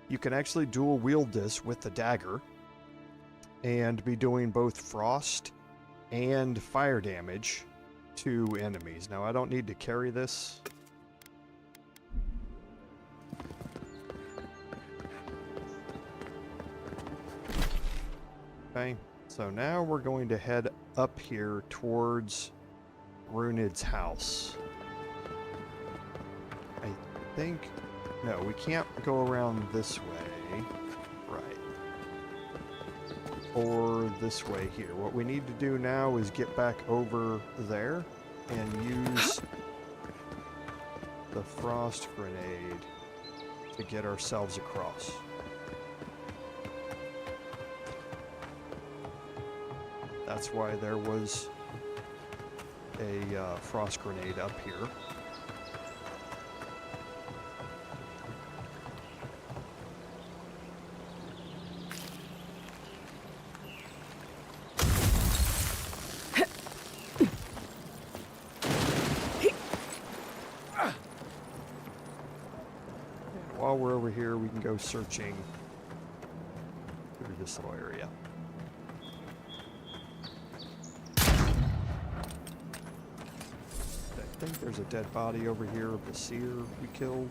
You can actually dual wield this with the dagger and be doing both frost and fire damage to enemies. Now I don't need to carry this. Okay, so now we're going to head up here towards Runid's house. I think... No, we can't go around this way. Right. Or this way here. What we need to do now is get back over there and use the frost grenade to get ourselves across. That's why there was a frost grenade up here. While we're over here, we can go searching through this little area. I think there's a dead body over here of the seer we killed.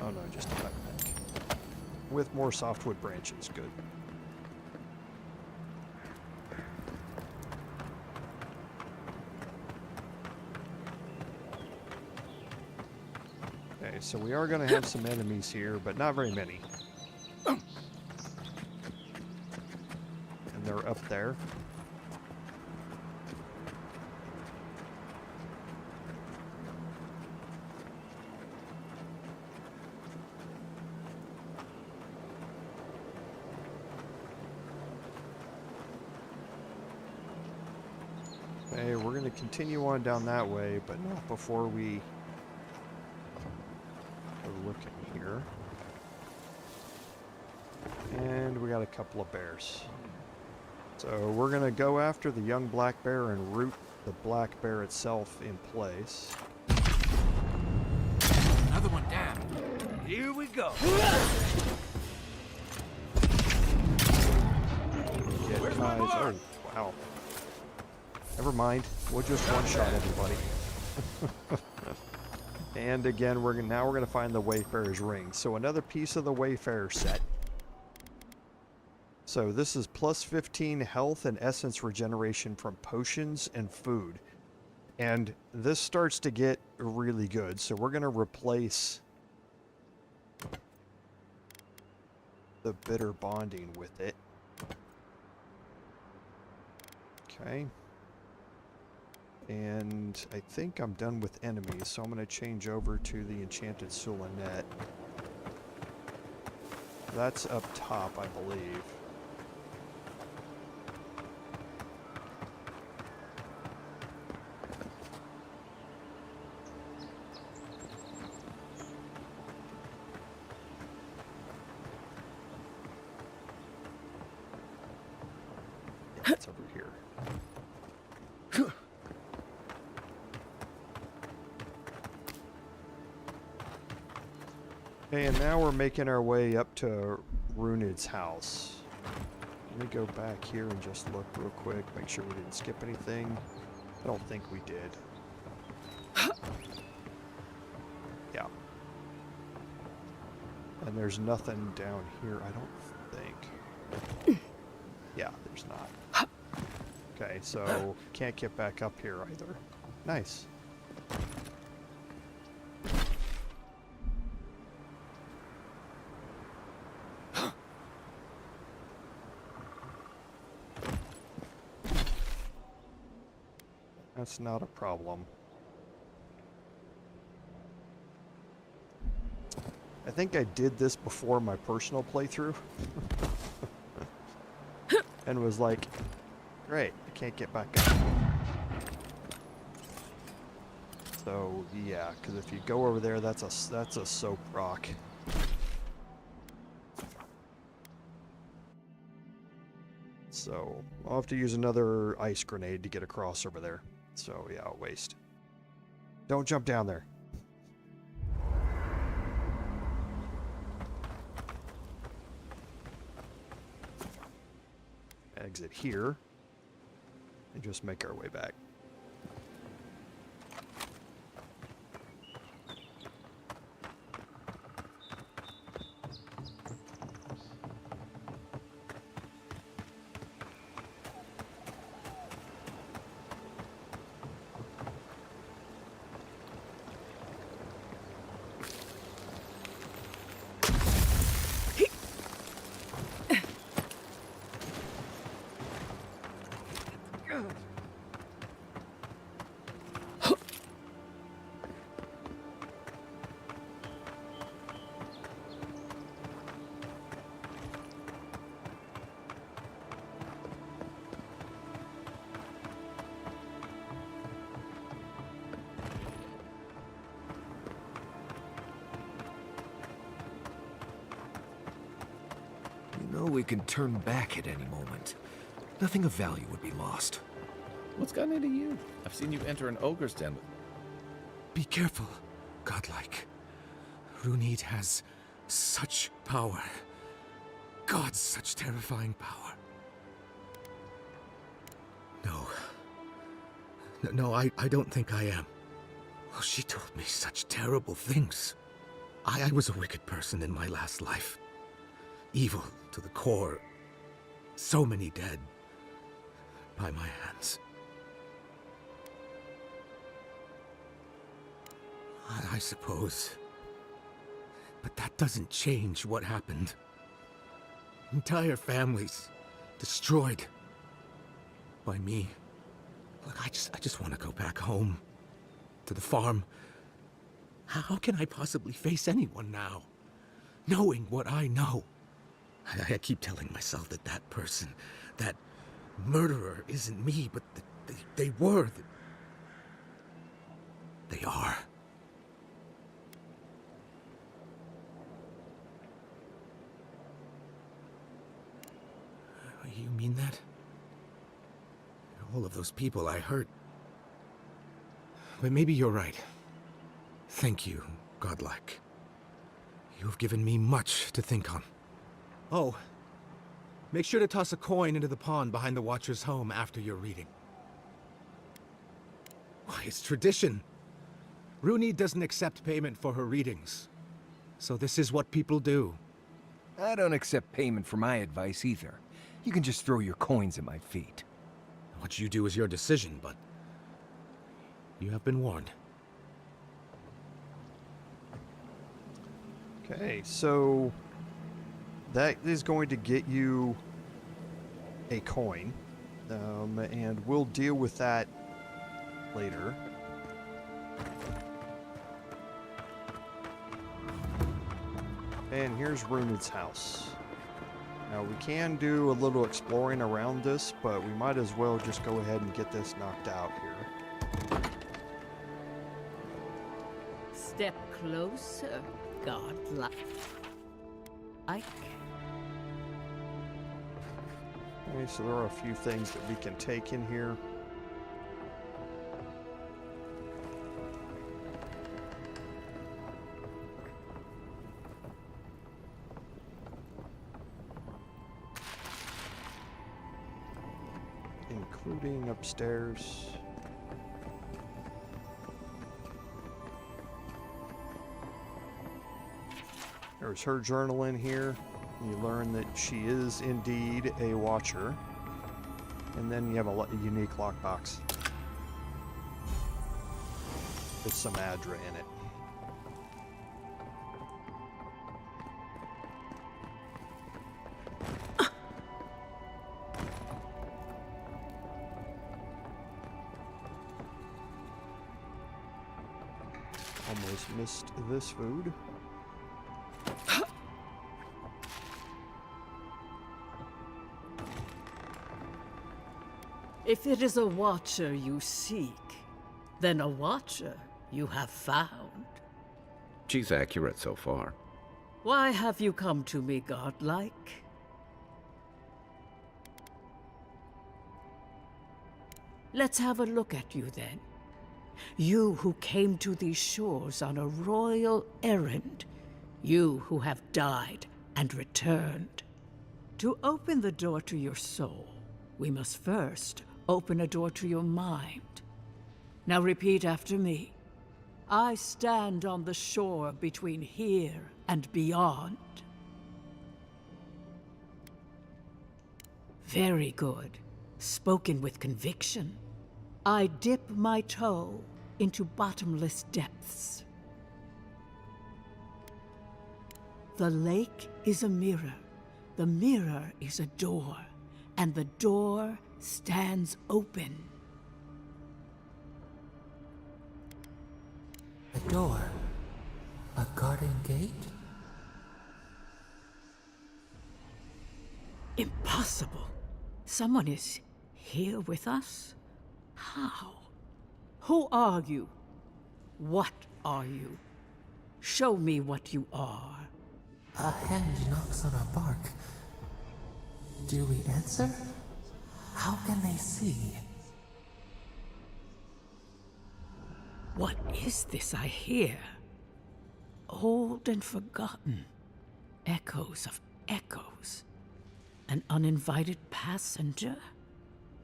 Oh no, just a backpack. With more softwood branches, good. Okay, so we are going to have some enemies here, but not very many. And they're up there. Okay, we're going to continue on down that way, but not before we go looking here. And we got a couple of bears. So we're going to go after the young black bear and root the black bear itself in place. Another one down. Here we go. Get guys. Oh, wow. Never mind. We'll just one-shot everybody. And again, now we're gonna find the Wayfarer's ring. So another piece of the Wayfarer set. So this is plus 15 health and essence regeneration from potions and food. And this starts to get really good. So we're gonna replace the bitter bonding with it. And I think I'm done with enemies, so I'm going to change over to the Enchanted Thulla net. That's up top, I believe. It's over here. Okay, and now we're making our way up to Runid's house. Let me go back here and just look real quick, make sure we didn't skip anything. I don't think we did. Yeah. And there's nothing down here, I don't think. Yeah, there's not. Okay, so can't get back up here either. Nice. That's not a problem. I think I did this before my personal playthrough. And was like, great, I can't get back up. So, yeah, because if you go over there, that's a soap rock. So, I'll have to use another ice grenade to get across over there. So, yeah, I'll waste. Don't jump down there. Exit here. And just make our way back. We can turn back at any moment. Nothing of value would be lost. What's gotten into you? I've seen you enter an ogre's den with... Be careful, godlike. Runid has such power. God, such terrifying power. No, I don't think I am. Well, she told me such terrible things. I was a wicked person in my last life. Evil to the core. So many dead by my hands. I suppose. But that doesn't change what happened. Entire families destroyed by me. Look, I just want to go back home to the farm. How can I possibly face anyone now, knowing what I know? I keep telling myself that that person, that murderer isn't me, but they were. They are. You mean that? All of those people I hurt. But maybe you're right. Thank you, godlike. You have given me much to think on. Oh, make sure to toss a coin into the pond behind the Watcher's home after your reading. Why, it's tradition. Runid doesn't accept payment for her readings. So this is what people do. I don't accept payment for my advice either. You can just throw your coins at my feet. What you do is your decision, but you have been warned. Okay, so that is going to get you a coin, and we'll deal with that later. And here's Runed's house. Now we can do a little exploring around this, but we might as well just go ahead and get this knocked out here. Step closer, Godless. Okay, so there are a few things that we can take in here. Including upstairs. There's her journal in here. You learn that she is indeed a watcher. And then you have a unique lockbox with some Adra in it. Almost missed this food. If it is a watcher you seek, then a watcher you have found. She's accurate so far. Why have you come to me, godlike? Let's have a look at you then. You who came to these shores on a royal errand. You who have died and returned. To open the door to your soul, we must first open a door to your mind. Now repeat after me. I stand on the shore between here and beyond. Very good. Spoken with conviction. I dip my toe into bottomless depths. The lake is a mirror. The mirror is a door. And the door stands open. A door? A garden gate? Impossible. Someone is here with us? How? Who are you? What are you? Show me what you are. A hand knocks on our bark. Do we answer? How can they see? What is this I hear? Old and forgotten. Echoes of echoes. An uninvited passenger?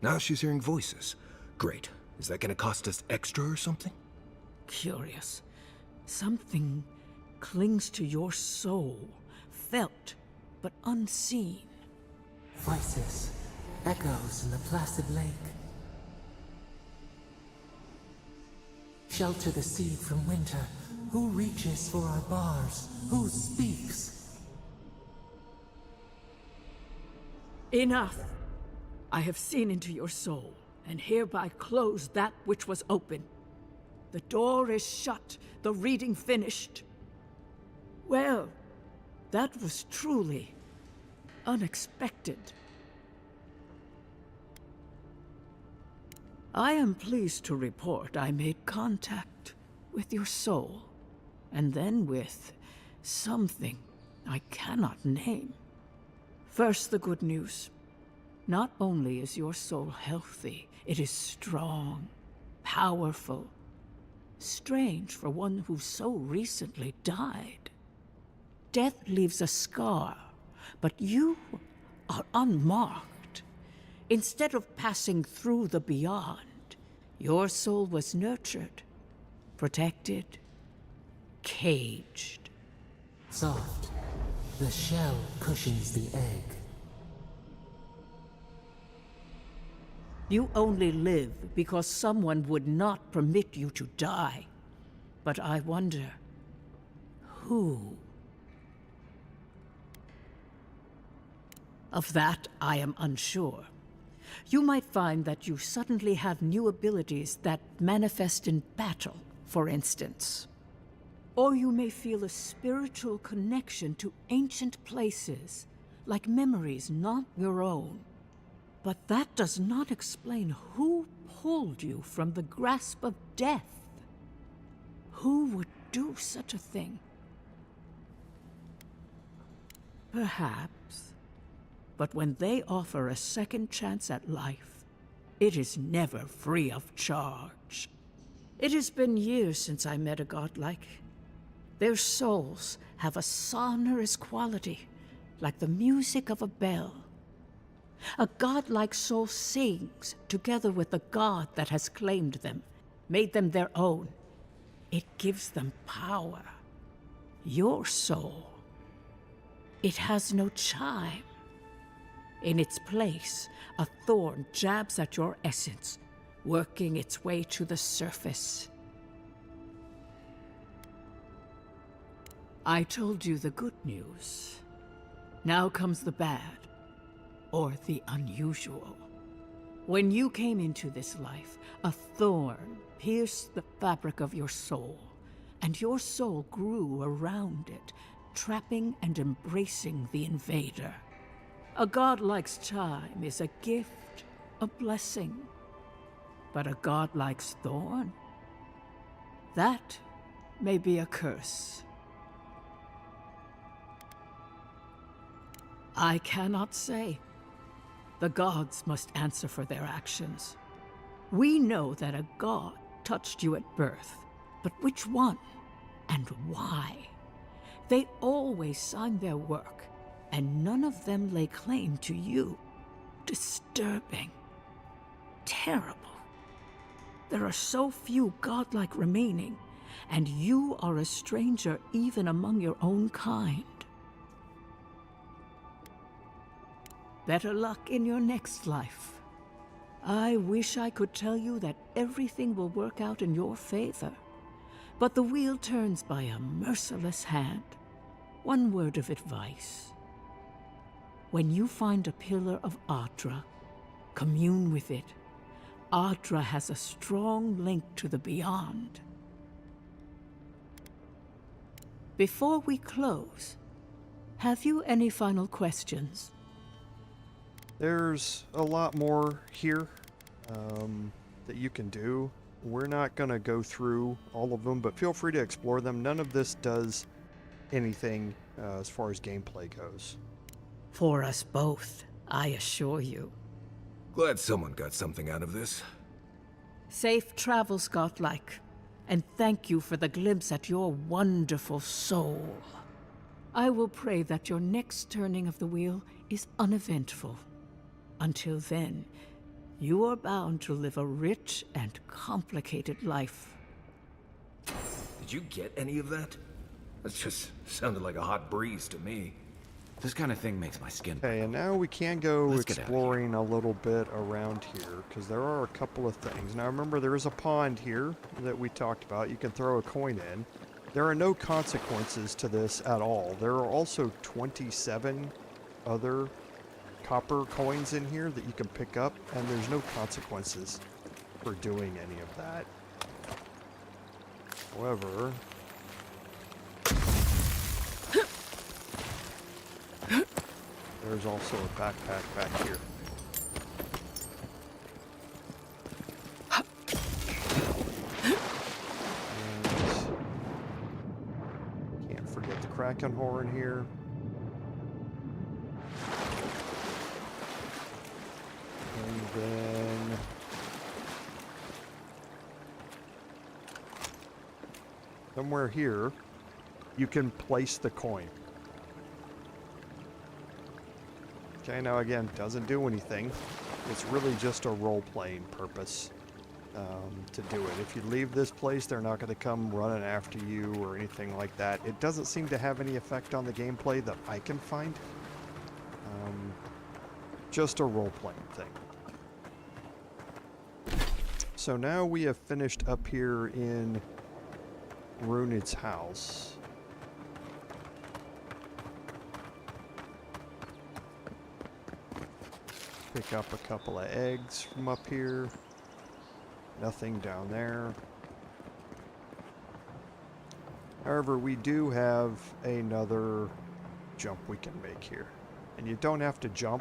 Now she's hearing voices. Great. Is that gonna cost us extra or something? Curious. Something clings to your soul, felt but unseen. Voices, echoes in the placid lake. Shelter the seed from winter. Who reaches for our bars? Who speaks? Enough! I have seen into your soul, and hereby close that which was open. The door is shut, the reading finished. Well, that was truly unexpected. I am pleased to report I made contact with your soul, and then with something I cannot name. First, the good news. Not only is your soul healthy, it is strong, powerful. Strange for one who so recently died. Death leaves a scar, but you are unmarked. Instead of passing through the beyond, your soul was nurtured, protected, caged. Soft. The shell cushions the egg. You only live because someone would not permit you to die. But I wonder, who? Of that I am unsure. You might find that you suddenly have new abilities that manifest in battle, for instance. Or you may feel a spiritual connection to ancient places, like memories not your own. But that does not explain who pulled you from the grasp of death. Who would do such a thing? Perhaps. But when they offer a second chance at life, it is never free of charge. It has been years since I met a godlike. Their souls have a sonorous quality, like the music of a bell. A godlike soul sings together with the god that has claimed them, made them their own. It gives them power. Your soul, it has no chime. In its place, a thorn jabs at your essence, working its way to the surface. I told you the good news. Now comes the bad, or the unusual. When you came into this life, a thorn pierced the fabric of your soul, and your soul grew around it, trapping and embracing the invader. A godlike's chime is a gift, a blessing. But a godlike's thorn? That may be a curse. I cannot say. The gods must answer for their actions. We know that a god touched you at birth, but which one and why? They always sign their work, and none of them lay claim to you. Disturbing. Terrible. There are so few godlike remaining, and you are a stranger even among your own kind. Better luck in your next life. I wish I could tell you that everything will work out in your favor, but the wheel turns by a merciless hand. One word of advice. When you find a pillar of Ardra, commune with it. Ardra has a strong link to the beyond. Before we close, have you any final questions? There's a lot more here that you can do. We're not going to go through all of them, but feel free to explore them. None of this does anything as far as gameplay goes. For us both, I assure you. Glad someone got something out of this. Safe travels, godlike, and thank you for the glimpse at your wonderful soul. I will pray that your next turning of the wheel is uneventful. Until then, you are bound to live a rich and complicated life. Did you get any of that? That just sounded like a hot breeze to me. This kind of thing makes my skin. Okay, and now we can go exploring a little bit around here, because there are a couple of things. Now remember, there is a pond here that we talked about. You can throw a coin in. There are no consequences to this at all. There are also 27 other copper coins in here that you can pick up, and there's no consequences for doing any of that. However, there's also a backpack back here. And can't forget the Kraken horn here. And then somewhere here, you can place the coin. Okay, now again, doesn't do anything. It's really just a role-playing purpose to do it. If you leave this place, they're not going to come running after you or anything like that. It doesn't seem to have any effect on the gameplay that I can find. Just a role-playing thing. So now we have finished up here in Runed's house. pick up a couple of eggs from up here. Nothing down there. However, we do have another jump we can make here. And you don't have to jump.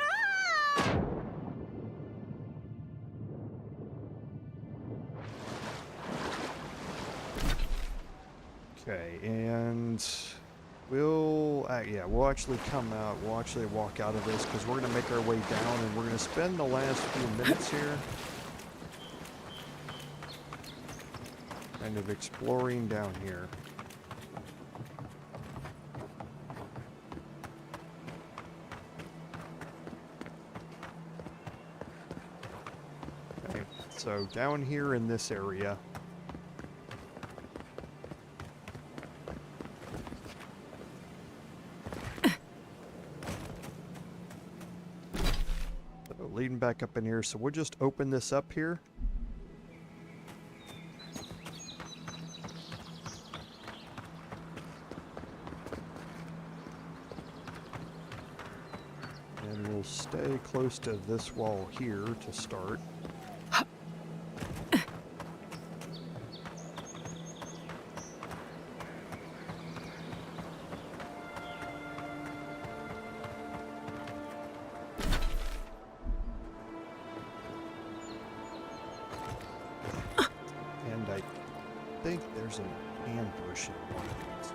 Okay, and we'll actually come out, we'll actually walk out of this because we're going to make our way down and we're going to spend the last few minutes here kind of exploring down here. Okay, so down here in this area, leading back up in here, so we'll just open this up here. And we'll stay close to this wall here to start. I think there's an ambush in one of these.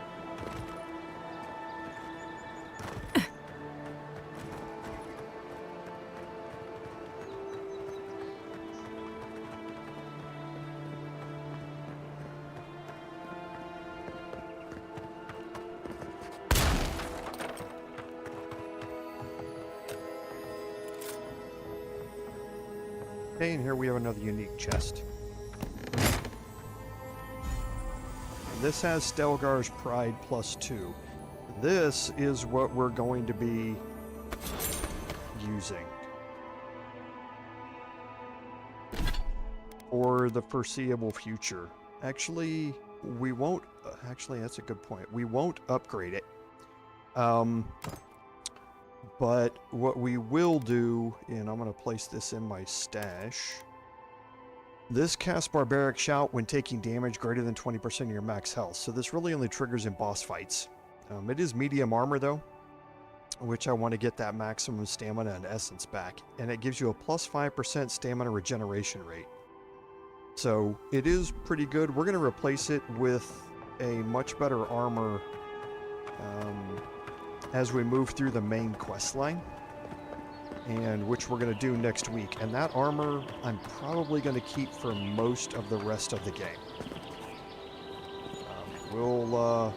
Okay, and here we have another unique chest. This has Stelgar's Pride +2. This is what we're going to be using for the foreseeable future. Actually, we won't... actually, that's a good point. We won't upgrade it. But what we will do, and I'm going to place this in my stash... This casts Barbaric Shout when taking damage greater than 20% of your max health, so this really only triggers in boss fights. It is medium armor though, which I want to get that maximum stamina and essence back, and it gives you a +5% stamina regeneration rate. So it is pretty good. We're going to replace it with a much better armor as we move through the main quest line. And which we're going to do next week. And that armor I'm probably going to keep for most of the rest of the game. We'll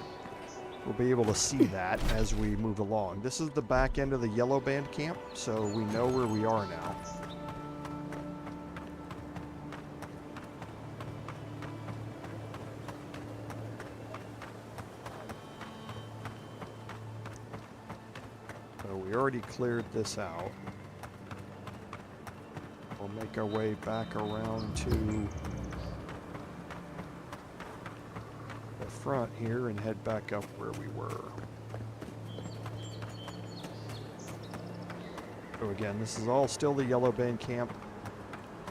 be able to see that as we move along. This is the back end of the Yellow Band camp, so we know where we are now. So we already cleared this out. We'll make our way back around to the front here and head back up where we were. So again, this is all still the Yellow Band camp.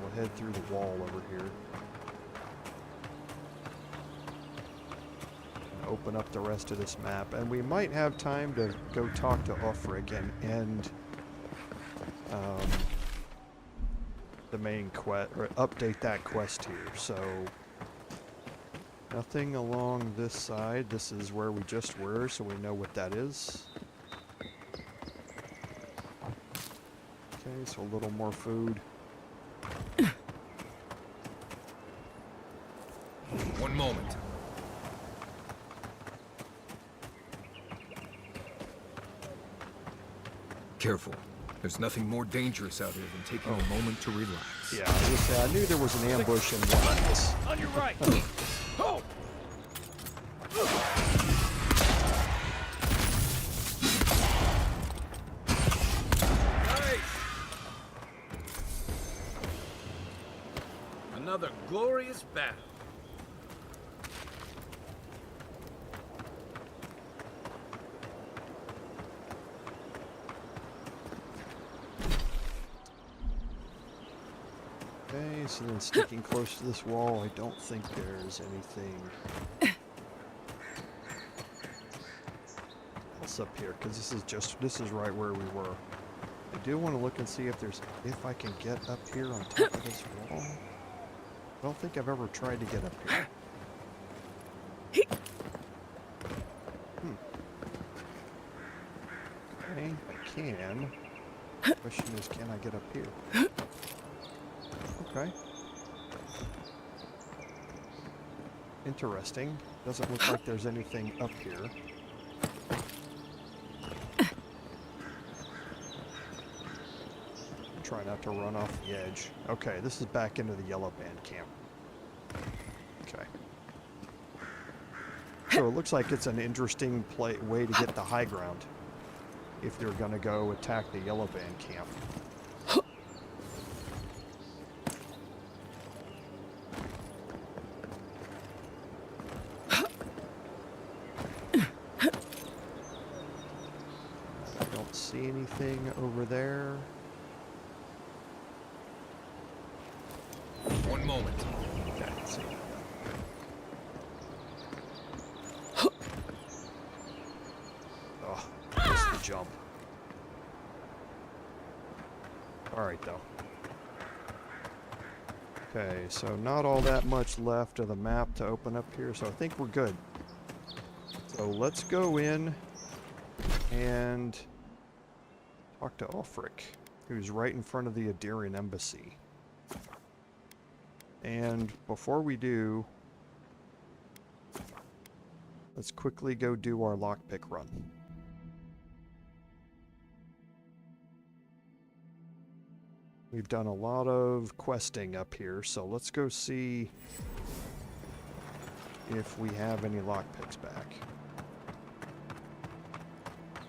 We'll head through the wall over here. And open up the rest of this map. And we might have time to go talk to Ulfric and end the main quest, or update that quest here. So nothing along this side. This is where we just were, so we know what that is. Okay, so a little more food. One moment. Careful. There's nothing more dangerous out here than taking a moment to relax. Yeah, I knew there was an ambush in one of this. On your right! Oh! Nice! Another glorious battle. Okay, so then sticking close to this wall, I don't think there's anything else up here, because this is right where we were. I do want to look and see if I can get up here on top of this wall. I don't think I've ever tried to get up here. Okay, I can. The question is, can I get up here? Okay. Interesting. Doesn't look like there's anything up here. Try not to run off the edge. Okay, this is back into the yellow band camp. Okay. So it looks like it's an interesting way to get the high ground if they're going to go attack the yellow band camp. I don't see anything over there. One moment. Okay, let's see. Oh, missed the jump. Alright, though. Okay, so not all that much left of the map to open up here, so I think we're good. So let's go in and talk to Ulfric, who's right in front of the Adirian embassy. And before we do, let's quickly go do our lockpick run. We've done a lot of questing up here, so let's go see if we have any lockpicks back.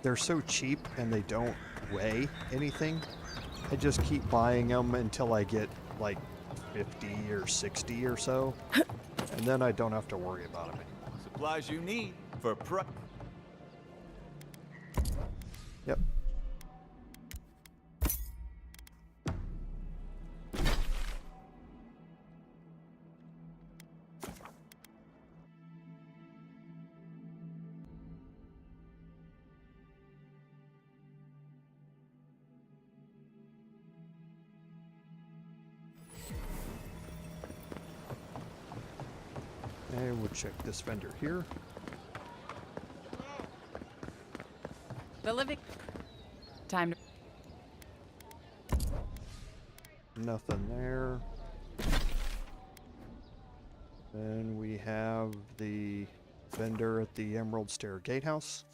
They're so cheap and they don't weigh anything. I just keep buying them until I get like 50 or 60 or so, and then I don't have to worry about them anymore. Supplies you need for Yep. And we'll check this vendor here. The living. Time to. Nothing there. Then we have the vendor at the Emerald Stair Gatehouse.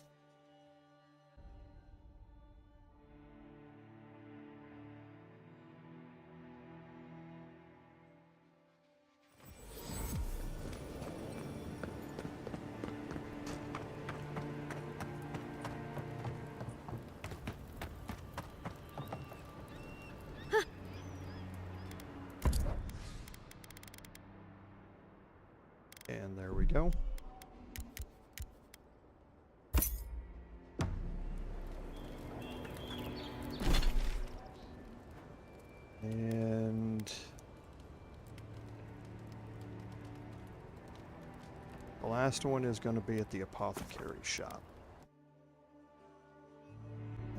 And there we go. And the last one is going to be at the apothecary shop.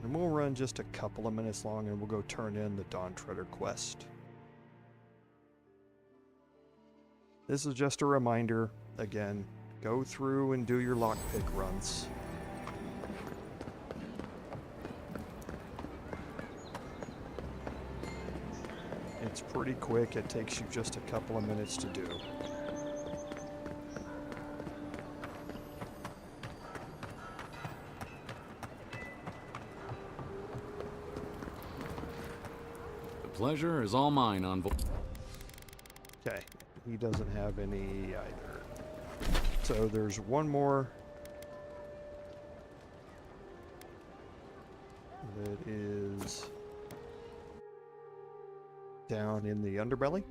And we'll run just a couple of minutes long and we'll go turn in the Dawntreader Quest. This is just a reminder, again, go through and do your lockpick runs. It's pretty quick, it takes you just a couple of minutes to do. The pleasure is all mine, Envoy. Okay, he doesn't have any either. So there's one more that is down in the underbelly.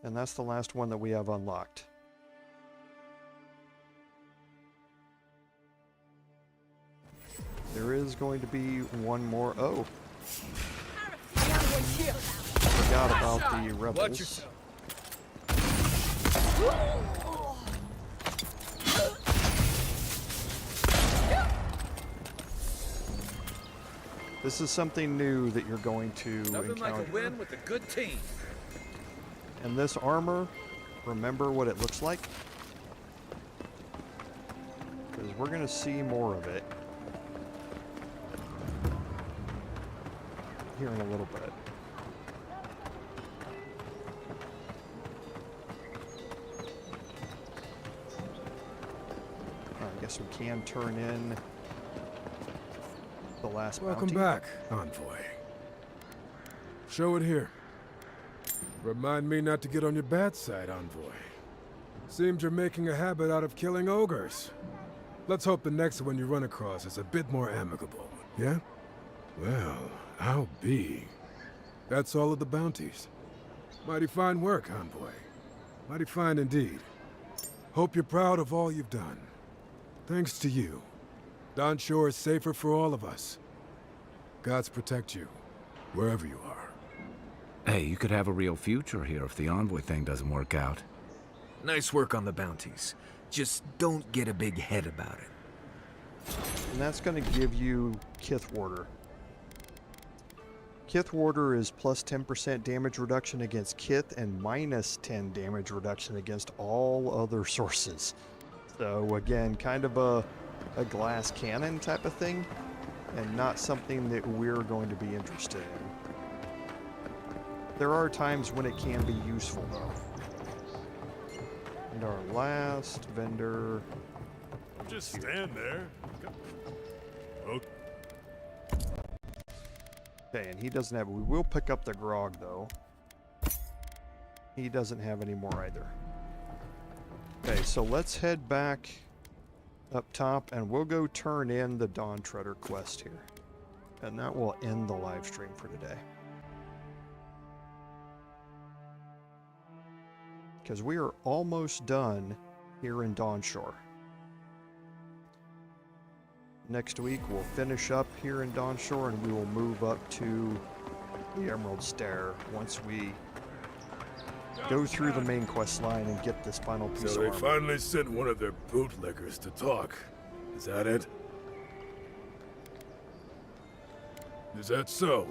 And that's the last one that we have unlocked. There is going to be one more. Oh. Forgot about the rebels. This is something new that you're going to Nothing encounter. like a win with a good team. And this armor, remember what it looks like? Because we're going to see more of it here in a little bit. I guess we can turn in the last Welcome bounty. back, Envoy. Show it here. Remind me not to get on your bad side, Envoy. Seems you're making a habit out of killing ogres. Let's hope the next one you run across is a bit more amicable, yeah? Well, I'll be. That's all of the bounties. Mighty fine work, Envoy. Mighty fine indeed. Hope you're proud of all you've done. Thanks to you, Dawnshore is safer for all of us. Gods protect you, wherever you are. Hey, you could have a real future here if the envoy thing doesn't work out. Nice work on the bounties. Just don't get a big head about it. And that's going to give you Kith Warder. Kith Warder is plus 10% damage reduction against Kith and minus 10 damage reduction against all other sources. So again, kind of a glass cannon type of thing, and not something that we're going to be interested in. There are times when it can be useful though. And our last vendor... Just stand there. Okay. Okay, and he doesn't have... We will pick up the grog though. He doesn't have any more either. Okay, so let's head back up top and we'll go turn in the Dawntreader Quest here. And that will end the live stream for today. Because we are almost done here in Dawnshore. Next week we'll finish up here in Dawnshore and we will move up to the Emerald Stair once we go through the main quest line and get this final piece So of they armor. finally sent one of their bootlickers to talk. Is that it? Is that so?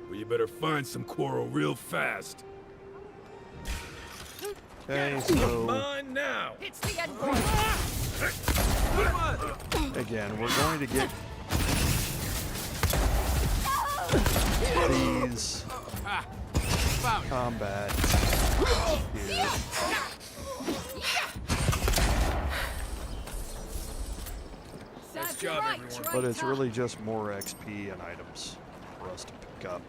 Well, you better find some quarrel real fast. Okay, so Mine now. It's the envoy. again, we're going to get these combat here. Nice job, everyone. But it's really just more XP and items for us to pick up.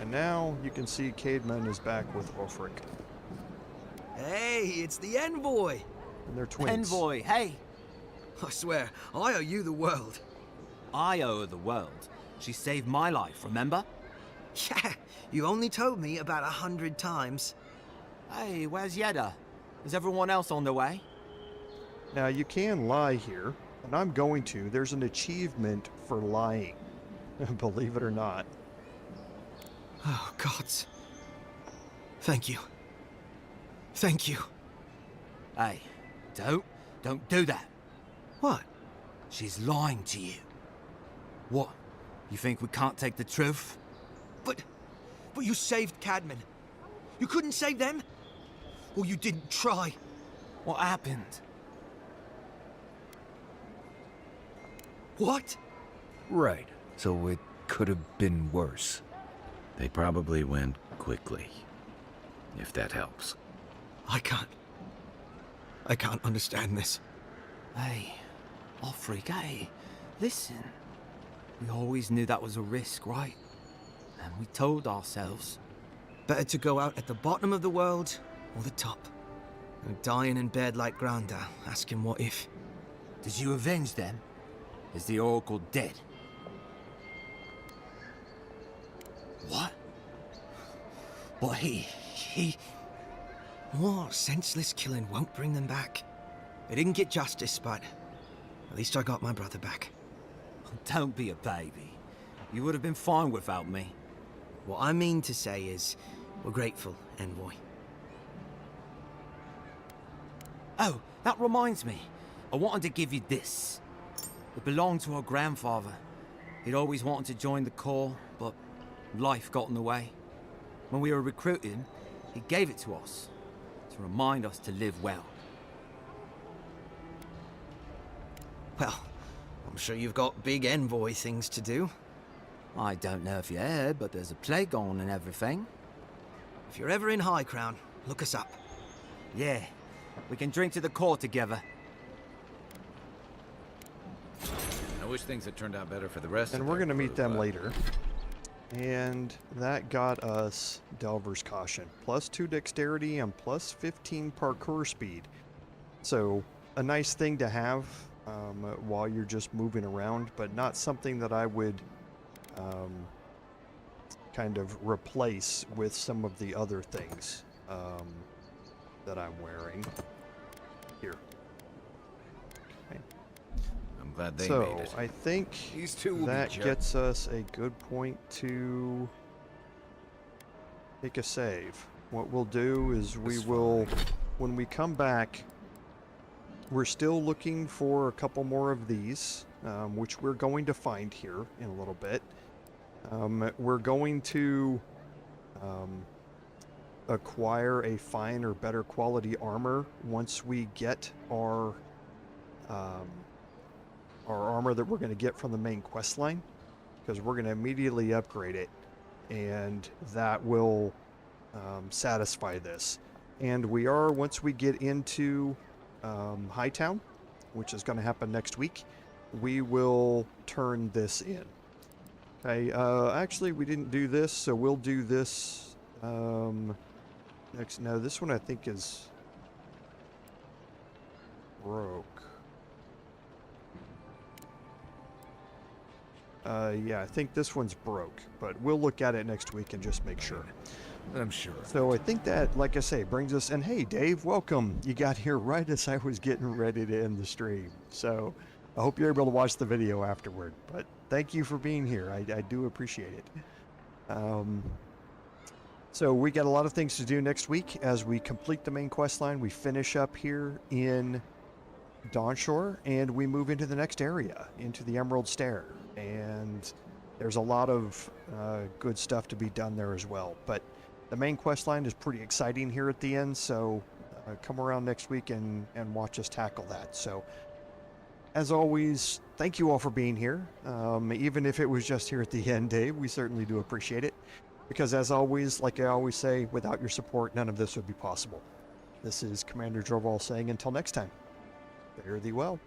And now you can see Caedmon is back with Ulfric. Hey, it's the Envoy! And they're twins. Envoy, hey! I swear, I owe you the world. I owe her the world. She saved my life, remember? Yeah, you only told me about 100 times. Hey, where's Yeda? Is everyone else on their way? Now you can lie here, and I'm going to. There's an achievement for lying, believe it or not. Oh, gods. Thank you. Thank you. Hey, don't do that. What? She's lying to you. What? You think we can't take the truth? But you saved Caedmon. You couldn't save them? Or you didn't try? What happened? What? Right. So it could have been worse. They probably went quickly, if that helps. I can't understand this. Hey, Ulfric, hey, listen. We always knew that was a risk, right? And we told ourselves. Better to go out at the bottom of the world or the top. And dying in bed like Granda, asking what if. Did you avenge them? Is the Oracle dead? What? But he... More senseless killing won't bring them back. They didn't get justice, but At least I got my brother back. Don't be a baby. You would have been fine without me. What I mean to say is, we're grateful, Envoy. Oh, that reminds me. I wanted to give you this. It belonged to our grandfather. He'd always wanted to join the Corps, but life got in the way. When we were recruiting, he gave it to us to remind us to live well. Well, I'm sure you've got big Envoy things to do. I don't know if you heard, but there's a plague on and everything. If you're ever in High Crown, look us up. Yeah, we can drink to the Corps together. I wish things had turned out better for the rest of And we're going to meet them but... later. And that got us Delver's Caution. +2 dexterity and +15 parkour speed. So, a nice thing to have while you're just moving around, but not something that I would kind of replace with some of the other things that I'm wearing. Here. Okay. I'm glad they so, made it. I think These two will that be gets us a good point to take a save. What we'll do is we will, when we come back, we're still looking for a couple more of these, which we're going to find here in a little bit. We're going to acquire a fine or better quality armor once we get our armor that we're going to get from the main quest line, because we're going to immediately upgrade it, and that will satisfy this. And we are, once we get into Hightown, which is going to happen next week, we will turn this in. Okay, actually we didn't do this, so we'll do this next. No, this one I think is broke. Yeah, I think this one's broke, but we'll look at it next week and just make sure. I'm sure. So I think that, like I say, brings us, and hey, Dave, welcome. You got here right as I was getting ready to end the stream. So I hope you're able to watch the video afterward, but thank you for being here. I do appreciate it. So we got a lot of things to do next week as we complete the main quest line. We finish up here in Dawnshore, and we move into the next area, into the Emerald Stair. And there's a lot of good stuff to be done there as well. But the main quest line is pretty exciting here at the end, so come around next week and watch us tackle that. So, as always, thank you all for being here. Even if it was just here at the end, Dave, we certainly do appreciate it. Because as always, like I always say, without your support, none of this would be possible. This is Commander Jorval saying until next time, fare thee well.